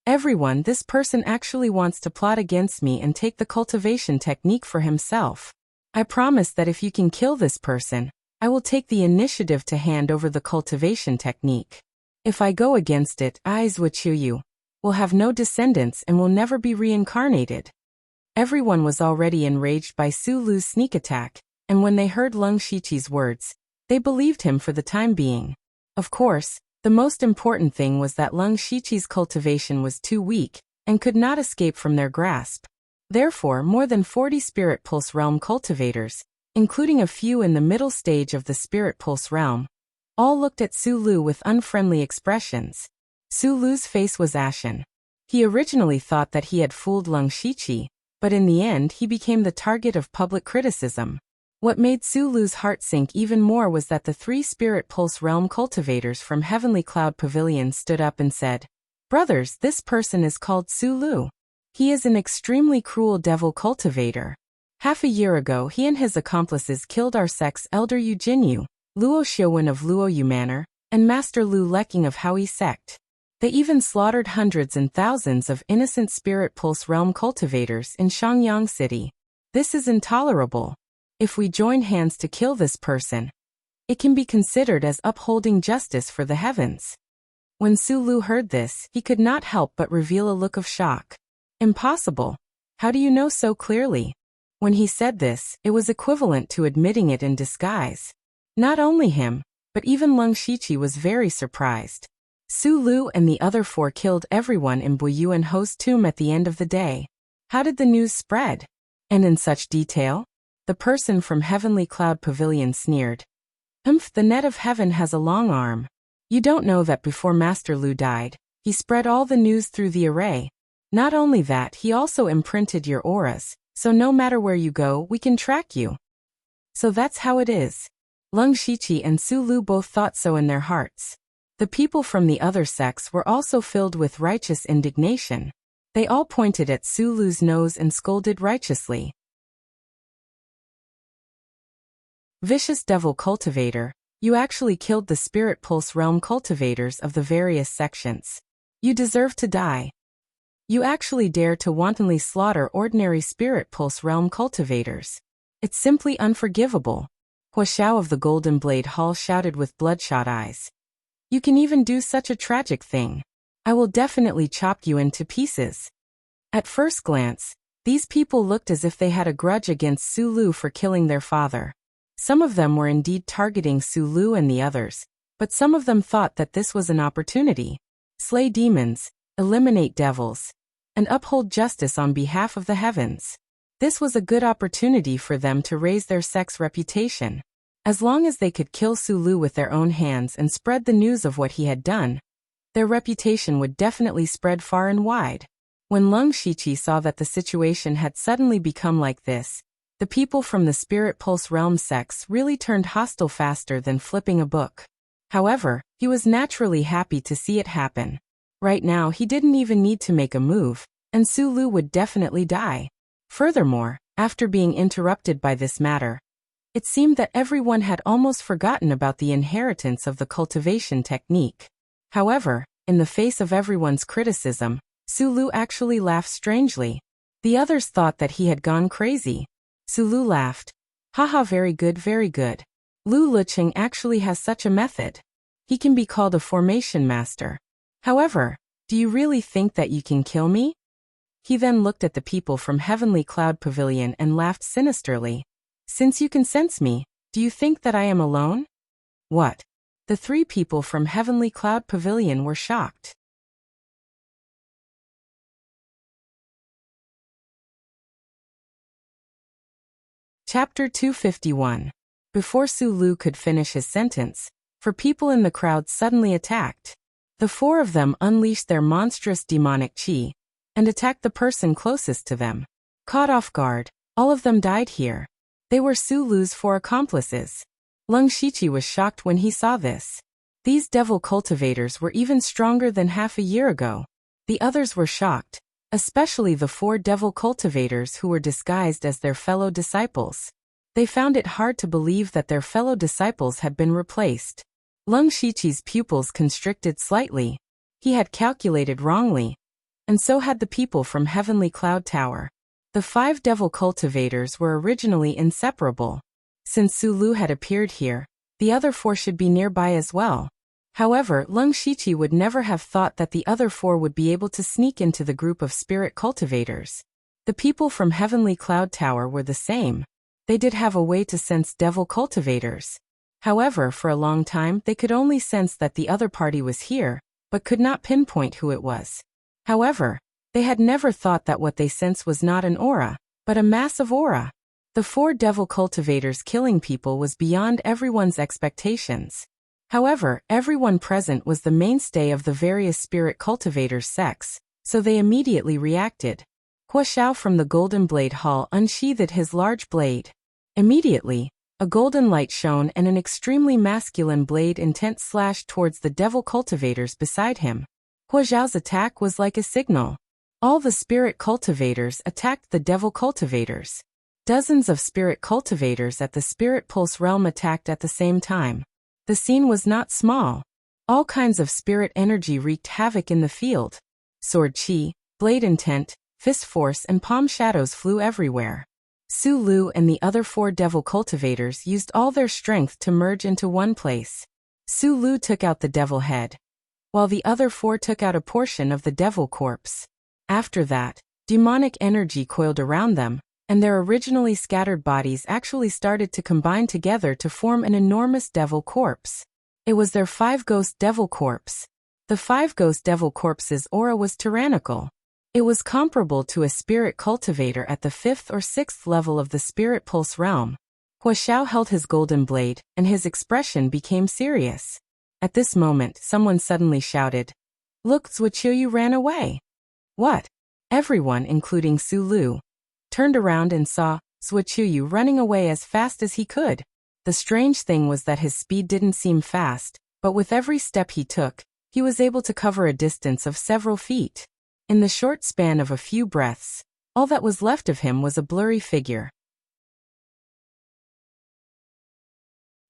"Everyone, this person actually wants to plot against me and take the cultivation technique for himself. I promise that if you can kill this person, I will take the initiative to hand over the cultivation technique. If I go against it, Aizuachuyu will have no descendants and will never be reincarnated." Everyone was already enraged by Su Lu's sneak attack, and when they heard Leng Shiqi's words, they believed him for the time being. Of course, the most important thing was that Leng Shiqi's cultivation was too weak and could not escape from their grasp. Therefore, more than 40 Spirit Pulse Realm cultivators, including a few in the middle stage of the Spirit Pulse Realm, all looked at Su Lu with unfriendly expressions. Su Lu's face was ashen. He originally thought that he had fooled Leng Shiqi, but in the end he became the target of public criticism. What made Su Lu's heart sink even more was that the 3 Spirit Pulse Realm cultivators from Heavenly Cloud Pavilion stood up and said, "Brothers, this person is called Su Lu. He is an extremely cruel devil cultivator. Half a year ago he and his accomplices killed our sect's elder Yu Jinyu, Luo Xiuwen of Luoyu Manor, and Master Lu Leking of Haoyi sect. They even slaughtered hundreds and thousands of innocent Spirit Pulse Realm cultivators in Shangyang City. This is intolerable. If we join hands to kill this person, it can be considered as upholding justice for the heavens." When Su Lu heard this, he could not help but reveal a look of shock. "Impossible. How do you know so clearly?" When he said this, it was equivalent to admitting it in disguise. Not only him, but even Leng Shiqi was very surprised. Su Lu and the other 4 killed everyone in Boyuan Ho's tomb at the end of the day. How did the news spread? And in such detail? The person from Heavenly Cloud Pavilion sneered. The net of heaven has a long arm. You don't know that before Master Lu died, he spread all the news through the array. Not only that, he also imprinted your auras, so no matter where you go, we can track you. So that's how it is. Leng Shiqi and Su Lu both thought so in their hearts. The people from the other sects were also filled with righteous indignation. They all pointed at Su Lu's nose and scolded righteously. "Vicious devil cultivator, you actually killed the Spirit Pulse Realm cultivators of the various sections. You deserve to die. You actually dare to wantonly slaughter ordinary Spirit Pulse Realm cultivators. It's simply unforgivable." Hua Xiao of the Golden Blade Hall shouted with bloodshot eyes. "You can even do such a tragic thing. I will definitely chop you into pieces." At first glance, these people looked as if they had a grudge against Su Lu for killing their father. Some of them were indeed targeting Su Lu and the others, but some of them thought that this was an opportunity. Slay demons, eliminate devils, and uphold justice on behalf of the heavens. This was a good opportunity for them to raise their sect's reputation. As long as they could kill Su Lu with their own hands and spread the news of what he had done, their reputation would definitely spread far and wide. When Leng Shiqi saw that the situation had suddenly become like this, the people from the Spirit Pulse Realm sects really turned hostile faster than flipping a book. However, he was naturally happy to see it happen. Right now he didn't even need to make a move, and Su Lu would definitely die. Furthermore, after being interrupted by this matter, it seemed that everyone had almost forgotten about the inheritance of the cultivation technique. However, in the face of everyone's criticism, Su Lu actually laughed strangely. The others thought that he had gone crazy. Su Lu laughed. "Haha, very good, very good. Lu Liqing actually has such a method. He can be called a formation master. However, do you really think that you can kill me? He then looked at the people from Heavenly Cloud Pavilion and laughed sinisterly. Since you can sense me, do you think that I am alone? What? The three people from Heavenly Cloud Pavilion were shocked. Chapter 251. Before Su Lu could finish his sentence, four people in the crowd suddenly attacked. The four of them unleashed their monstrous demonic qi and attacked the person closest to them. Caught off guard, all of them died here. They were Su Lu's four accomplices. Lung Shiqi was shocked when he saw this. These devil cultivators were even stronger than half a year ago. The others were shocked, especially the four devil cultivators who were disguised as their fellow disciples. They found it hard to believe that their fellow disciples had been replaced. Lung Shiqi's pupils constricted slightly. He had calculated wrongly, and so had the people from Heavenly Cloud Tower. The five devil cultivators were originally inseparable. Since Su Lu had appeared here, the other four should be nearby as well. However, Lung Shiqi would never have thought that the other four would be able to sneak into the group of spirit cultivators. The people from Heavenly Cloud Tower were the same. They did have a way to sense devil cultivators. However, for a long time they could only sense that the other party was here, but could not pinpoint who it was. However, they had never thought that what they sensed was not an aura, but a massive aura. The four devil cultivators killing people was beyond everyone's expectations. However, everyone present was the mainstay of the various spirit cultivators' sects, so they immediately reacted. Hua Xiao from the Golden Blade Hall unsheathed his large blade. Immediately, a golden light shone and an extremely masculine blade intent slashed towards the devil cultivators beside him. Hua Xiao's attack was like a signal. All the spirit cultivators attacked the devil cultivators. Dozens of spirit cultivators at the Spirit Pulse realm attacked at the same time. The scene was not small. All kinds of spirit energy wreaked havoc in the field. Sword chi, blade intent, fist force and palm shadows flew everywhere. Su Lu and the other four devil cultivators used all their strength to merge into one place. Su Lu took out the devil head, while the other four took out a portion of the devil corpse. After that, demonic energy coiled around them, and their originally scattered bodies actually started to combine together to form an enormous devil corpse. It was their five ghost devil corpse. The five ghost devil corpse's aura was tyrannical. It was comparable to a spirit cultivator at the 5th or 6th level of the Spirit Pulse realm. Hua Xiao held his golden blade, and his expression became serious. At this moment, someone suddenly shouted, "Look, Zuoqiu ran away." What? Everyone, including Su Lu, turned around and saw Zuoqiu running away as fast as he could. The strange thing was that his speed didn't seem fast, but with every step he took, he was able to cover a distance of several feet. In the short span of a few breaths, all that was left of him was a blurry figure.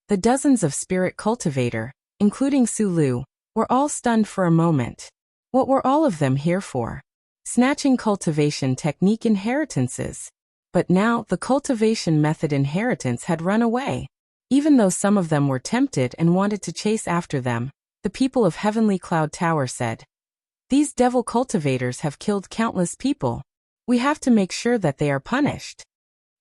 The dozens of spirit cultivator, including Su Lu, were all stunned for a moment. What were all of them here for? Snatching cultivation technique inheritances. But now the cultivation method inheritance had run away. Even though some of them were tempted and wanted to chase after them, the people of Heavenly Cloud Tower said, "These devil cultivators have killed countless people. We have to make sure that they are punished."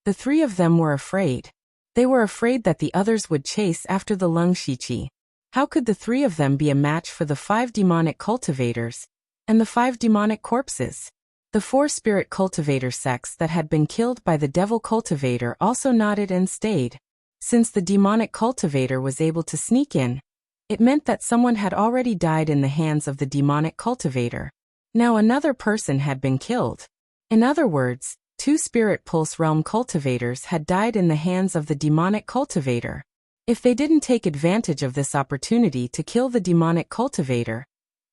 The three of them were afraid. They were afraid that the others would chase after the Lung Shiqi. How could the three of them be a match for the five demonic cultivators and the five demonic corpses? The four spirit cultivator sects that had been killed by the devil cultivator also nodded and stayed. Since the demonic cultivator was able to sneak in, it meant that someone had already died in the hands of the demonic cultivator. Now another person had been killed. In other words, two Spirit Pulse realm cultivators had died in the hands of the demonic cultivator. If they didn't take advantage of this opportunity to kill the demonic cultivator,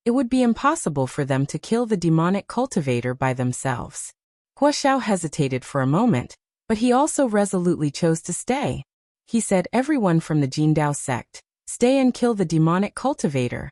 it would be impossible for them to kill the demonic cultivator by themselves. Hua Xiao hesitated for a moment, but he also resolutely chose to stay. He said, "Everyone from the Jindao sect, stay and kill the demonic cultivator."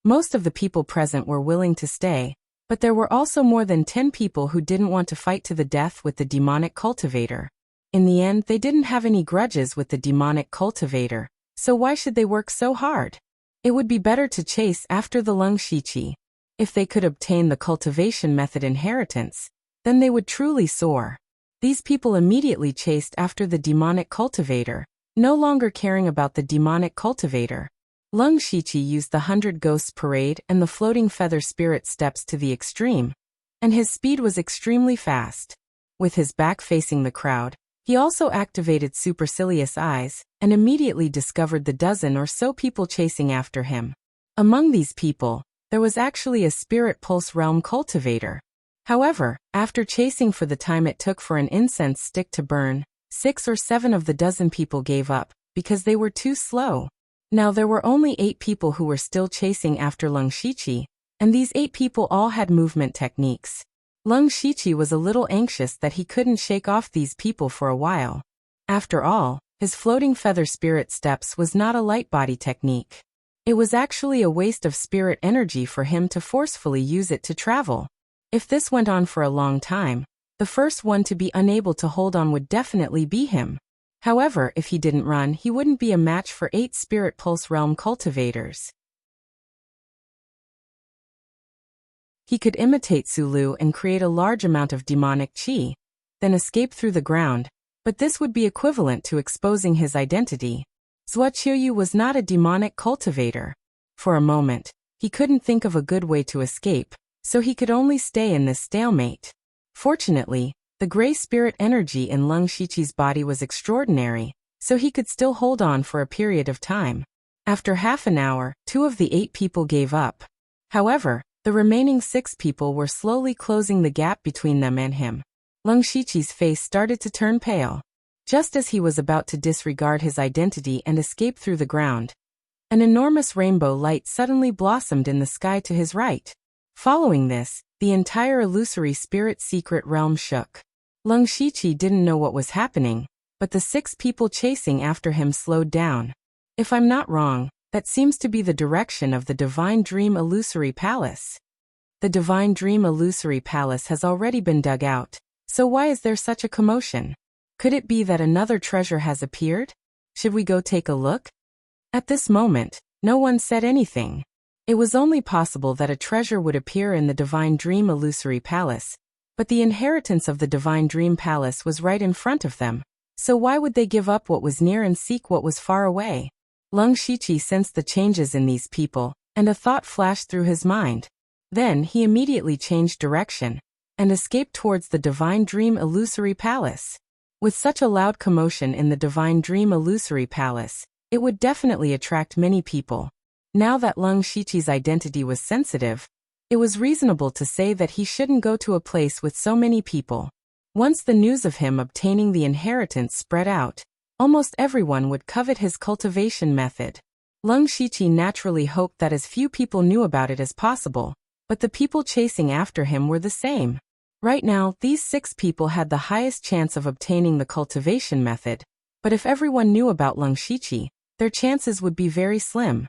Most of the people present were willing to stay, but there were also more than 10 people who didn't want to fight to the death with the demonic cultivator. In the end, they didn't have any grudges with the demonic cultivator, so why should they work so hard? It would be better to chase after the Lung Shiqi. If they could obtain the cultivation method inheritance, then they would truly soar. These people immediately chased after the demonic cultivator, no longer caring about the demonic cultivator. Lung Shiqi used the 100 Ghosts Parade and the Floating Feather Spirit Steps to the extreme, and his speed was extremely fast. With his back facing the crowd, he also activated Supercilious Eyes and immediately discovered the dozen or so people chasing after him. Among these people, there was actually a Spirit Pulse Realm cultivator. However, after chasing for the time it took for an incense stick to burn, 6 or 7 of the dozen people gave up because they were too slow. Now there were only 8 people who were still chasing after Lung Shiqi, and these 8 people all had movement techniques. Lung Shiqi was a little anxious that he couldn't shake off these people for a while. After all, his Floating Feather Spirit Steps was not a light body technique. It was actually a waste of spirit energy for him to forcefully use it to travel. If this went on for a long time, the first one to be unable to hold on would definitely be him. However, if he didn't run, he wouldn't be a match for 8 Spirit Pulse Realm cultivators. He could imitate Sulu and create a large amount of demonic chi, then escape through the ground, but this would be equivalent to exposing his identity. Zhua Qiuyu was not a demonic cultivator. For a moment, he couldn't think of a good way to escape, so he could only stay in this stalemate. Fortunately, the gray spirit energy in Lung Shiqi's body was extraordinary, so he could still hold on for a period of time. After half an hour, 2 of the 8 people gave up. However, the remaining 6 people were slowly closing the gap between them and him. Lung Shiqi's face started to turn pale. Just as he was about to disregard his identity and escape through the ground, an enormous rainbow light suddenly blossomed in the sky to his right. Following this, the entire illusory spirit secret realm shook. Lung Shiqi didn't know what was happening, but the 6 people chasing after him slowed down. If I'm not wrong, that seems to be the direction of the Divine Dream Illusory Palace. The Divine Dream Illusory Palace has already been dug out, so why is there such a commotion? Could it be that another treasure has appeared? Should we go take a look? At this moment, no one said anything. It was only possible that a treasure would appear in the Divine Dream Illusory Palace, but the inheritance of the Divine Dream Palace was right in front of them, so why would they give up what was near and seek what was far away? Lung Shiqi sensed the changes in these people, and a thought flashed through his mind. Then he immediately changed direction and escaped towards the Divine Dream Illusory Palace. With such a loud commotion in the Divine Dream Illusory Palace, it would definitely attract many people. Now that Lung Shiqi's identity was sensitive, it was reasonable to say that he shouldn't go to a place with so many people. Once the news of him obtaining the inheritance spread out, almost everyone would covet his cultivation method. Lung Shiqi naturally hoped that as few people knew about it as possible, but the people chasing after him were the same. Right now, these 6 people had the highest chance of obtaining the cultivation method, but if everyone knew about Lung Shiqi, their chances would be very slim.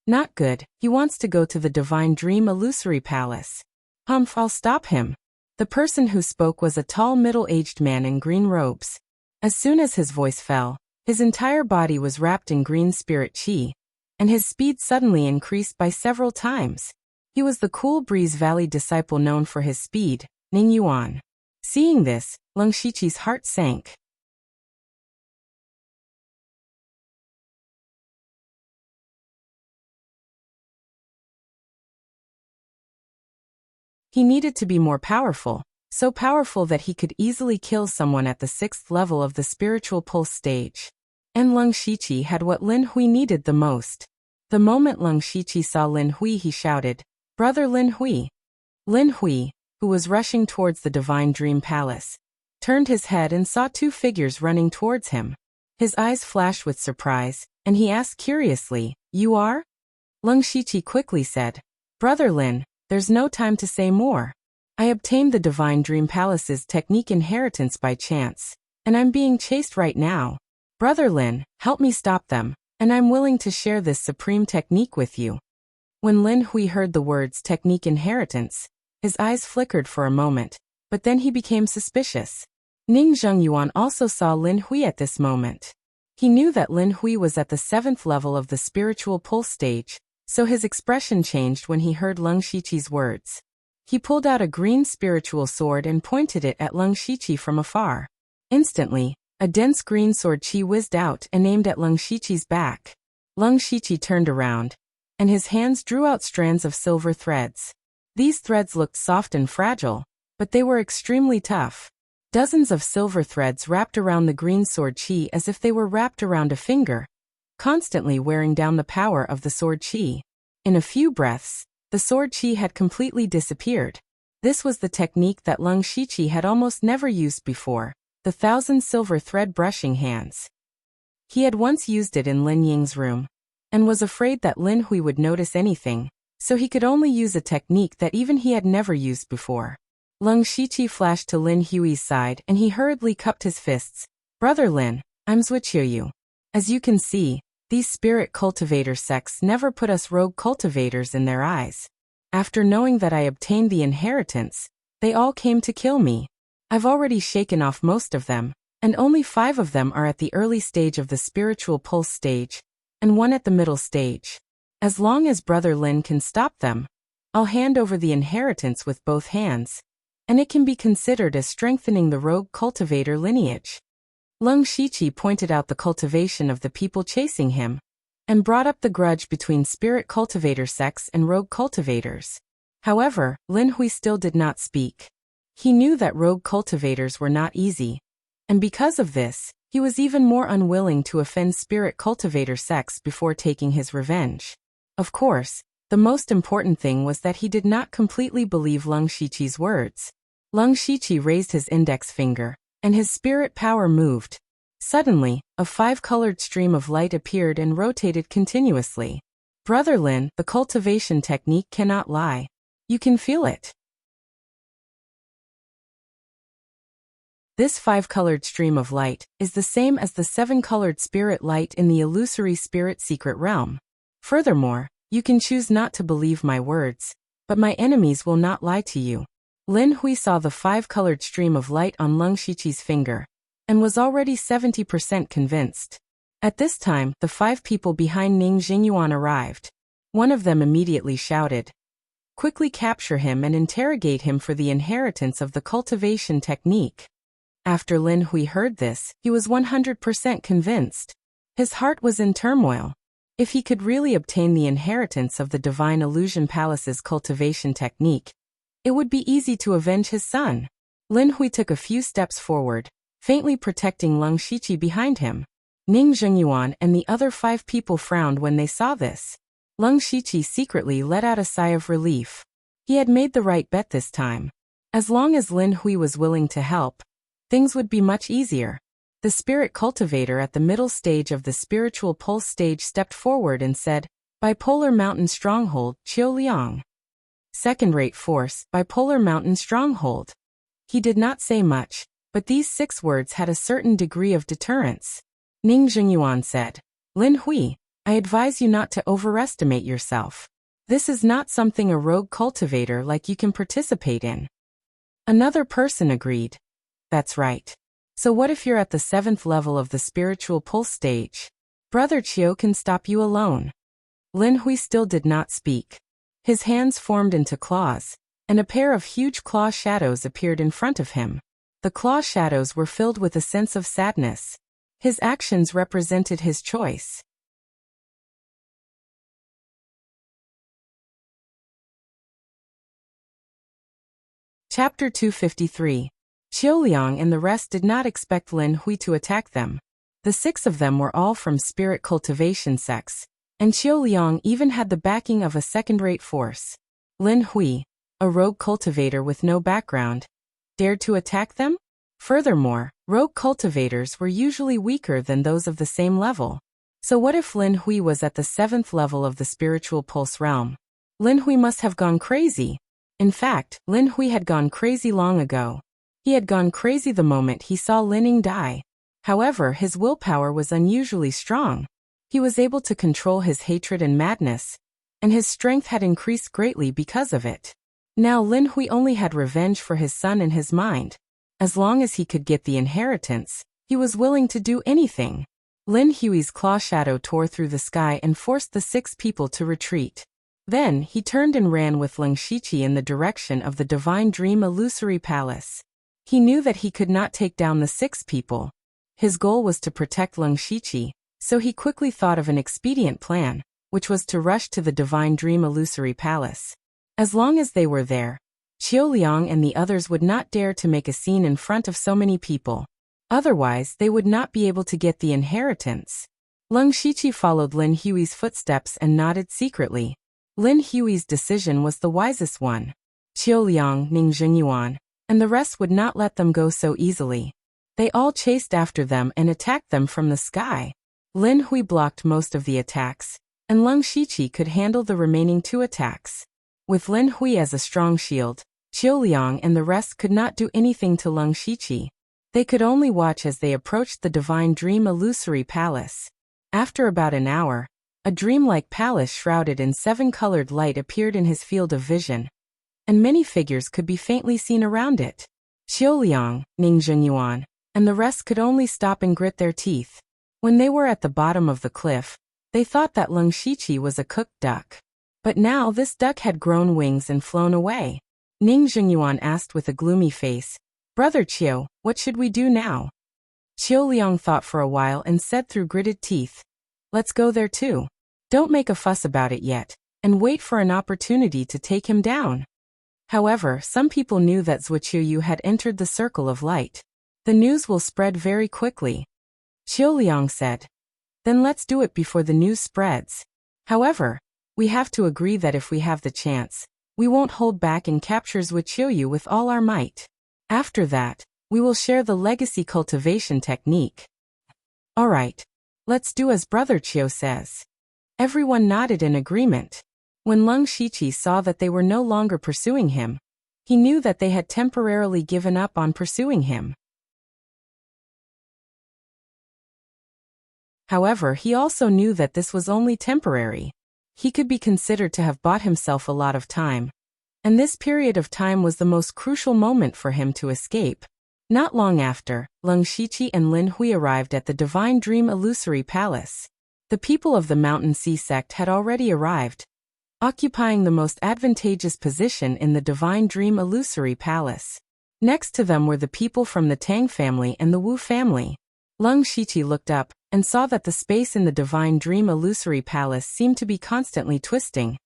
Not good, he wants to go to the Divine Dream Illusory Palace. I'll stop him. The person who spoke was a tall middle-aged man in green robes. As soon as his voice fell, his entire body was wrapped in green spirit chi, and his speed suddenly increased by several times. He was the Cool Breeze Valley disciple known for his speed, Ning Yuan. Seeing this, Lung Shiqi's heart sank. He needed to be more powerful, so powerful that he could easily kill someone at the 6th level of the spiritual pulse stage. And Lung Shiqi had what Lin Hui needed the most. The moment Lung Shiqi saw Lin Hui, he shouted, "Brother Lin Hui!" Lin Hui, who was rushing towards the Divine Dream Palace, turned his head and saw 2 figures running towards him. His eyes flashed with surprise, and he asked curiously, "You are?" Lung Shiqi quickly said, "Brother Lin, there's no time to say more. I obtained the Divine Dream Palace's technique inheritance by chance, and I'm being chased right now. Brother Lin, help me stop them, and I'm willing to share this supreme technique with you." When Lin Hui heard the words technique inheritance, his eyes flickered for a moment, but then he became suspicious. Ning Zhengyuan also saw Lin Hui at this moment. He knew that Lin Hui was at the 7th level of the spiritual pulse stage, So his expression changed when he heard Lung Shiqi's words. He pulled out a green spiritual sword and pointed it at Lung Shiqi from afar. Instantly, a dense green sword chi whizzed out and aimed at Lung Shiqi's back. Lung Shiqi turned around, and his hands drew out strands of silver threads. These threads looked soft and fragile, but they were extremely tough. Dozens of silver threads wrapped around the green sword chi as if they were wrapped around a finger, constantly wearing down the power of the sword chi. In a few breaths, the sword chi had completely disappeared. This was the technique that Lung Shiqi had almost never used before, the 1,000 silver thread brushing hands. He had once used it in Lin Ying's room, and was afraid that Lin Hui would notice anything, so he could only use a technique that even he had never used before. Lung Shiqi flashed to Lin Hui's side and he hurriedly cupped his fists. Brother Lin, I'm Zhuqiu. As you can see, these spirit cultivator sects never put us rogue cultivators in their eyes. After knowing that I obtained the inheritance, they all came to kill me. I've already shaken off most of them, and only 5 of them are at the early stage of the spiritual pulse stage, and 1 at the middle stage. As long as Brother Lin can stop them, I'll hand over the inheritance with both hands, and it can be considered as strengthening the rogue cultivator lineage. Lung Shiqi pointed out the cultivation of the people chasing him, and brought up the grudge between spirit cultivator sects and rogue cultivators. However, Lin Hui still did not speak. He knew that rogue cultivators were not easy, and because of this, he was even more unwilling to offend spirit cultivator sects before taking his revenge. Of course, the most important thing was that he did not completely believe Lung Shiqi's words. Lung Shiqi raised his index finger, and his spirit power moved. Suddenly, a 5-colored stream of light appeared and rotated continuously. Brother Lin, the cultivation technique cannot lie. You can feel it. This 5-colored stream of light is the same as the 7-colored spirit light in the illusory spirit secret realm. Furthermore, you can choose not to believe my words, but my enemies will not lie to you. Lin Hui saw the 5-colored stream of light on Lung Shiqi's finger, and was already 70% convinced. At this time, the 5 people behind Ning Jingyuan arrived. One of them immediately shouted, "Quickly capture him and interrogate him for the inheritance of the cultivation technique." After Lin Hui heard this, he was 100% convinced. His heart was in turmoil. If he could really obtain the inheritance of the Divine Illusion Palace's cultivation technique, it would be easy to avenge his son. Lin Hui took a few steps forward, faintly protecting Lung Shiqi behind him. Ning Jingyuan and the other 5 people frowned when they saw this. Lung Shiqi secretly let out a sigh of relief. He had made the right bet this time. As long as Lin Hui was willing to help, things would be much easier. The spirit cultivator at the middle stage of the spiritual pulse stage stepped forward and said, "Bipolar Mountain Stronghold, Qiu Liang." Second-rate force, Bipolar Mountain Stronghold. He did not say much, but these 6 words had a certain degree of deterrence. Ning Jingyuan said, "Lin Hui, I advise you not to overestimate yourself. This is not something a rogue cultivator like you can participate in." Another person agreed. "That's right. So what if you're at the 7th level of the spiritual pulse stage? Brother Qiu can stop you alone." Lin Hui still did not speak. His hands formed into claws, and a pair of huge claw shadows appeared in front of him. The claw shadows were filled with a sense of sadness. His actions represented his choice. Chapter 253. Qiu Liang and the rest did not expect Lin Hui to attack them. The 6 of them were all from spirit cultivation sects, and Qiu Liang even had the backing of a second-rate force. Lin Hui, a rogue cultivator with no background, dared to attack them? Furthermore, rogue cultivators were usually weaker than those of the same level. So what if Lin Hui was at the 7th level of the spiritual pulse realm? Lin Hui must have gone crazy. In fact, Lin Hui had gone crazy long ago. He had gone crazy the moment he saw Lin Ying die. However, his willpower was unusually strong. He was able to control his hatred and madness, and his strength had increased greatly because of it. Now Lin Hui only had revenge for his son in his mind. As long as he could get the inheritance, he was willing to do anything. Lin Hui's claw shadow tore through the sky and forced the 6 people to retreat. Then, he turned and ran with Leng Shiqi in the direction of the Divine Dream Illusory Palace. He knew that he could not take down the 6 people. His goal was to protect Leng Shiqi, so he quickly thought of an expedient plan, which was to rush to the Divine Dream Illusory Palace. As long as they were there, Qiu Liang and the others would not dare to make a scene in front of so many people. Otherwise, they would not be able to get the inheritance. Leng Shiqi followed Lin Hui's footsteps and nodded secretly. Lin Hui's decision was the wisest one. Qiu Liang, Ning Zhengyuan, and the rest would not let them go so easily. They all chased after them and attacked them from the sky. Lin Hui blocked most of the attacks, and Leng Shiqi could handle the remaining 2 attacks. With Lin Hui as a strong shield, Qiu Liang and the rest could not do anything to Leng Shiqi. They could only watch as they approached the Divine Dream Illusory Palace. After about an hour, a dreamlike palace shrouded in 7-colored light appeared in his field of vision, and many figures could be faintly seen around it. Qiu Liang, Ning Zhengyuan, and the rest could only stop and grit their teeth. When they were at the bottom of the cliff, they thought that Leng Shiqi was a cooked duck. But now this duck had grown wings and flown away. Ning Zhengyuan asked with a gloomy face, "Brother Qiu, what should we do now?" Qiu Liang thought for a while and said through gritted teeth, "Let's go there too. Don't make a fuss about it yet, and wait for an opportunity to take him down." However, some people knew that Zuoqiu had entered the circle of light. The news will spread very quickly. Qiu Liang said, "Then let's do it before the news spreads. However, we have to agree that if we have the chance, we won't hold back and capture Zuoqiu with all our might. After that, we will share the legacy cultivation technique." "All right. Let's do as Brother Qiu says." Everyone nodded in agreement. When Leng Shiqi saw that they were no longer pursuing him, he knew that they had temporarily given up on pursuing him. However, he also knew that this was only temporary. He could be considered to have bought himself a lot of time, and this period of time was the most crucial moment for him to escape. Not long after, Leng Shiqi and Lin Hui arrived at the Divine Dream Illusory Palace. The people of the Mountain Sea sect had already arrived, occupying the most advantageous position in the Divine Dream Illusory Palace. Next to them were the people from the Tang family and the Wu family. Leng Shiqi looked up and saw that the space in the Divine Dream Illusory Palace seemed to be constantly twisting,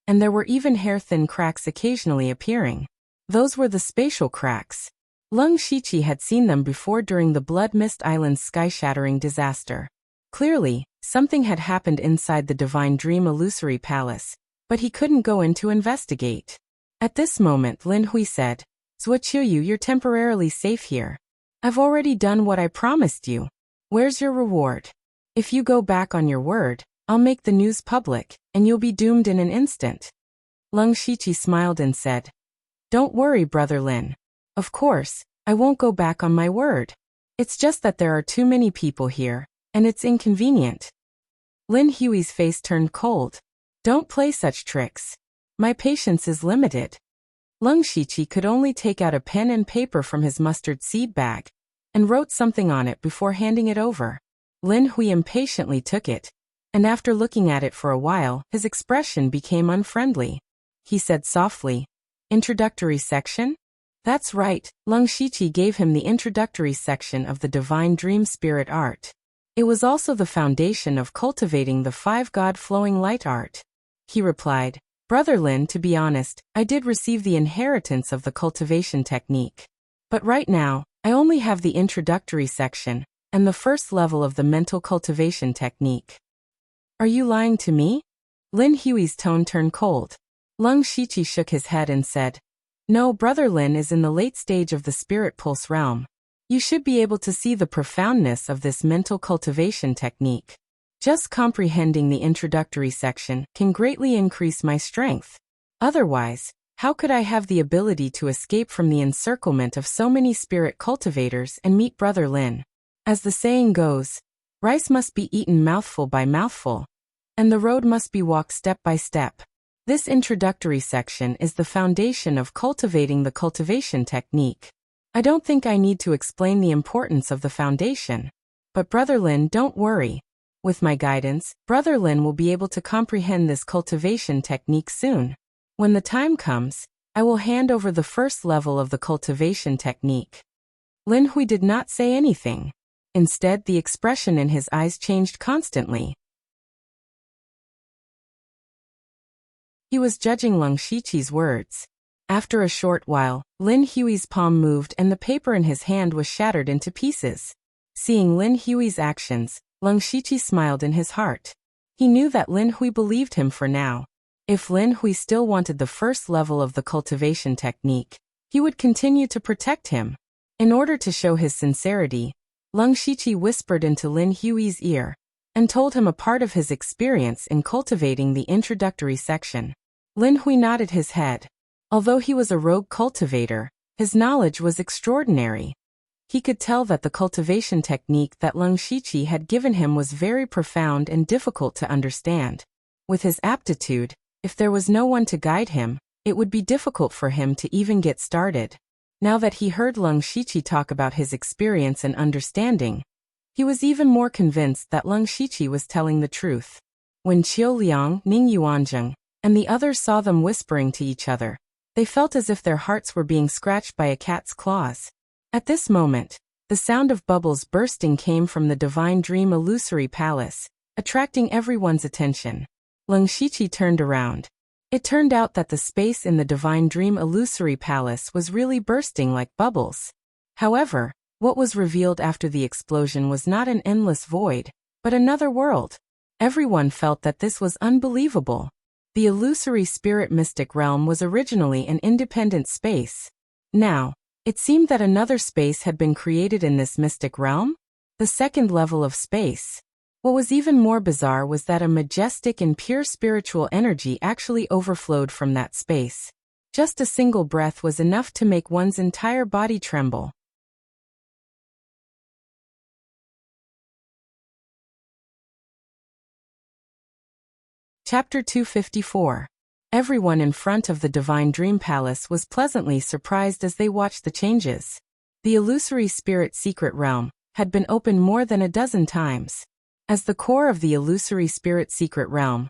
and there were even hair-thin cracks occasionally appearing. Those were the spatial cracks. Leng Shiqi had seen them before during the Blood Mist Island's sky-shattering disaster. Clearly, something had happened inside the Divine Dream Illusory Palace, but he couldn't go in to investigate. At this moment, Lin Hui said, "Zuoqiu, you're temporarily safe here. I've already done what I promised you. Where's your reward? If you go back on your word, I'll make the news public, and you'll be doomed in an instant." Leng Shiqi smiled and said, "Don't worry, Brother Lin. Of course, I won't go back on my word. It's just that there are too many people here, and it's inconvenient." Lin Hui's face turned cold. "Don't play such tricks. My patience is limited." Leng Shiqi could only take out a pen and paper from his mustard seed bag, and wrote something on it before handing it over. Lin Hui impatiently took it, and after looking at it for a while, his expression became unfriendly. He said softly, "Introductory section?" "That's right." Leng Shiqi gave him the introductory section of the Divine Dream Spirit art. It was also the foundation of cultivating the 5-God flowing light art. He replied, "Brother Lin, to be honest, I did receive the inheritance of the cultivation technique. But right now, I only have the introductory section, and the first level of the mental cultivation technique." "Are you lying to me?" Lin Hui's tone turned cold. Leng Shiqi shook his head and said, "No, Brother Lin is in the late stage of the spirit pulse realm. You should be able to see the profoundness of this mental cultivation technique. Just comprehending the introductory section can greatly increase my strength. Otherwise, how could I have the ability to escape from the encirclement of so many spirit cultivators and meet Brother Lin? As the saying goes, rice must be eaten mouthful by mouthful, and the road must be walked step by step. This introductory section is the foundation of cultivating the cultivation technique. I don't think I need to explain the importance of the foundation." But Brother Lin, don't worry. With my guidance, Brother Lin will be able to comprehend this cultivation technique soon. When the time comes, I will hand over the first level of the cultivation technique. Lin Hui did not say anything. Instead, the expression in his eyes changed constantly. He was judging Leng Shiqi's words. After a short while, Lin Hui's palm moved and the paper in his hand was shattered into pieces. Seeing Lin Hui's actions, Leng Shiqi smiled in his heart. He knew that Lin Hui believed him for now. If Lin Hui still wanted the first level of the cultivation technique, he would continue to protect him. In order to show his sincerity, Leng Shiqi whispered into Lin Hui's ear and told him a part of his experience in cultivating the introductory section. Lin Hui nodded his head. Although he was a rogue cultivator, his knowledge was extraordinary. He could tell that the cultivation technique that Leng Shiqi had given him was very profound and difficult to understand. With his aptitude, if there was no one to guide him, it would be difficult for him to even get started. Now that he heard Leng Shiqi talk about his experience and understanding, he was even more convinced that Leng Shiqi was telling the truth. When Qiu Liang, Ning Yuanzheng, and the others saw them whispering to each other, they felt as if their hearts were being scratched by a cat's claws. At this moment, the sound of bubbles bursting came from the Divine Dream illusory palace, attracting everyone's attention. Leng Shiqi turned around. It turned out that the space in the Divine Dream illusory palace was really bursting like bubbles. However, what was revealed after the explosion was not an endless void, but another world. Everyone felt that this was unbelievable. The illusory spirit mystic realm was originally an independent space. Now, it seemed that another space had been created in this mystic realm, the second level of space. What was even more bizarre was that a majestic and pure spiritual energy actually overflowed from that space. Just a single breath was enough to make one's entire body tremble. Chapter 254. Everyone in front of the Divine Dream Palace was pleasantly surprised as they watched the changes. The illusory spirit secret realm had been opened more than a dozen times. As the core of the illusory spirit secret realm,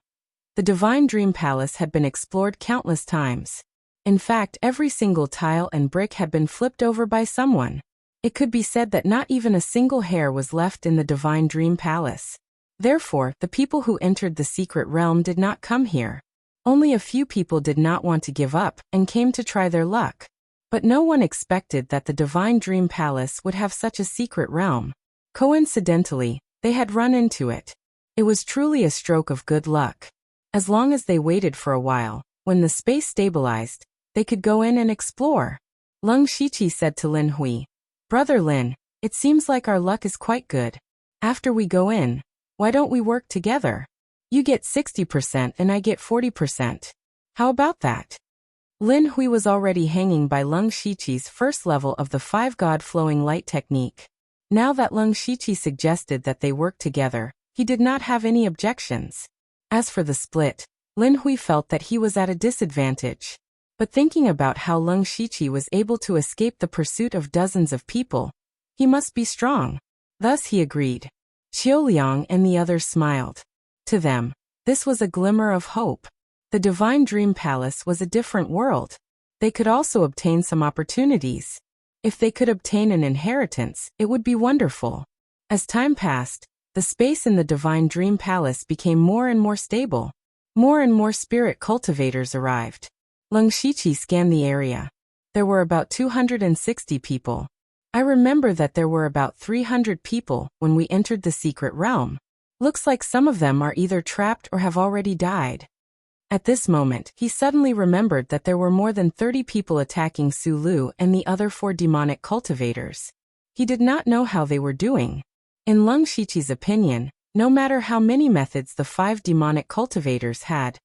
the Divine Dream Palace had been explored countless times. In fact, every single tile and brick had been flipped over by someone. It could be said that not even a single hair was left in the Divine Dream Palace. Therefore, the people who entered the secret realm did not come here. Only a few people did not want to give up and came to try their luck. But no one expected that the Divine Dream Palace would have such a secret realm. Coincidentally, they had run into it. It was truly a stroke of good luck. As long as they waited for a while, when the space stabilized, they could go in and explore. Leng Shiqi said to Lin Hui, "Brother Lin, it seems like our luck is quite good. After we go in, why don't we work together? You get 60% and I get 40%. How about that?" Lin Hui was already hanging by Leng Shiqi's first level of the 5-God flowing light technique. Now that Leng Shiqi suggested that they work together, he did not have any objections. As for the split, Lin Hui felt that he was at a disadvantage. But thinking about how Leng Shiqi was able to escape the pursuit of dozens of people, he must be strong. Thus he agreed. Qiu Liang and the others smiled. To them, this was a glimmer of hope. The Divine Dream Palace was a different world. They could also obtain some opportunities. If they could obtain an inheritance, it would be wonderful. As time passed, the space in the Divine Dream Palace became more and more stable. More and more spirit cultivators arrived. Leng Shiqi scanned the area. There were about 260 people. I remember that there were about 300 people when we entered the secret realm. Looks like some of them are either trapped or have already died. At this moment, he suddenly remembered that there were more than 30 people attacking Su Lu and the other 4 demonic cultivators. He did not know how they were doing. In Leng Shiqi's opinion, no matter how many methods the 5 demonic cultivators had,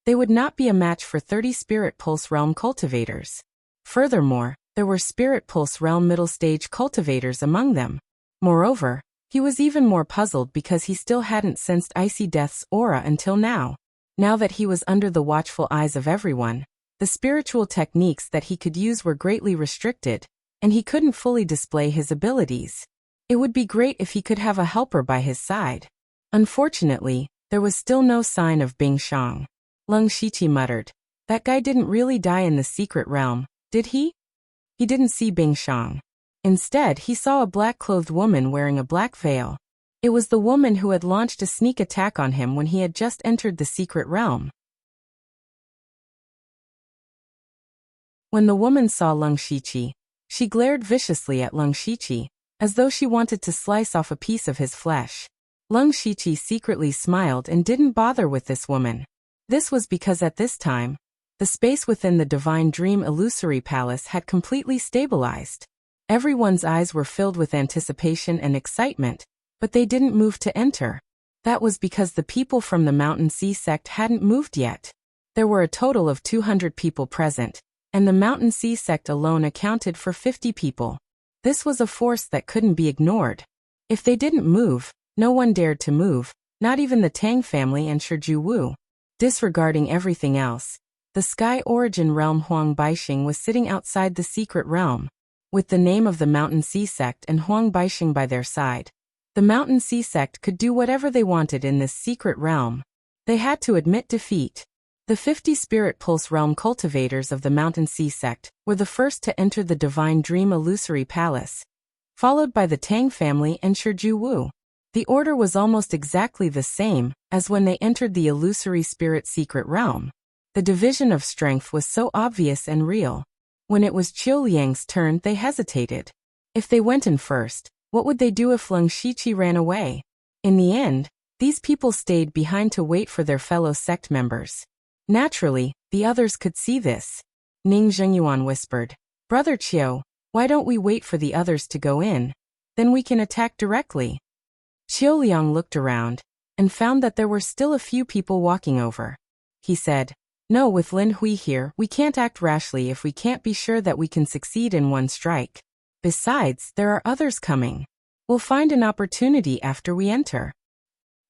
they would not be a match for 30 Spirit Pulse Realm cultivators. Furthermore, there were Spirit Pulse Realm middle stage cultivators among them. Moreover, he was even more puzzled because he still hadn't sensed Icy Death's aura until now. Now that he was under the watchful eyes of everyone, the spiritual techniques that he could use were greatly restricted, and he couldn't fully display his abilities. It would be great if he could have a helper by his side. Unfortunately, there was still no sign of Bing Shang. Leng Shiqi muttered. That guy didn't really die in the secret realm, did he? He didn't see Bing Shang. Instead, he saw a black-clothed woman wearing a black veil. It was the woman who had launched a sneak attack on him when he had just entered the secret realm. When the woman saw Leng Shiqi, she glared viciously at Leng Shiqi, as though she wanted to slice off a piece of his flesh. Leng Shiqi secretly smiled and didn't bother with this woman. This was because at this time, the space within the Divine Dream Illusory Palace had completely stabilized. Everyone's eyes were filled with anticipation and excitement, but they didn't move to enter. That was because the people from the Mountain Sea sect hadn't moved yet. There were a total of 200 people present, and the Mountain Sea sect alone accounted for 50 people. This was a force that couldn't be ignored. If they didn't move, no one dared to move, not even the Tang family and Shiju Wu. Disregarding everything else, the Sky Origin Realm Huang Baixing was sitting outside the secret realm. With the name of the Mountain Sea sect and Huang Baixing by their side, the Mountain Sea sect could do whatever they wanted in this secret realm. They had to admit defeat. The 50 Spirit Pulse Realm cultivators of the Mountain Sea sect were the first to enter the Divine Dream Illusory Palace, followed by the Tang family and Shiju Wu. The order was almost exactly the same as when they entered the Illusory Spirit Secret Realm. The division of strength was so obvious and real. When it was Qiu Liang's turn, they hesitated. If they went in first, what would they do if Leng Shiqi ran away? In the end, these people stayed behind to wait for their fellow sect members. Naturally, the others could see this. Ning Zhengyuan whispered, "Brother Qiu, why don't we wait for the others to go in? Then we can attack directly." Qiu Liang looked around and found that there were still a few people walking over. He said, "No, with Lin Hui here, we can't act rashly if we can't be sure that we can succeed in one strike. Besides, there are others coming. We'll find an opportunity after we enter."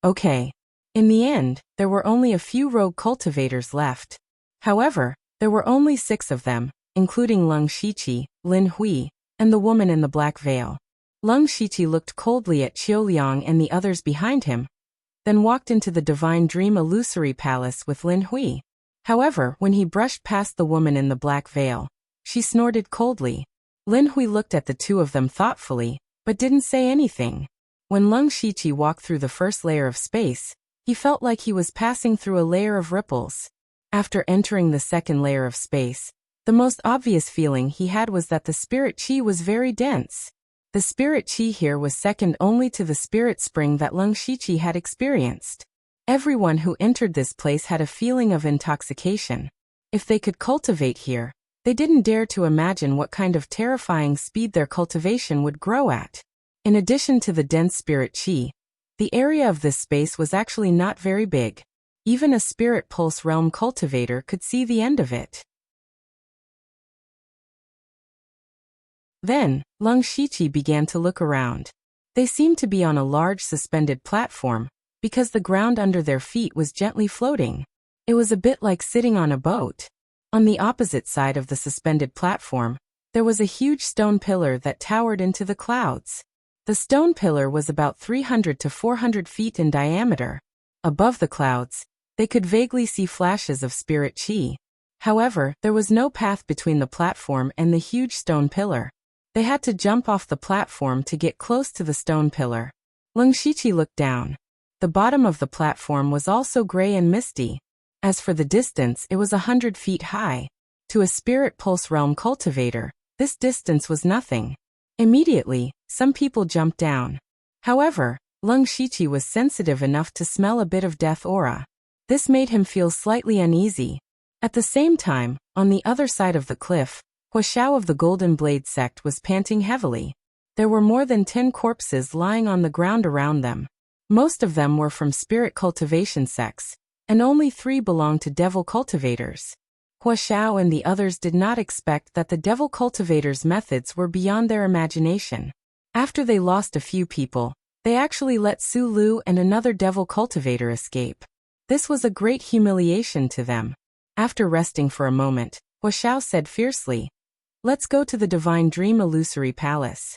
Okay. In the end, there were only a few rogue cultivators left. However, there were only 6 of them, including Leng Shiqi, Lin Hui, and the woman in the black veil. Leng Shiqi looked coldly at Qiu Liang and the others behind him, then walked into the Divine Dream Illusory Palace with Lin Hui. However, when he brushed past the woman in the black veil, she snorted coldly. Lin Hui looked at the two of them thoughtfully, but didn't say anything. When Leng Shiqi walked through the first layer of space, he felt like he was passing through a layer of ripples. After entering the second layer of space, the most obvious feeling he had was that the spirit qi was very dense. The spirit qi here was second only to the spirit spring that Leng Shiqi had experienced. Everyone who entered this place had a feeling of intoxication. If they could cultivate here, they didn't dare to imagine what kind of terrifying speed their cultivation would grow at. In addition to the dense spirit qi, the area of this space was actually not very big. Even a spirit pulse realm cultivator could see the end of it. Then, Leng Shiqi began to look around. They seemed to be on a large suspended platform, because the ground under their feet was gently floating. It was a bit like sitting on a boat. On the opposite side of the suspended platform, there was a huge stone pillar that towered into the clouds. The stone pillar was about 300 to 400 feet in diameter. Above the clouds, they could vaguely see flashes of spirit qi. However, there was no path between the platform and the huge stone pillar. They had to jump off the platform to get close to the stone pillar. Leng Shiqi looked down. The bottom of the platform was also gray and misty. As for the distance, it was 100 feet high. To a spirit pulse realm cultivator, this distance was nothing. Immediately, some people jumped down. However, Leng Shiqi was sensitive enough to smell a bit of death aura. This made him feel slightly uneasy. At the same time, on the other side of the cliff, Hua Xiao of the Golden Blade sect was panting heavily. There were more than 10 corpses lying on the ground around them. Most of them were from spirit cultivation sects, and only 3 belonged to devil cultivators. Hua Xiao and the others did not expect that the devil cultivators' methods were beyond their imagination. After they lost a few people, they actually let Su Lu and another devil cultivator escape. This was a great humiliation to them. After resting for a moment, Hua Xiao said fiercely, "Let's go to the Divine Dream Illusory Palace."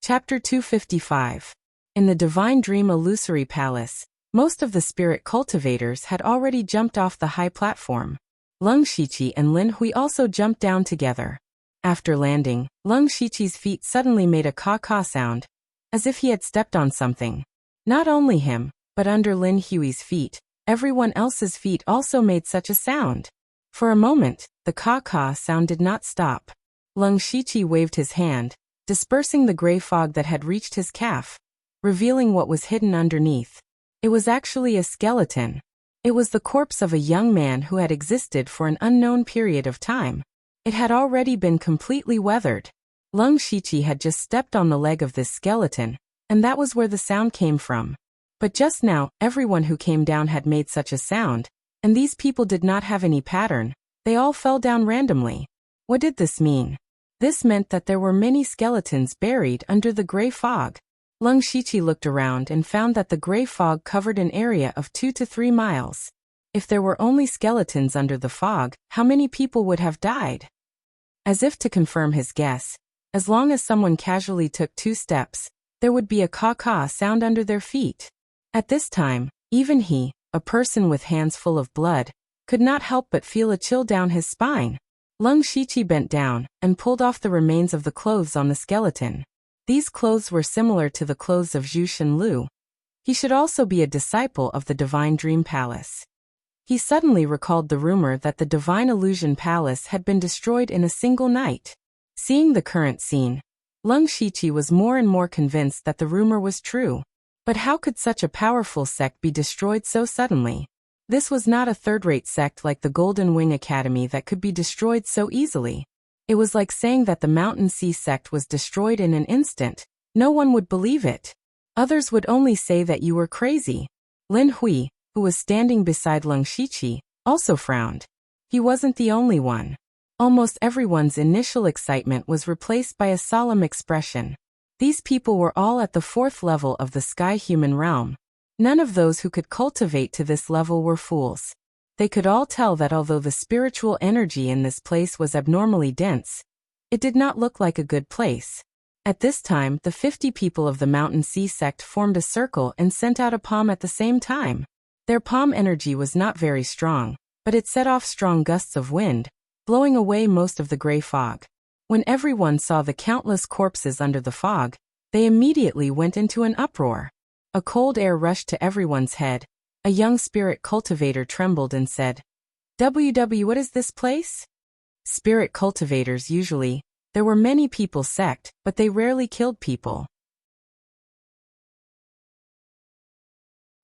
Chapter 255. In the Divine Dream Illusory Palace, most of the spirit cultivators had already jumped off the high platform. Lung Shiqi and Lin Hui also jumped down together. After landing, Lung Shiqi's feet suddenly made a caw-caw sound, as if he had stepped on something. Not only him, but under Lin Hui's feet, everyone else's feet also made such a sound. For a moment, the caw-caw sound did not stop. Lung Shiqi waved his hand, dispersing the gray fog that had reached his calf, revealing what was hidden underneath. It was actually a skeleton. It was the corpse of a young man who had existed for an unknown period of time. It had already been completely weathered. Lung Shiqi had just stepped on the leg of this skeleton, and that was where the sound came from. But just now, everyone who came down had made such a sound, and these people did not have any pattern. They all fell down randomly. What did this mean? This meant that there were many skeletons buried under the gray fog. Lung Shiqi looked around and found that the gray fog covered an area of 2 to 3 miles. If there were only skeletons under the fog, how many people would have died? As if to confirm his guess, as long as someone casually took 2 steps, there would be a caw-caw sound under their feet. At this time, even he, a person with hands full of blood, could not help but feel a chill down his spine. Lung Shiqi bent down and pulled off the remains of the clothes on the skeleton. These clothes were similar to the clothes of Zhu Xinlu. He should also be a disciple of the Divine Dream Palace. He suddenly recalled the rumor that the Divine Illusion Palace had been destroyed in a single night. Seeing the current scene, Lung Shiqi was more and more convinced that the rumor was true. But how could such a powerful sect be destroyed so suddenly? This was not a third-rate sect like the Golden Wing Academy that could be destroyed so easily. It was like saying that the Mountain Sea sect was destroyed in an instant. No one would believe it. Others would only say that you were crazy. Lin Hui, who was standing beside Lung Shiqi, also frowned. He wasn't the only one. Almost everyone's initial excitement was replaced by a solemn expression. These people were all at the 4th level of the sky human realm. None of those who could cultivate to this level were fools. They could all tell that although the spiritual energy in this place was abnormally dense, it did not look like a good place. At this time, the 50 people of the Mountain Sea sect formed a circle and sent out a palm at the same time. Their palm energy was not very strong, but it set off strong gusts of wind, blowing away most of the gray fog. When everyone saw the countless corpses under the fog, they immediately went into an uproar. A cold air rushed to everyone's head. A young spirit cultivator trembled and said, "WW, what is this place?" Spirit cultivators usually, there were many people sect, but they rarely killed people.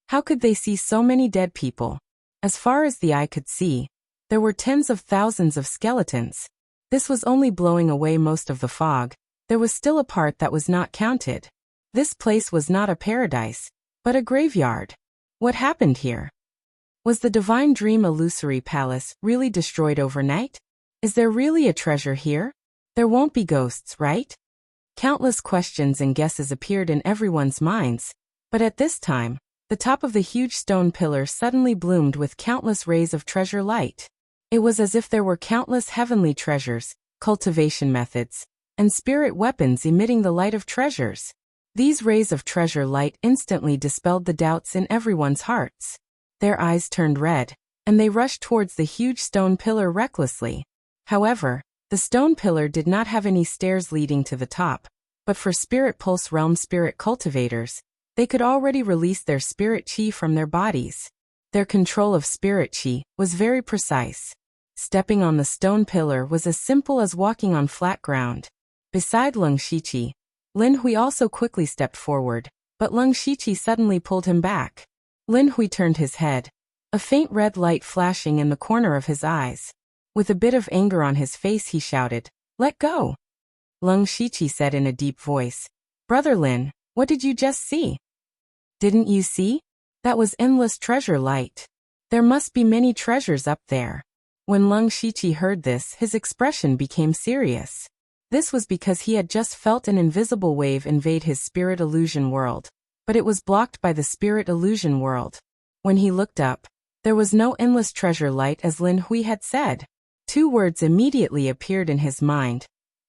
How could they see so many dead people? As far as the eye could see, there were tens of thousands of skeletons. This was only blowing away most of the fog. There was still a part that was not counted. This place was not a paradise, but a graveyard. What happened here? Was the Divine Dream Illusory Palace really destroyed overnight? Is there really a treasure here? There won't be ghosts, right? Countless questions and guesses appeared in everyone's minds, but at this time, the top of the huge stone pillar suddenly bloomed with countless rays of treasure light. It was as if there were countless heavenly treasures, cultivation methods, and spirit weapons emitting the light of treasures. These rays of treasure light instantly dispelled the doubts in everyone's hearts. Their eyes turned red, and they rushed towards the huge stone pillar recklessly. However, the stone pillar did not have any stairs leading to the top, but for Spirit Pulse Realm spirit cultivators, they could already release their spirit chi from their bodies. Their control of spirit chi was very precise. Stepping on the stone pillar was as simple as walking on flat ground. Beside Lung Shiqi, Lin Hui also quickly stepped forward, but Lung Shiqi suddenly pulled him back. Lin Hui turned his head, a faint red light flashing in the corner of his eyes. With a bit of anger on his face he shouted, "Let go!" Lung Shiqi said in a deep voice, "Brother Lin, what did you just see?" "Didn't you see? That was endless treasure light. There must be many treasures up there." When Lung Shiqi heard this, his expression became serious. This was because he had just felt an invisible wave invade his spirit illusion world, but it was blocked by the spirit illusion world. When he looked up, there was no endless treasure light as Lin Hui had said. 2 words immediately appeared in his mind.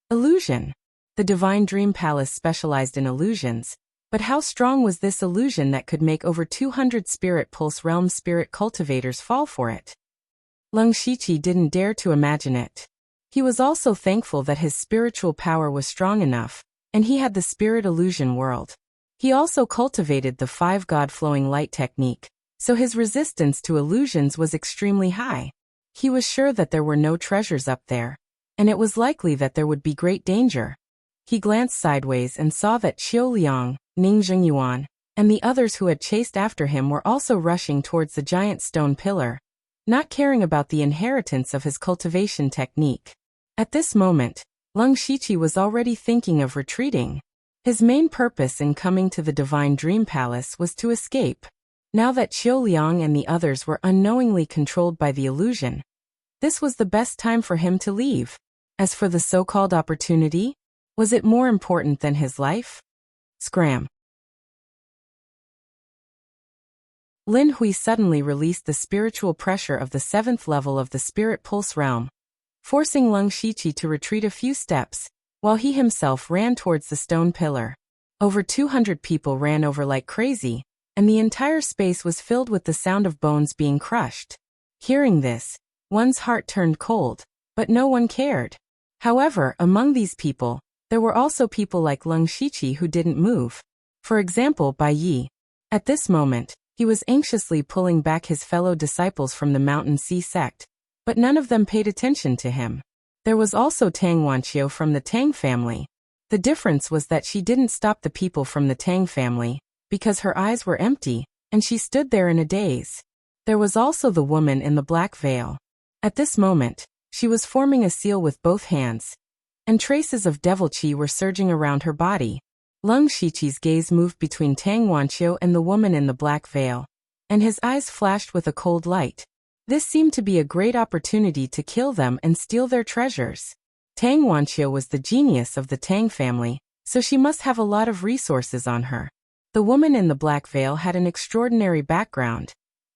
Illusion. The divine dream palace specialized in illusions, but how strong was this illusion that could make over 200 spirit pulse realm spirit cultivators fall for it? Lung Shiqi didn't dare to imagine it. He was also thankful that his spiritual power was strong enough, and he had the spirit illusion world. He also cultivated the 5-god flowing light technique, so his resistance to illusions was extremely high. He was sure that there were no treasures up there, and it was likely that there would be great danger. He glanced sideways and saw that Qiu Liang, Ning Zhengyuan, and the others who had chased after him were also rushing towards the giant stone pillar, not caring about the inheritance of his cultivation technique. At this moment, Lung Shiqi was already thinking of retreating. His main purpose in coming to the Divine Dream Palace was to escape. Now that Qiu Liang and the others were unknowingly controlled by the illusion, this was the best time for him to leave. As for the so-called opportunity, was it more important than his life? Scram. Lin Hui suddenly released the spiritual pressure of the 7th level of the Spirit Pulse realm, forcing Lung Shiqi to retreat a few steps, while he himself ran towards the stone pillar. Over 200 people ran over like crazy, and the entire space was filled with the sound of bones being crushed. Hearing this, one's heart turned cold, but no one cared. However, among these people, there were also people like Lung Shiqi who didn't move. For example, Bai Yi. At this moment, he was anxiously pulling back his fellow disciples from the Mountain Sea sect, but none of them paid attention to him. There was also Tang Wanqiu from the Tang family. The difference was that she didn't stop the people from the Tang family, because her eyes were empty, and she stood there in a daze. There was also the woman in the black veil. At this moment, she was forming a seal with both hands, and traces of devil qi were surging around her body. Lung Shiqi's gaze moved between Tang Wanqiu and the woman in the black veil, and his eyes flashed with a cold light. This seemed to be a great opportunity to kill them and steal their treasures. Tang Wanqiu was the genius of the Tang family, so she must have a lot of resources on her. The woman in the black veil had an extraordinary background,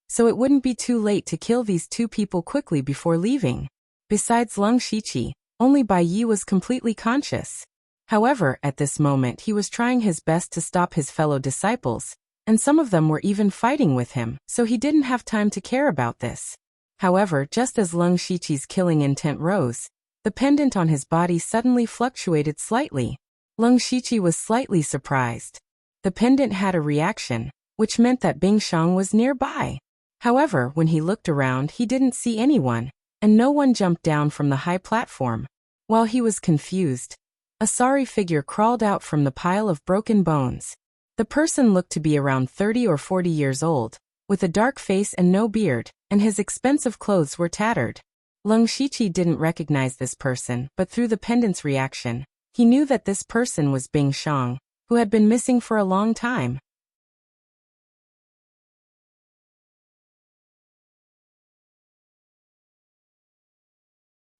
so it wouldn't be too late to kill these two people quickly before leaving. Besides Lung Shiqi, only Bai Yi was completely conscious. However, at this moment he was trying his best to stop his fellow disciples, and some of them were even fighting with him, so he didn't have time to care about this. However, just as Lung Shiqi's killing intent rose, the pendant on his body suddenly fluctuated slightly. Lung Shiqi was slightly surprised. The pendant had a reaction, which meant that Bing Shang was nearby. However, when he looked around, he didn't see anyone, and no one jumped down from the high platform. While he was confused, a sorry figure crawled out from the pile of broken bones. The person looked to be around 30 or 40 years old, with a dark face and no beard, and his expensive clothes were tattered. Lung Shiqi didn't recognize this person, but through the pendant's reaction, he knew that this person was Bing Shang, who had been missing for a long time.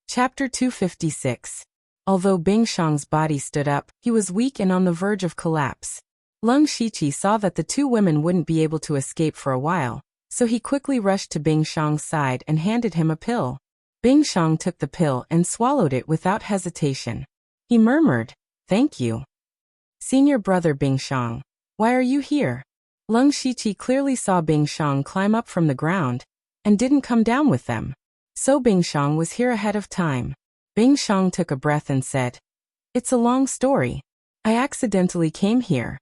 Chapter 256. Although Bing Shang's body stood up, he was weak and on the verge of collapse. Lung Shiqi saw that the two women wouldn't be able to escape for a while, so he quickly rushed to Bing Shang's side and handed him a pill. Bing Shang took the pill and swallowed it without hesitation. He murmured, "Thank you. Senior brother Bing Shang, why are you here?" Lung Shiqi clearly saw Bing Shang climb up from the ground, and didn't come down with them. So Bing Shang was here ahead of time. Bing Shang took a breath and said, "It's a long story. I accidentally came here."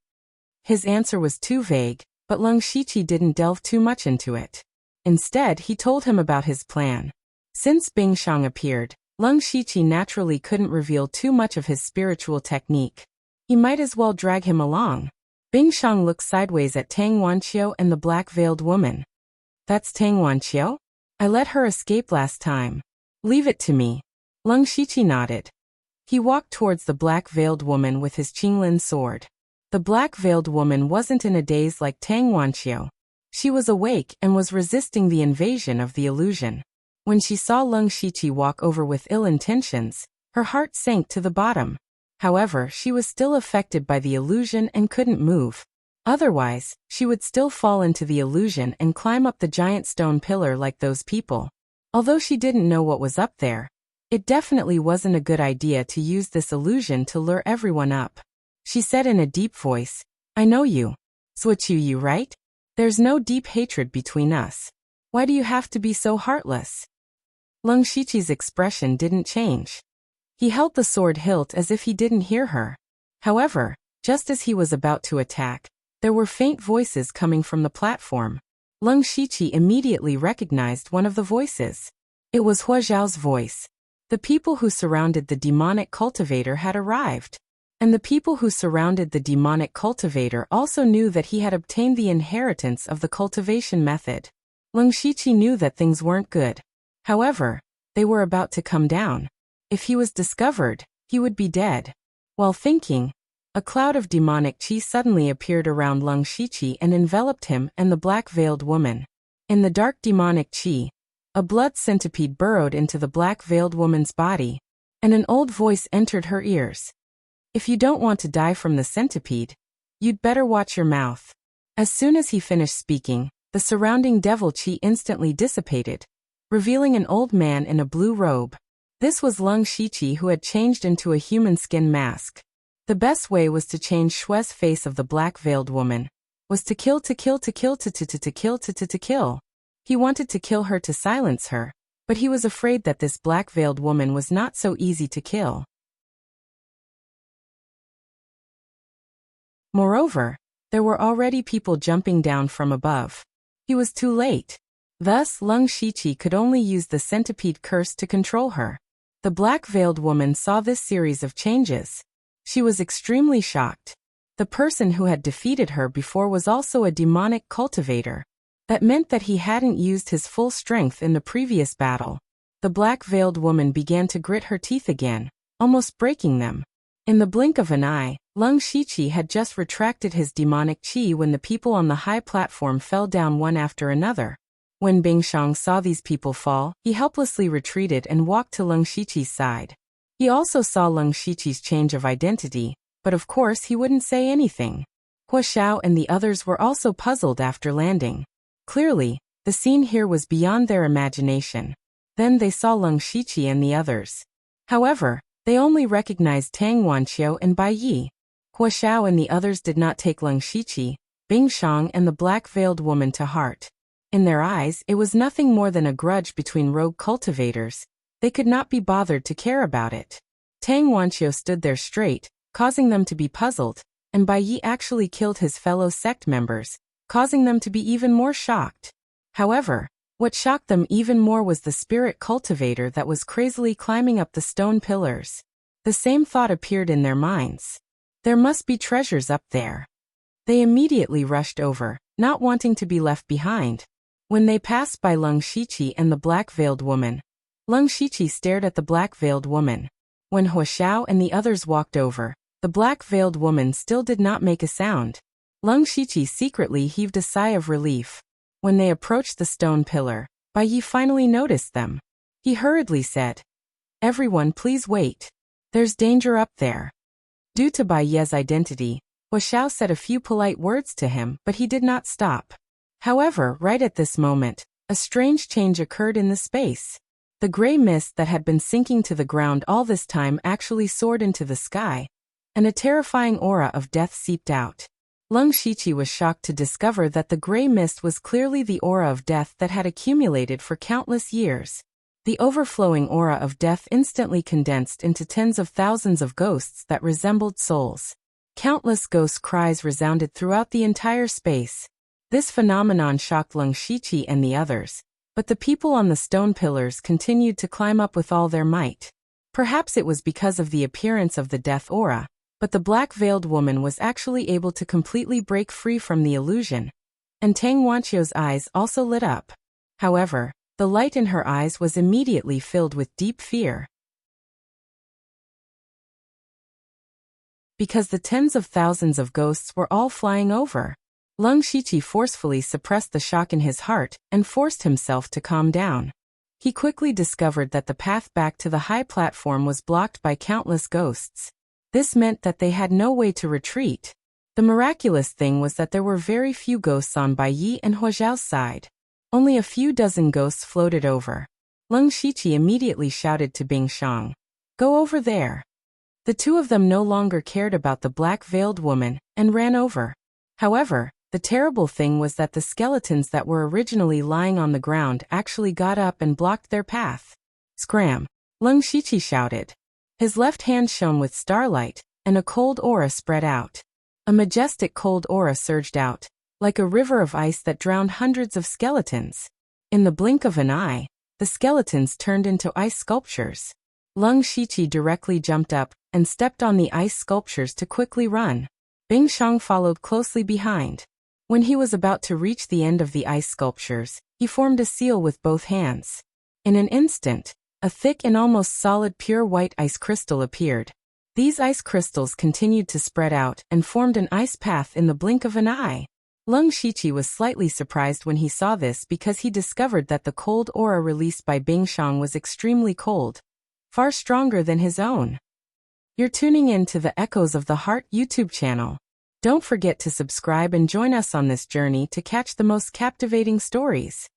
His answer was too vague, but Lung Shiqi didn't delve too much into it. Instead, he told him about his plan. Since Bing Shang appeared, Lung Shiqi naturally couldn't reveal too much of his spiritual technique. He might as well drag him along. Bing Shang looked sideways at Tang Wanqiu and the black-veiled woman. "That's Tang Wanqiu? I let her escape last time. Leave it to me." Lung Shiqi nodded. He walked towards the black-veiled woman with his Qinglin sword. The black-veiled woman wasn't in a daze like Tang Wanqiu. She was awake and was resisting the invasion of the illusion. When she saw Lung Shiqi walk over with ill intentions, her heart sank to the bottom. However, she was still affected by the illusion and couldn't move. Otherwise, she would still fall into the illusion and climb up the giant stone pillar like those people. Although she didn't know what was up there, It definitely wasn't a good idea to use this illusion to lure everyone up. She said in a deep voice, I know you. You, right? There's no deep hatred between us. Why do you have to be so heartless? Lung Shiqi's expression didn't change. He held the sword hilt as if he didn't hear her. However, just as he was about to attack, there were faint voices coming from the platform. Lung Shiqi immediately recognized one of the voices. It was Hua Zhao's voice. The people who surrounded the demonic cultivator had arrived. And the people who surrounded the demonic cultivator also knew that he had obtained the inheritance of the cultivation method. Lung Shiqi knew that things weren't good. However, they were about to come down. If he was discovered, he would be dead. While thinking, a cloud of demonic qi suddenly appeared around Lung Shiqi and enveloped him and the black-veiled woman. In the dark demonic qi, a blood centipede burrowed into the black-veiled woman's body, and an old voice entered her ears. If you don't want to die from the centipede, you'd better watch your mouth. As soon as he finished speaking, the surrounding devil qi instantly dissipated, revealing an old man in a blue robe. This was Lung Shiqi, who had changed into a human skin mask. The best way was to change Shue's face of the black-veiled woman, was to kill. He wanted to kill her to silence her, but he was afraid that this black-veiled woman was not so easy to kill. Moreover, there were already people jumping down from above. He was too late. Thus, Lung Shiqi could only use the centipede curse to control her. The black-veiled woman saw this series of changes. She was extremely shocked. The person who had defeated her before was also a demonic cultivator. That meant that he hadn't used his full strength in the previous battle. The black-veiled woman began to grit her teeth again, almost breaking them. In the blink of an eye, Lung Shiqi had just retracted his demonic qi when the people on the high platform fell down one after another. When Bingshang saw these people fall, he helplessly retreated and walked to Lung Shiqi's side. He also saw Lung Shiqi's change of identity, but of course he wouldn't say anything. Hua Xiao and the others were also puzzled after landing. Clearly, the scene here was beyond their imagination. Then they saw Lung Shiqi and the others. However, they only recognized Tang Wanqiu and Bai Yi. Hua Xiao and the others did not take Lung Shiqi, Bingshang and the black-veiled woman to heart. In their eyes, it was nothing more than a grudge between rogue cultivators. They could not be bothered to care about it. Tang Wanqiu stood there straight, causing them to be puzzled, and Bai Yi actually killed his fellow sect members, causing them to be even more shocked. However, what shocked them even more was the spirit cultivator that was crazily climbing up the stone pillars. The same thought appeared in their minds. There must be treasures up there. They immediately rushed over, not wanting to be left behind. When they passed by Lung Shiqi and the black-veiled woman, Lung Shiqi stared at the black-veiled woman. When Hua Xiao and the others walked over, the black-veiled woman still did not make a sound. Lung Shiqi secretly heaved a sigh of relief. When they approached the stone pillar, Bai Yi finally noticed them. He hurriedly said, "Everyone please wait. There's danger up there." Due to Bai Yi's identity, Hua Xiao said a few polite words to him, but he did not stop. However, right at this moment, a strange change occurred in the space. The gray mist that had been sinking to the ground all this time actually soared into the sky, and a terrifying aura of death seeped out. Lung Shiqi was shocked to discover that the gray mist was clearly the aura of death that had accumulated for countless years. The overflowing aura of death instantly condensed into tens of thousands of ghosts that resembled souls. Countless ghost cries resounded throughout the entire space. This phenomenon shocked Lung Shiqi and the others, but the people on the stone pillars continued to climb up with all their might. Perhaps it was because of the appearance of the death aura, but the black-veiled woman was actually able to completely break free from the illusion, and Tang Wanqiu's eyes also lit up. However, the light in her eyes was immediately filled with deep fear. Because the tens of thousands of ghosts were all flying over. Lung Shiqi forcefully suppressed the shock in his heart and forced himself to calm down. He quickly discovered that the path back to the high platform was blocked by countless ghosts. This meant that they had no way to retreat. The miraculous thing was that there were very few ghosts on Bai Yi and Hua Zhao's side. Only a few dozen ghosts floated over. Leng Shiqi immediately shouted to Bing Shang, "Go over there." The two of them no longer cared about the black-veiled woman and ran over. However, the terrible thing was that the skeletons that were originally lying on the ground actually got up and blocked their path. "Scram!" Leng Shiqi shouted. His left hand shone with starlight, and a cold aura spread out. A majestic cold aura surged out, like a river of ice that drowned hundreds of skeletons. In the blink of an eye, the skeletons turned into ice sculptures. Leng Shiqi directly jumped up and stepped on the ice sculptures to quickly run. Bing Shang followed closely behind. When he was about to reach the end of the ice sculptures, he formed a seal with both hands. In an instant, a thick and almost solid pure white ice crystal appeared. These ice crystals continued to spread out and formed an ice path in the blink of an eye. Leng Shiqi was slightly surprised when he saw this because he discovered that the cold aura released by Bing Shang was extremely cold, far stronger than his own. You're tuning in to the Echoes of the Heart YouTube channel. Don't forget to subscribe and join us on this journey to catch the most captivating stories.